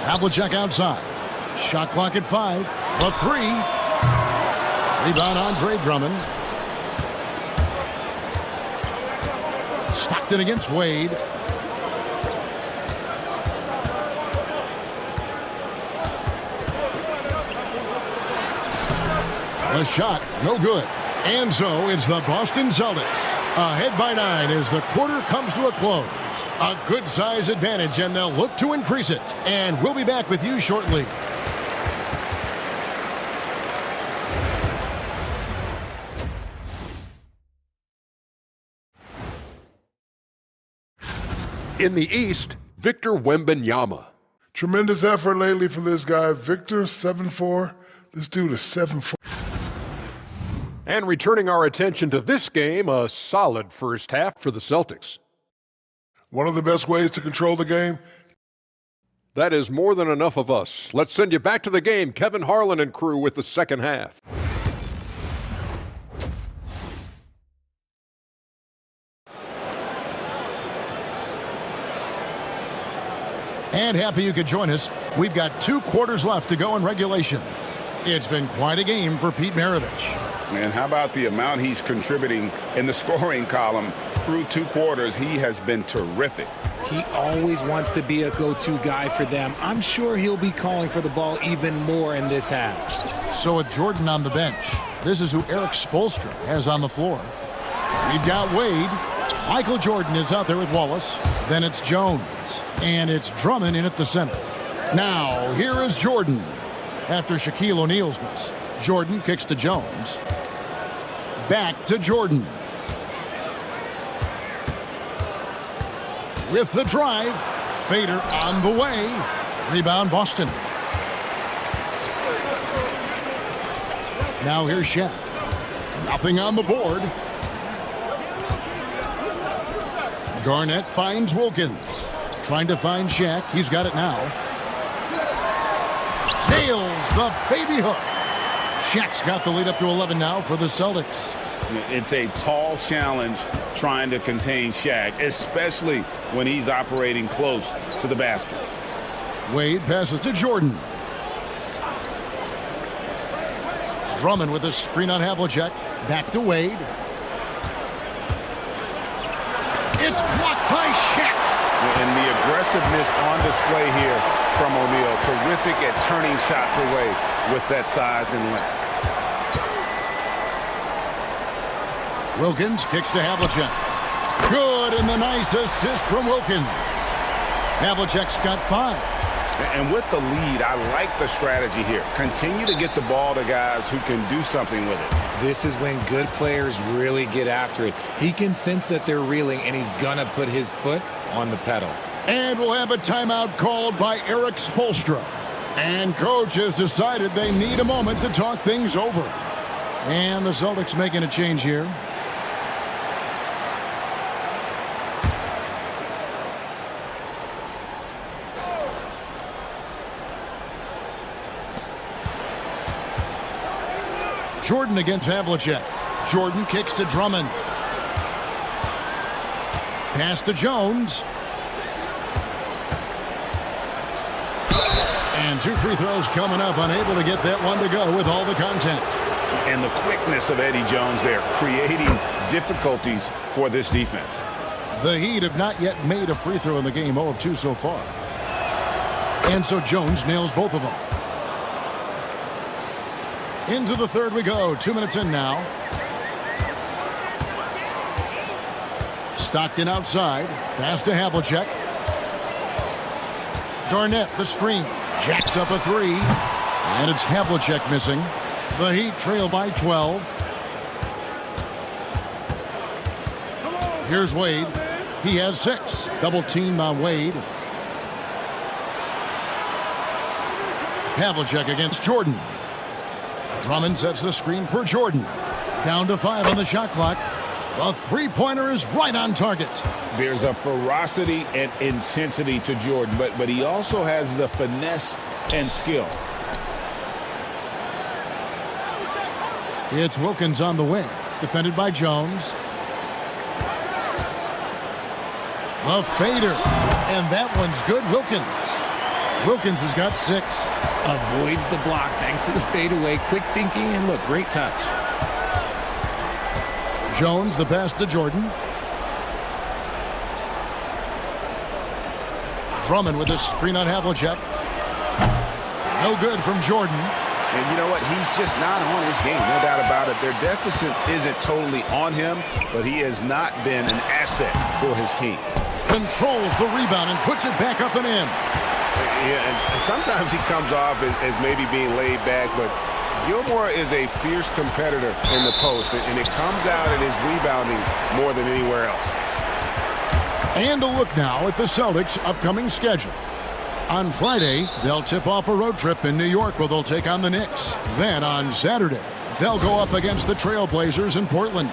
[SPEAKER 8] Havlicek outside. Shot clock at 5. The 3. Rebound Andre Drummond. Stockton against Wade. The shot, no good. And so it's the Boston Celtics. Ahead by 9 as the quarter comes to a close. A good size advantage, and they'll look to increase it. And we'll be back with you shortly.
[SPEAKER 6] In the East, Victor Wembanyama.
[SPEAKER 13] Tremendous effort lately for this guy. Victor, 7'4". This dude is 7'4".
[SPEAKER 6] And returning our attention to this game, a solid first half for the Celtics.
[SPEAKER 13] One of the best ways to control the game.
[SPEAKER 6] That is more than enough of us. Let's send you back to the game. Kevin Harlan and crew with the second half.
[SPEAKER 8] And happy you could join us. We've got 2 quarters left to go in regulation. It's been quite a game for Pete Maravich.
[SPEAKER 9] And how about the amount he's contributing in the scoring column through 2 quarters? He has been terrific.
[SPEAKER 14] He always wants to be a go-to guy for them. I'm sure he'll be calling for the ball even more in this half.
[SPEAKER 8] So with Jordan on the bench, this is who Eric Spoelstra has on the floor. We've got Wade. Michael Jordan is out there with Wallace. Then it's Jones. And it's Drummond in at the center. Now, here is Jordan. After Shaquille O'Neal's miss, Jordan kicks to Jones. Back to Jordan. With the drive. Fader on the way. Rebound Boston. Now here's Shaq. Nothing on the board. Garnett finds Wilkins. Trying to find Shaq. He's got it now. Nails the baby hook. Shaq's got the lead up to 11 now for the Celtics.
[SPEAKER 9] It's a tall challenge trying to contain Shaq, especially when he's operating close to the basket.
[SPEAKER 8] Wade passes to Jordan. Drummond with a screen on Havlicek. Back to Wade. It's blocked by Shaq.
[SPEAKER 9] And the aggressiveness on display here from O'Neal. Terrific at turning shots away with that size and length.
[SPEAKER 8] Wilkins kicks to Havlicek. Good, and the nice assist from Wilkins. Havlicek's got 5.
[SPEAKER 9] And with the lead, I like the strategy here. Continue to get the ball to guys who can do something with it.
[SPEAKER 14] This is when good players really get after it. He can sense that they're reeling, and he's going to put his foot on the pedal.
[SPEAKER 8] And we'll have a timeout called by Eric Spoelstra. And coach has decided they need a moment to talk things over. And the Celtics making a change here. Jordan against Havlicek. Jordan kicks to Drummond. Pass to Jones. And 2 free throws coming up, unable to get that one to go with all the contact.
[SPEAKER 9] And the quickness of Eddie Jones there, creating difficulties for this defense.
[SPEAKER 8] The Heat have not yet made a free throw in the game, 0 of 2 so far. And so Jones nails both of them. Into the third we go, 2 minutes in now. Stockton outside, pass to Havlicek. Garnett, the screen, jacks up a 3, and it's Havlicek missing. The Heat trail by 12. Here's Wade. He has 6. Double team on Wade. Havlicek against Jordan. Drummond sets the screen for Jordan. Down to 5 on the shot clock. The three-pointer is right on target.
[SPEAKER 9] There's a ferocity and intensity to Jordan, but he also has the finesse and skill.
[SPEAKER 8] It's Wilkins on the wing, defended by Jones. The fader, and that one's good. Wilkins has got 6.
[SPEAKER 14] Avoids the block thanks to the fadeaway. Quick thinking, and look, great touch.
[SPEAKER 8] Jones, the pass to Jordan. Drummond with a screen on Havlicek. No good from Jordan.
[SPEAKER 9] And you know what? He's just not on his game, no doubt about it. Their deficit isn't totally on him, but he has not been an asset for his team.
[SPEAKER 8] Controls the rebound and puts it back up and in.
[SPEAKER 9] Yeah, and sometimes he comes off as maybe being laid back, but Gilmore is a fierce competitor in the post, and it comes out in his rebounding more than anywhere else.
[SPEAKER 8] And a look now at the Celtics' upcoming schedule. On Friday, they'll tip off a road trip in New York where they'll take on the Knicks. Then on Saturday, they'll go up against the Trailblazers in Portland.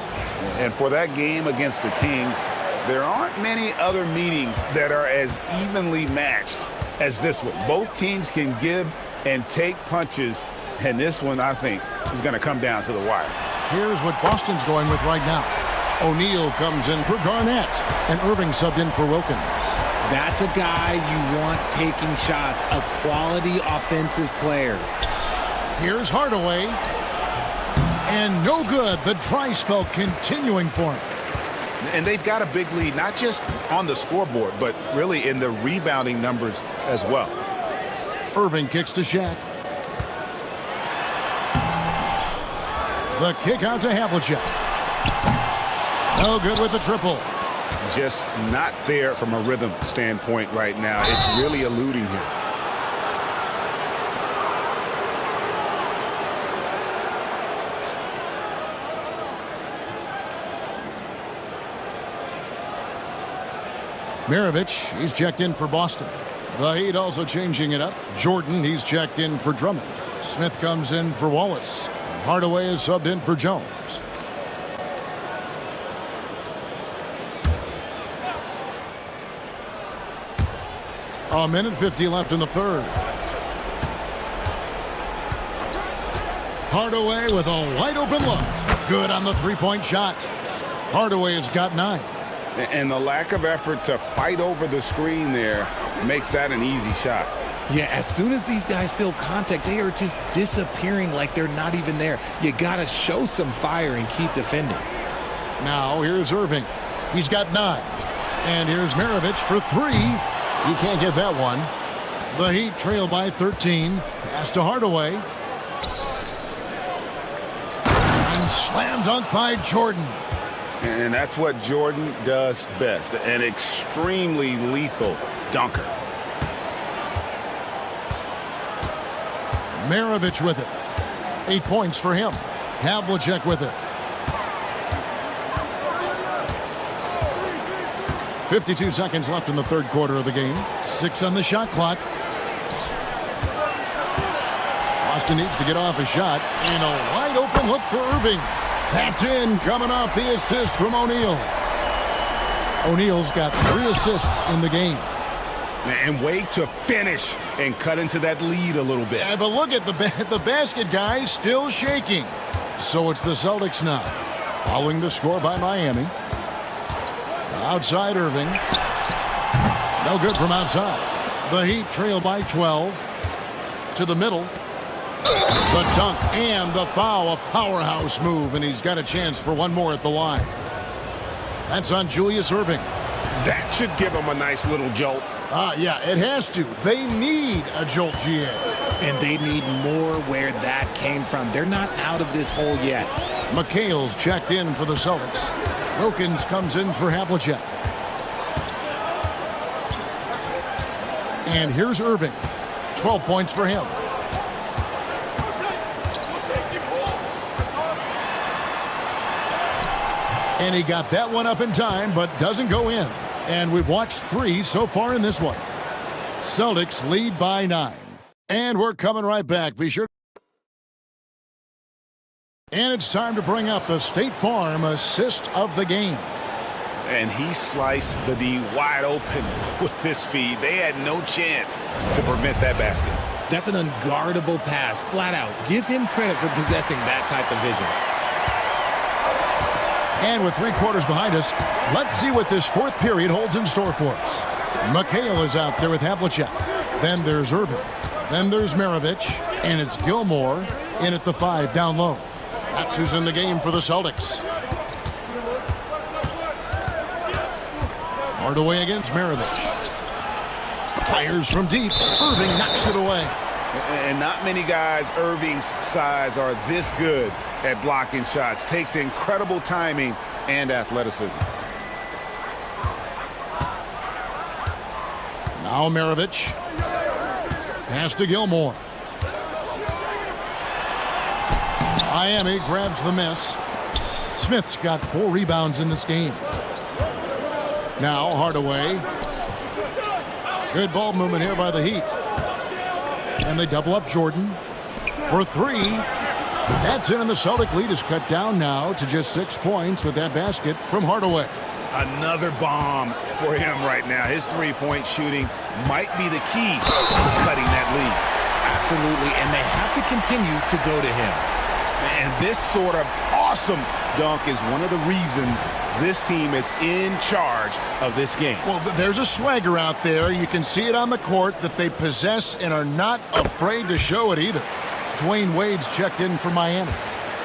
[SPEAKER 9] And for that game against the Kings, there aren't many other meetings that are as evenly matched as this one. Both teams can give and take punches, and this one, I think, is going to come down to the wire.
[SPEAKER 8] Here's what Boston's going with right now. O'Neal comes in for Garnett, and Irving subbed in for Wilkins.
[SPEAKER 14] That's a guy you want taking shots, a quality offensive player.
[SPEAKER 8] Here's Hardaway. And no good. The dry spell continuing for him.
[SPEAKER 9] And they've got a big lead, not just on the scoreboard, but really in the rebounding numbers as well.
[SPEAKER 8] Irving kicks to Shaq. The kick out to Havlicek. No good with the triple.
[SPEAKER 9] Just not there from a rhythm standpoint right now. It's really eluding him.
[SPEAKER 8] Maravich, he's checked in for Boston. The Heat also changing it up. Jordan, he's checked in for Drummond. Smith comes in for Wallace. And Hardaway is subbed in for Jones. A minute 50 left in the third. Hardaway with a wide open look. Good on the three-point shot. Hardaway has got 9.
[SPEAKER 9] And the lack of effort to fight over the screen there makes that an easy shot.
[SPEAKER 14] Yeah, as soon as these guys feel contact, they are just disappearing like they're not even there. You got to show some fire and keep defending.
[SPEAKER 8] Now here's Irving. He's got 9. And here's Maravich for 3. He can't get that one. The Heat trail by 13. Pass to Hardaway. And slam dunk by Jordan.
[SPEAKER 9] And that's what Jordan does best, an extremely lethal dunker.
[SPEAKER 8] Maravich with it. 8 points for him. Havlicek with it. 52 seconds left in the third quarter of the game. 6 on the shot clock. Boston needs to get off a shot. And a wide open look for Irving. That's in, coming off the assist from O'Neal. O'Neal's got 3 assists in the game.
[SPEAKER 9] And way to finish and cut into that lead a little bit.
[SPEAKER 8] Yeah, but look at the basket guy still shaking. So it's the Celtics now, following the score by Miami. Outside Irving. No good from outside. The Heat trail by 12. To the middle. The dunk and the foul. A powerhouse move, and he's got a chance for one more at the line. That's on Julius Irving.
[SPEAKER 9] That should give him a nice little jolt.
[SPEAKER 8] Yeah, it has to. They need a jolt, GA.
[SPEAKER 14] And they need more where that came from. They're not out of this hole yet.
[SPEAKER 8] McHale's checked in for the Celtics. Wilkins comes in for Havlicek. And here's Irving. 12 points for him. And he got that one up in time, but doesn't go in. And we've watched 3 so far in this one. Celtics lead by 9. And we're coming right back. Be sure. And it's time to bring up the State Farm assist of the game.
[SPEAKER 9] And he sliced the D wide open with this feed. They had no chance to prevent that basket.
[SPEAKER 14] That's an unguardable pass, flat out. Give him credit for possessing that type of vision.
[SPEAKER 8] And with 3 quarters behind us, let's see what this 4th period holds in store for us. McHale is out there with Havlicek. Then there's Irving. Then there's Maravich. And it's Gilmore in at the 5 down low. That's who's in the game for the Celtics. Hardaway against Maravich. Fires from deep. Irving knocks it away.
[SPEAKER 9] And not many guys Irving's size are this good at blocking shots. Takes incredible timing and athleticism.
[SPEAKER 8] Now Maravich. Pass to Gilmore. Miami grabs the miss. Smith's got 4 rebounds in this game. Now Hardaway. Good ball movement here by the Heat. And they double up Jordan for 3. That's in, and the Celtic lead is cut down now to just 6 points with that basket from Hardaway.
[SPEAKER 9] Another bomb for him right now. His three-point shooting might be the key to cutting that lead.
[SPEAKER 14] Absolutely, and they have to continue to go to him.
[SPEAKER 9] And this sort of awesome dunk is one of the reasons this team is in charge of this game.
[SPEAKER 8] Well, there's a swagger out there. You can see it on the court that they possess and are not afraid to show it either. Dwayne Wade's checked in for Miami.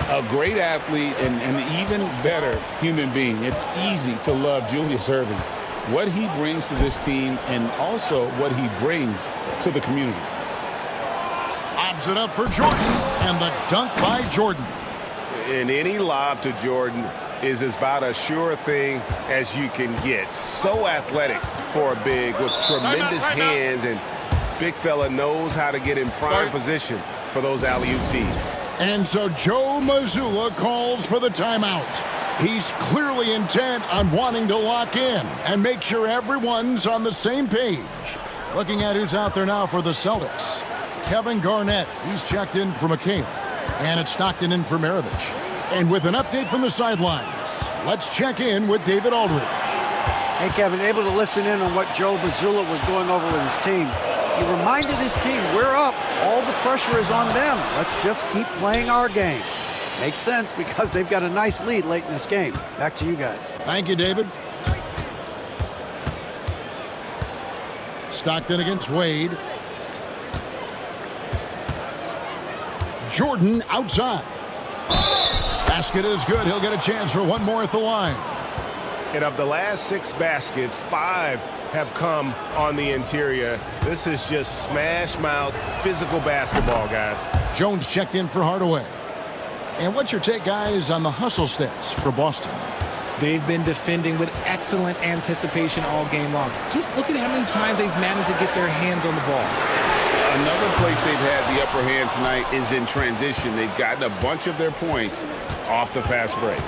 [SPEAKER 9] A great athlete and an even better human being. It's easy to love Julius Irving. What he brings to this team and also what he brings to the community.
[SPEAKER 8] Lobs it up for Jordan, and the dunk by Jordan.
[SPEAKER 9] And any lob to Jordan is about as sure thing as you can get. So athletic for a big with tremendous hands, and big fella knows how to get in prime position for those alley-oop feeds.
[SPEAKER 8] And so Joe Mazzulla calls for the timeout. He's clearly intent on wanting to lock in and make sure everyone's on the same page. Looking at who's out there now for the Celtics. Kevin Garnett, he's checked in for McHale. And it's Stockton in for Maravich. And with an update from the sidelines, let's check in with David Aldridge.
[SPEAKER 10] Hey, Kevin, able to listen in on what Joe Mazzulla was going over with his team. He reminded his team, we're up. All the pressure is on them. Let's just keep playing our game. Makes sense because they've got a nice lead late in this game. Back to you guys.
[SPEAKER 8] Thank you, David. Stockton against Wade. Jordan outside. Basket is good. He'll get a chance for one more at the line.
[SPEAKER 9] And of the last 6 baskets, 5 have come on the interior. This is just smash mouth physical basketball, guys.
[SPEAKER 8] Jones checked in for Hardaway. And what's your take, guys, on the hustle stats for Boston?
[SPEAKER 14] They've been defending with excellent anticipation all game long. Just look at how many times they've managed to get their hands on the ball.
[SPEAKER 9] Another place they've had the upper hand tonight is in transition. They've gotten a bunch of their points off the fast break.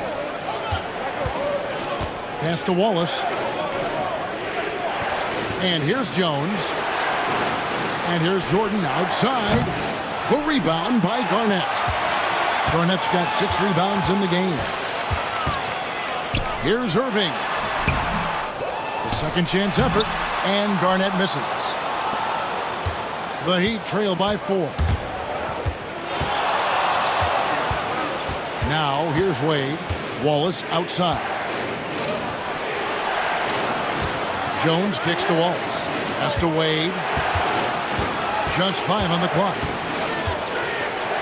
[SPEAKER 8] Pass to Wallace. And here's Jones. And here's Jordan outside. The rebound by Garnett. Garnett's got 6 rebounds in the game. Here's Irving. The second chance effort. And Garnett misses. The Heat trail by 4. Now here's Wade. Wallace outside. Jones kicks to Wallace. Pass to Wade. Just 5 on the clock.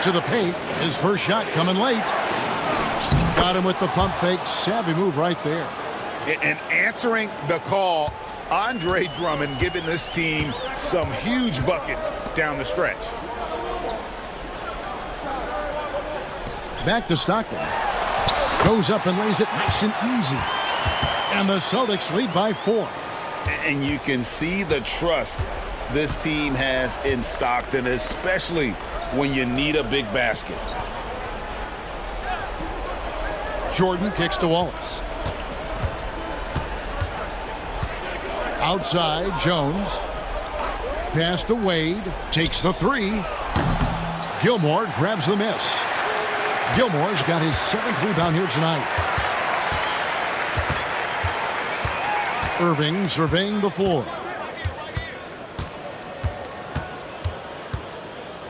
[SPEAKER 8] To the paint. His first shot coming late. Got him with the pump fake. Savvy move right there.
[SPEAKER 9] And answering the call, Andre Drummond giving this team some huge buckets down the stretch.
[SPEAKER 8] Back to Stockton. Goes up and lays it nice and easy. And the Celtics lead by 4.
[SPEAKER 9] And you can see the trust this team has in Stockton, especially when you need a big basket.
[SPEAKER 8] Jordan kicks to Wallace. Outside, Jones. Pass to Wade. Takes the 3. Gilmore grabs the miss. Gilmore's got his 7th rebound here tonight. Irving surveying the floor.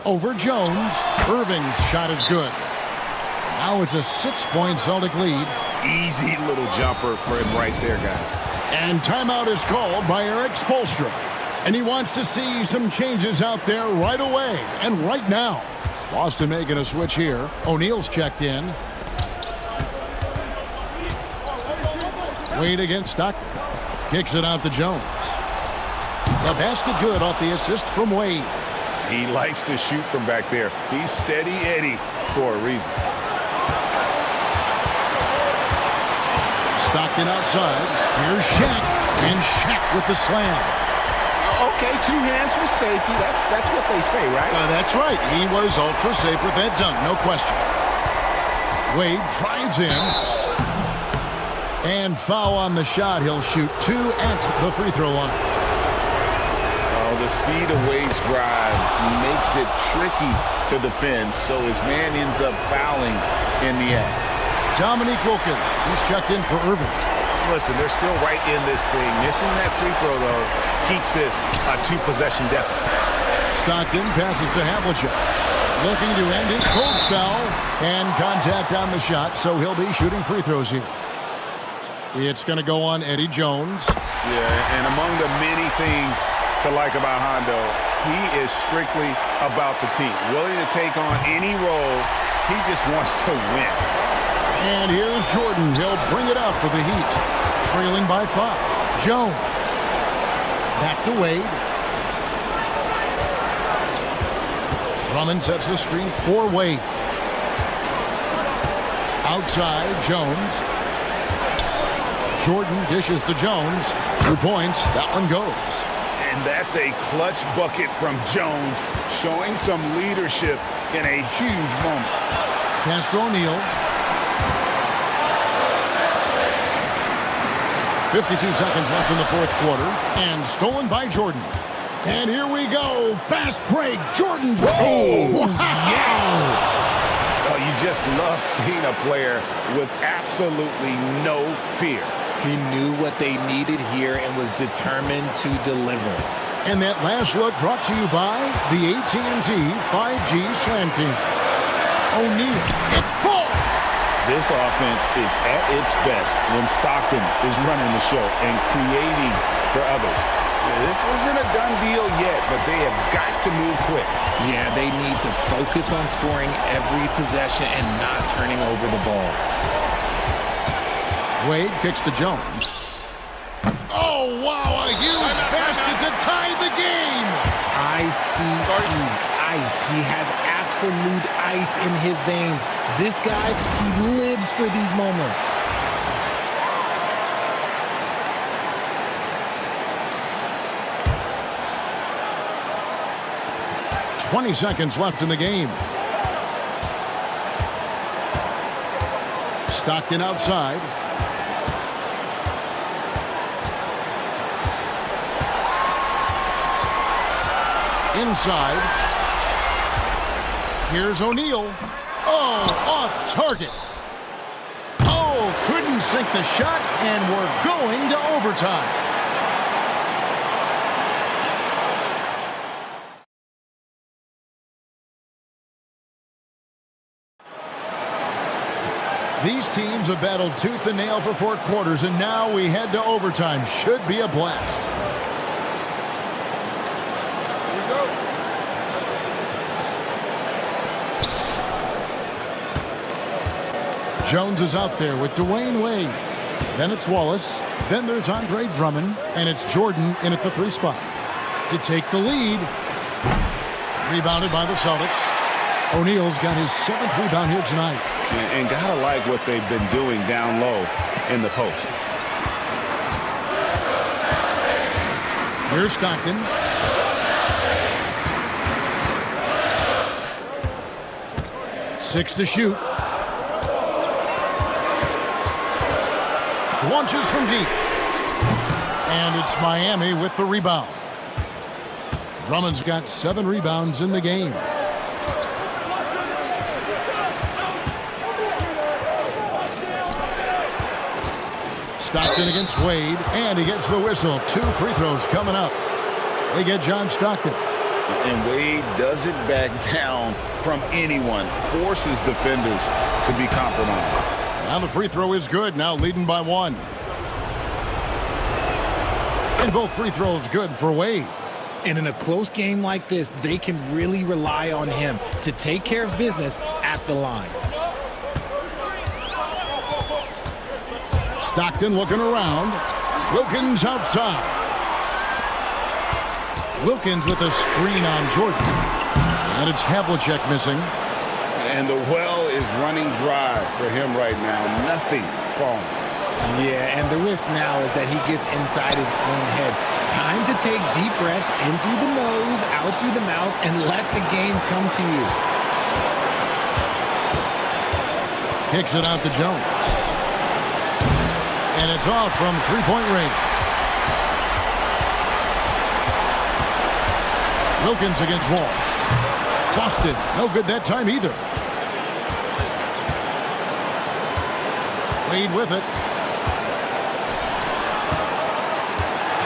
[SPEAKER 8] Over Jones. Irving's shot is good. Now it's a 6-point Celtic lead.
[SPEAKER 9] Easy little jumper for him right there, guys.
[SPEAKER 8] And timeout is called by Eric Spoelstra. And he wants to see some changes out there right away and right now. Boston making a switch here. O'Neal's checked in. Wade against Stockton. Kicks it out to Jones. The basket good off the assist from Wade.
[SPEAKER 9] He likes to shoot from back there. He's steady Eddie for a reason.
[SPEAKER 8] Stockton outside. Here's Shaq. And Shaq with the slam.
[SPEAKER 9] Okay, 2 hands for safety. That's what they say, right?
[SPEAKER 8] That's right. He was ultra safe with that dunk, no question. Wade drives in. And foul on the shot. He'll shoot 2 at the free throw line.
[SPEAKER 9] Oh, the speed of Wade's drive makes it tricky to defend, so his man ends up fouling in the end.
[SPEAKER 8] Dominique Wilkins. He's checked in for Irving.
[SPEAKER 9] Listen, they're still right in this thing. Missing that free throw, though, keeps this a 2-possession deficit.
[SPEAKER 8] Stockton passes to Havlicek. Looking to end his cold spell. And contact on the shot, so he'll be shooting free throws here. It's going to go on Eddie Jones.
[SPEAKER 9] Yeah, and among the many things to like about Hondo, he is strictly about the team. Willing to take on any role. He just wants to win.
[SPEAKER 8] And here's Jordan. He'll bring it up for the Heat. Trailing by 5. Jones. Back to Wade. Drummond sets the screen for Wade. Outside, Jones. Jordan dishes to Jones. 2 points. That one goes.
[SPEAKER 9] And that's a clutch bucket from Jones, showing some leadership in a huge moment.
[SPEAKER 8] Pass to O'Neal. 52 seconds left in the 4th quarter. And stolen by Jordan. And here we go. Fast break. Jordan. Oh, wow.
[SPEAKER 9] Yes. Oh, you just love seeing a player with absolutely no fear.
[SPEAKER 14] He knew what they needed here and was determined to deliver.
[SPEAKER 8] And that last look brought to you by the AT&T 5G Slam King. O'Neal. It falls.
[SPEAKER 9] This offense is at its best when Stockton is running the show and creating for others. This isn't a done deal yet, but they have got to move quick.
[SPEAKER 14] Yeah, they need to focus on scoring every possession and not turning over the ball.
[SPEAKER 8] Wade kicks to Jones. Oh, wow, a huge basket to tie the game.
[SPEAKER 14] Ice. He has absolute ice in his veins. This guy, he lives for these moments.
[SPEAKER 8] .20 seconds left in the game. Stockton outside. Inside. Here's O'Neal. Oh, off target. Oh, couldn't sink the shot, and we're going to overtime. These teams have battled tooth and nail for 4 quarters, and now we head to overtime. Should be a blast. Jones is out there with Dwayne Wade. Then it's Wallace. Then there's Andre Drummond, and it's Jordan in at the 3 spot to take the lead. Rebounded by the Celtics. O'Neal's got his 7th rebound here tonight.
[SPEAKER 9] And gotta like what they've been doing down low in the post.
[SPEAKER 8] Here's Stockton. Six to shoot. Launches from deep. And it's Miami with the rebound. Drummond's got 7 rebounds in the game. Stockton against Wade, and he gets the whistle. 2 free throws coming up. They get John Stockton.
[SPEAKER 9] And Wade doesn't back down from anyone. Forces defenders to be compromised.
[SPEAKER 8] Now the free throw is good. Now leading by 1. And both free throws good for Wade.
[SPEAKER 14] And in a close game like this, they can really rely on him to take care of business at the line.
[SPEAKER 8] Stockton looking around. Wilkins outside. Wilkins with a screen on Jordan. And it's Havlicek missing.
[SPEAKER 9] And the well is running dry for him right now. Nothing falling.
[SPEAKER 14] Yeah, and the risk now is that he gets inside his own head. Time to take deep breaths in through the nose, out through the mouth, and let the game come to you.
[SPEAKER 8] Kicks it out to Jones. And it's off from 3-point range. Wilkins against Wallace. Busted. No good that time either. Wade with it.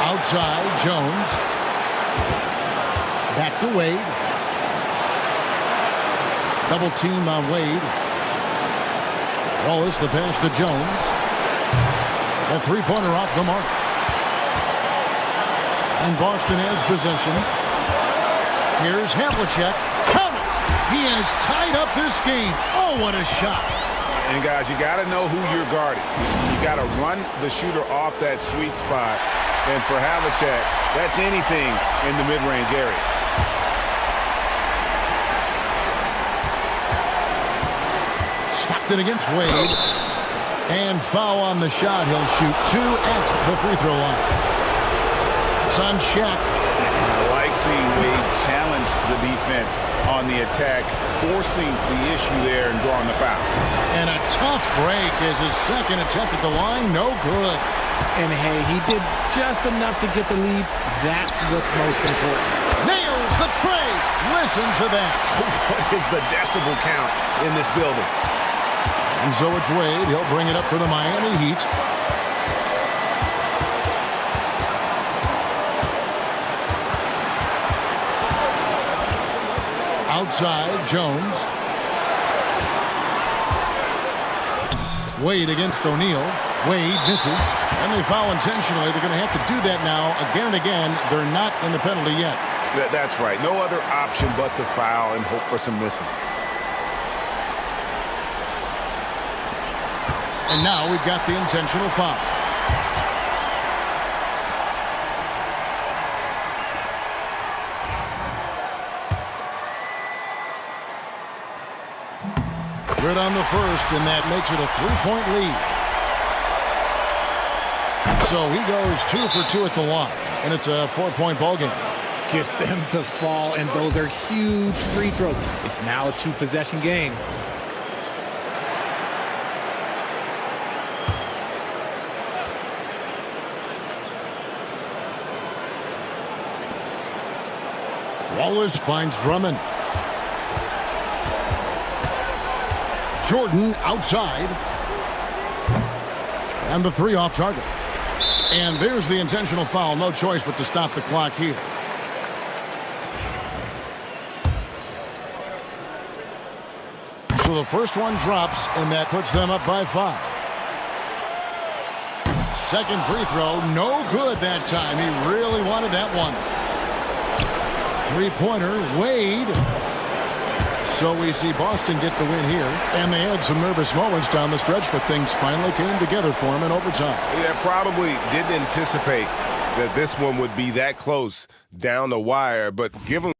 [SPEAKER 8] Outside, Jones. Back to Wade. Double team on Wade. Wallace, the pass to Jones. A 3-pointer off the mark. And Boston has possession. Here's Havlicek. Count it! He has tied up this game. Oh, what a shot.
[SPEAKER 9] And guys, you got to know who you're guarding. You got to run the shooter off that sweet spot. And for Havlicek, that's anything in the mid-range area.
[SPEAKER 8] Stockton against Wade. And foul on the shot. He'll shoot 2 at the free throw line. It's on Shaq.
[SPEAKER 9] And I like seeing Wade challenge the defense on the attack, forcing the issue there and drawing the foul.
[SPEAKER 8] And a tough break is his second attempt at the line. No good.
[SPEAKER 14] And hey, he did just enough to get the lead. That's what's most important.
[SPEAKER 8] Nails the trade. Listen to that.
[SPEAKER 2] What is the decibel count in this building?
[SPEAKER 8] And so it's Wade. He'll bring it up for the Miami Heat. Outside, Jones. Wade against O'Neal. Wade misses. And they foul intentionally. They're going to have to do that now again and again. They're not in the penalty yet.
[SPEAKER 9] That's right. No other option but to foul and hope for some misses.
[SPEAKER 8] And now we've got the intentional foul. Good on the first, and that makes it a 3-point lead. So he goes 2 for 2 at the line, and it's a 4-point ball game.
[SPEAKER 14] Gets them to fall, and those are huge free throws. It's now a 2-possession game.
[SPEAKER 8] Wallace finds Drummond. Jordan outside. And the 3 off target. And there's the intentional foul. No choice but to stop the clock here. So So the first one drops, and that puts them up by 5. Second free throw, no good that time. He really wanted that one. Three-pointer, Wade. So we see Boston get the win here, and they had some nervous moments down the stretch, but things finally came together for them in overtime.
[SPEAKER 9] Yeah, probably didn't anticipate that this one would be that close down the wire, but given